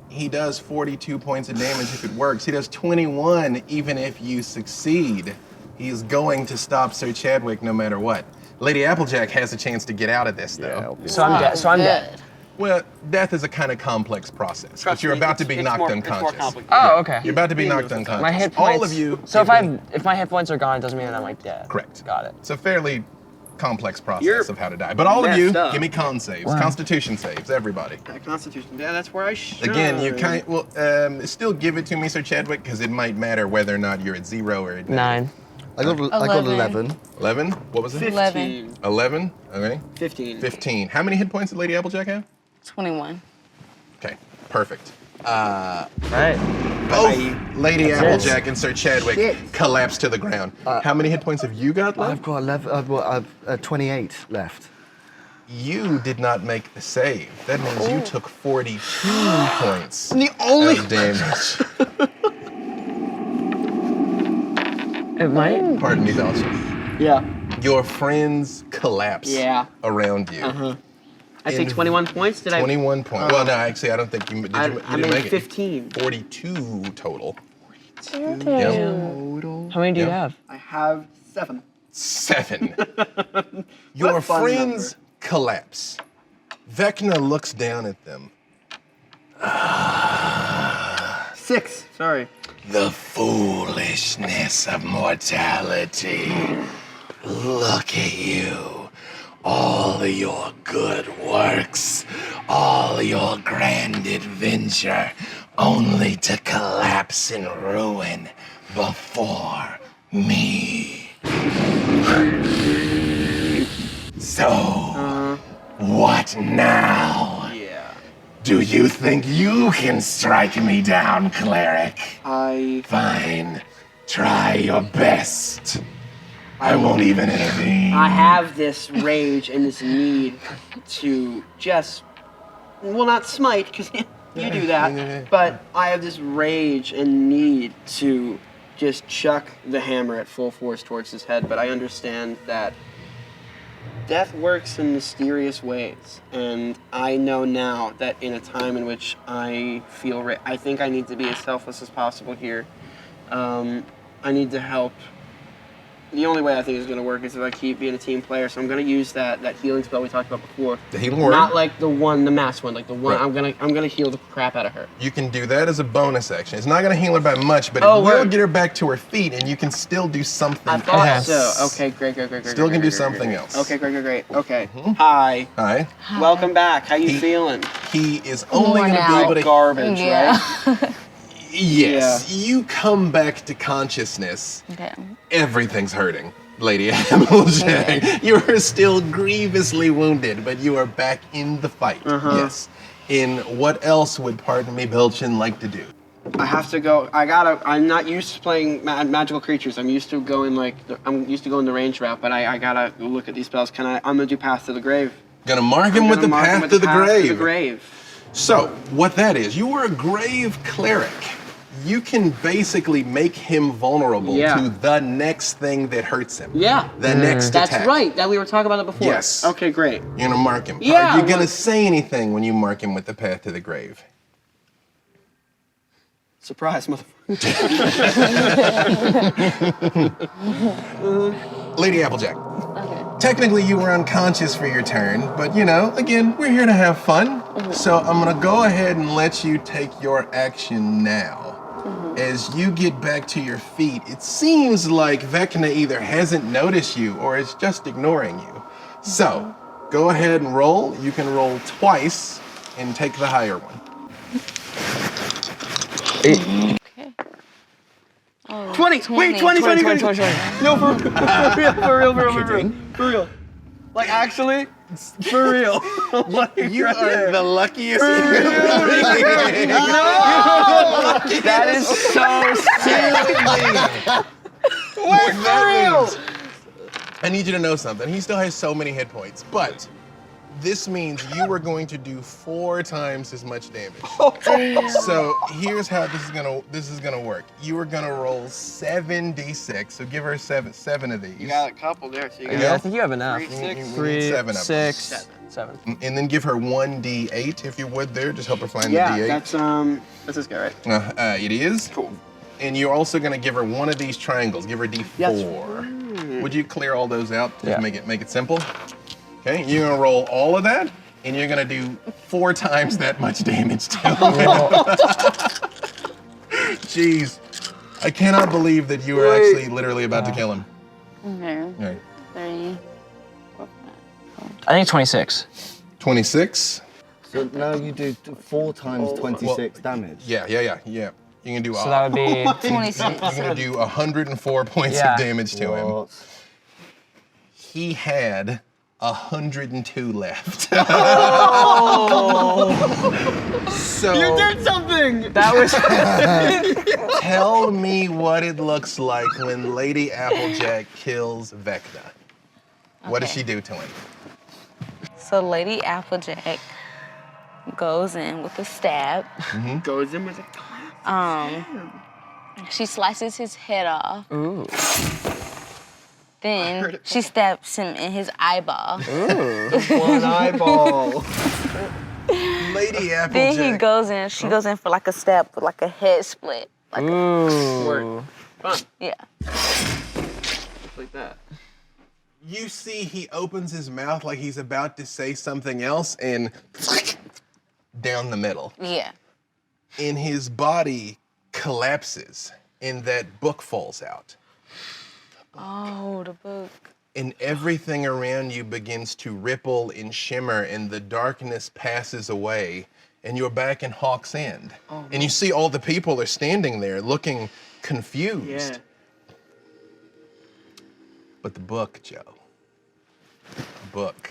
He does 42 points of damage if it works. He does 21 even if you succeed. He's going to stop Sir Chadwick no matter what. Lady Applejack has a chance to get out of this though. So I'm dead. So I'm dead. Well, death is a kind of complex process, but you're about to be knocked unconscious. Oh, okay. You're about to be knocked unconscious. My hit points. All of you. So if my hit points are gone, it doesn't mean that I'm like dead. Correct. Got it. It's a fairly complex process of how to die. But all of you, messed up. give me con saves, Wow. Constitution saves, everybody. Constitution. Yeah, that's where I should. Again, you still give it to me, Sir Chadwick, because it might matter whether or not you're at 0 or at 9. I got 11. 11? What was it? 11. 11? Okay. 15. 15. How many hit points did Lady Applejack have? 21. Okay, perfect. Right. Both Lady That's it. Applejack and Sir Chadwick Shit. collapse to the ground. How many hit points have you got left? I've got 11. I've 28 left. You did not make the save. That means you took 42 points The only of damage. It might. Pardon me, Dawson. Yeah. Your friends collapse around you. I take 21 points. Did 21 points. Well, no, actually, I don't think you did. I Didn't made make it. 15. 42 total. Total. How many do you Yeah. have? I have 7. 7. Your What fun friends collapse. Vecna looks down at them. 6. Sorry. The foolishness of mortality. Look at you. All of your good works, all your grand adventure, only to collapse and ruin before me. So, what now? Yeah. Do you think you can strike me down, cleric? Fine. Try your best. I won't even intervene. I have this rage and this need to just, well, not smite, because you do that, but I have this rage and need to just chuck the hammer at full force towards his head, but I understand that death works in mysterious ways, and I know now that in a time in which I feel, I think I need to be as selfless as possible here. I need to help. The only way I think it's going to work is if I keep being a team player. So I'm going to use that healing spell we talked about before. The healing word? Not like the mass one, like the one. Right. I'm gonna heal the crap out of her. You can do that as a bonus action. It's not going to heal her by much, but it will get her back to her feet, and you can still do something I thought else. so. Okay, great. Still can do something else. Okay, great. Okay. Hi. Hi. Welcome back. How you feeling? He is only going to be able to garbage, right? Yes. You come back to consciousness. Okay. Everything's hurting, Lady Applejack. You are still grievously wounded, but you are back in the fight. Yes. In what else would, pardon me, Belchin like to do? I have to go. I'm not used to playing magical creatures. I'm used to going the range route, but I gotta look at these spells. I'm gonna do Path to the Grave. Gonna mark him with the Path to the Grave. Grave. So, what that is, you are a grave cleric. You can basically make him vulnerable to the next thing that hurts him. Yeah. The next attack. That's right. That we were talking about it before. Yes. Okay, great. You're gonna mark him. Yeah, Are you gonna say anything when you mark him with the Path to the Grave? Surprise, motherfucker. Lady Applejack. Okay. Technically, you were unconscious for your turn, but again, we're here to have fun. So I'm gonna go ahead and let you take your action now. As you get back to your feet, it seems like Vecna either hasn't noticed you or is just ignoring you. So, go ahead and roll. You can roll twice and take the higher one. Okay. Oh, 20. Wait, 20. No, for real. Like, actually, for real. Like, You right are there. the luckiest. No! That is so silly. Wait, for real. I need you to know something. He still has so many hit points, but this means you are going to do 4 times as much damage. So here's how this is gonna work. You are gonna roll 7d6. So give her seven of these. You got a couple there, so you got. Yeah, I think you have enough. 3, 6, We need 7 of them. 6, 7. And then give her 1d8 if you would there. Just help her find Yeah, the d8. that's this guy, right? It is. Cool. And you're also gonna give her one of these triangles. Give her d4. Yes. Would you clear all those out? Just Yeah. make it simple. Okay, you're gonna roll all of that, and you're gonna do 4 times that much damage to him. Jeez, I cannot believe that you were actually literally about to kill him. Okay. Right. 30. I think 26. 26. So now you do 4 times 26 damage. Yeah. You can do. So that would be 26. You're gonna do 104 points Yeah. of damage to him. He had 102 left. So You did something! that was. tell me what it looks like when Lady Applejack kills Vecna. What does Okay. she do to him? So Lady Applejack goes in with a stab. Goes in with a She slices his head off. Ooh. Then she stabs him in his eyeball. one eyeball. Lady Applejack. Then he goes in. She goes in for like a stab with like a head split. Like Ooh. Fun. yeah. Like that. You see, he opens his mouth like he's about to say something else, and down the middle. Yeah. And his body collapses, and that book falls out. Oh, the book. And everything around you begins to ripple and shimmer, and the darkness passes away, and you're back in Hawk's End. And you see all the people are standing there looking confused. Yeah. But the book, Joe, the book,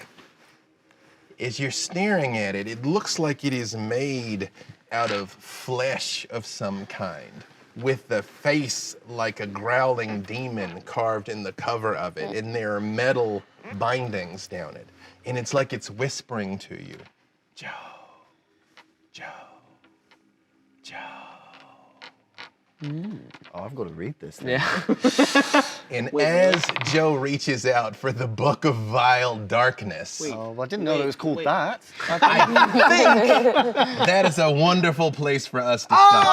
as you're staring at it, it looks like it is made out of flesh of some kind, with the face like a growling demon carved in the cover of it, and there are metal bindings down it. And it's like it's whispering to you, Joe, Joe, Joe. Oh, I've got to read this. Yeah. And as Joe reaches out for the Book of Vile Darkness, Oh, I didn't know it was called that. I think that is a wonderful place for us to stop.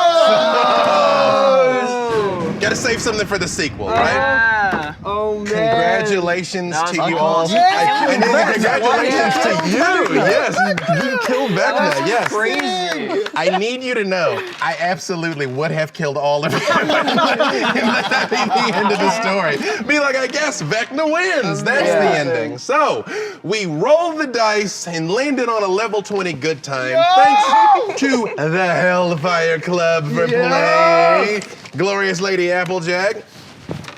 Gotta save something for the sequel, right? Oh, man. Congratulations That to was you awesome. all. And congratulations to you. Yes, you killed Vecna. Yes. Crazy. I need you to know, I absolutely would have killed all of you. And let that be the end of the story. Be like, I guess Vecna wins. That's the ending. So, we rolled the dice and landed on a level 20 good time. Thanks to the Hellfire Club for playing Glorious Lady Applejack.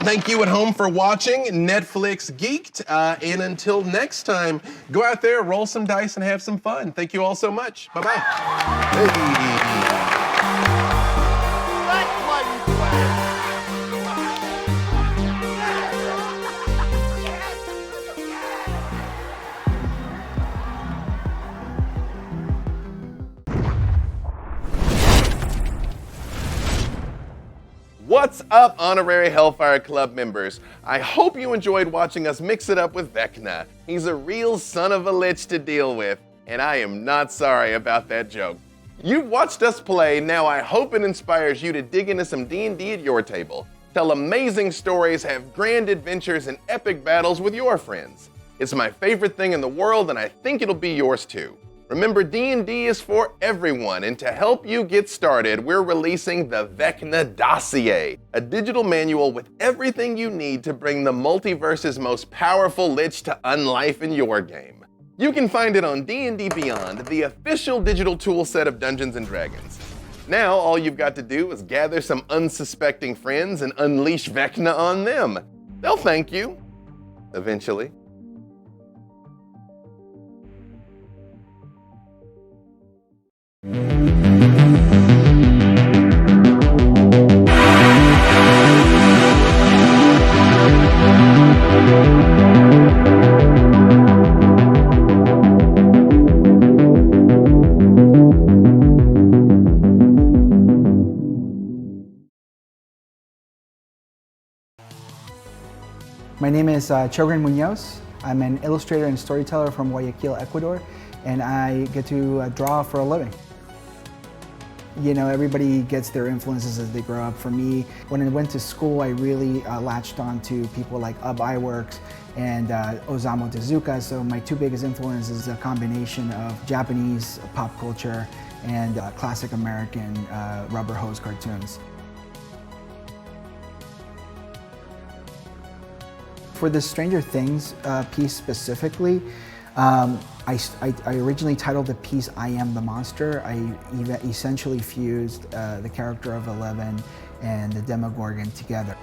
Thank you at home for watching Netflix Geeked. And until next time, go out there, roll some dice, and have some fun. Thank you all so much. Bye-bye. Hey. What's up, honorary Hellfire Club members? I hope you enjoyed watching us mix it up with Vecna. He's a real son of a lich to deal with, and I am not sorry about that joke. You've watched us play, now I hope it inspires you to dig into some D&D at your table. Tell amazing stories, have grand adventures, and epic battles with your friends. It's my favorite thing in the world, and I think it'll be yours too. Remember, D&D is for everyone, and to help you get started, we're releasing the Vecna Dossier, a digital manual with everything you need to bring the multiverse's most powerful lich to unlife in your game. You can find it on D&D Beyond, the official digital tool set of Dungeons & Dragons. Now, all you've got to do is gather some unsuspecting friends and unleash Vecna on them. They'll thank you, eventually. My name is Chogren Munoz. I'm an illustrator and storyteller from Guayaquil, Ecuador, and I get to draw for a living. You know, everybody gets their influences as they grow up. For me, when I went to school, I really latched on to people like Ub Iwerks and Osamu Tezuka. So my two biggest influences is a combination of Japanese pop culture and classic American rubber hose cartoons. For the Stranger Things piece specifically, I originally titled the piece I Am the Monster. I essentially fused the character of Eleven and the Demogorgon together.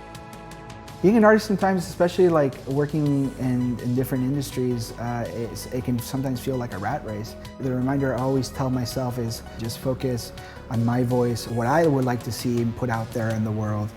Being an artist sometimes, especially like working in different industries, it can sometimes feel like a rat race. The reminder I always tell myself is just focus on my voice, what I would like to see and put out there in the world.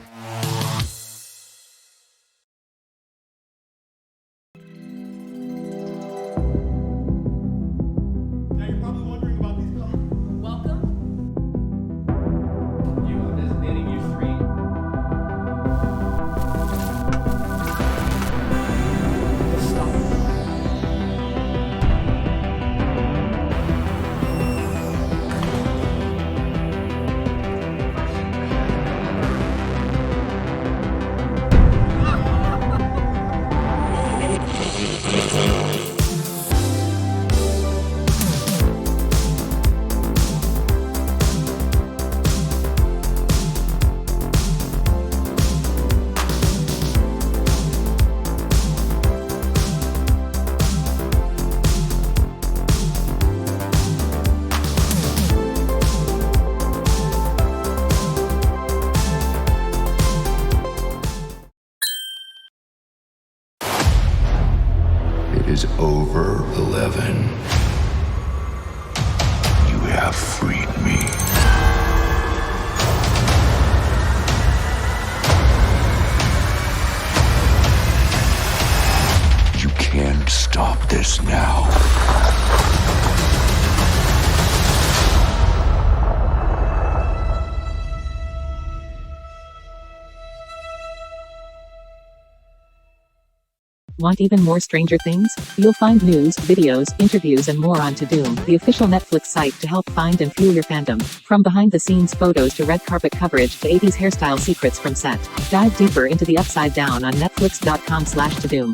Is over, 11. You have freed me. You can't stop this now. Want even more Stranger Things? You'll find news, videos, interviews, and more on Doom, the official Netflix site to help find and fuel your fandom. From behind-the-scenes photos to red carpet coverage to 80s hairstyle secrets from set. Dive deeper into the Upside Down on netflix.com/Doom.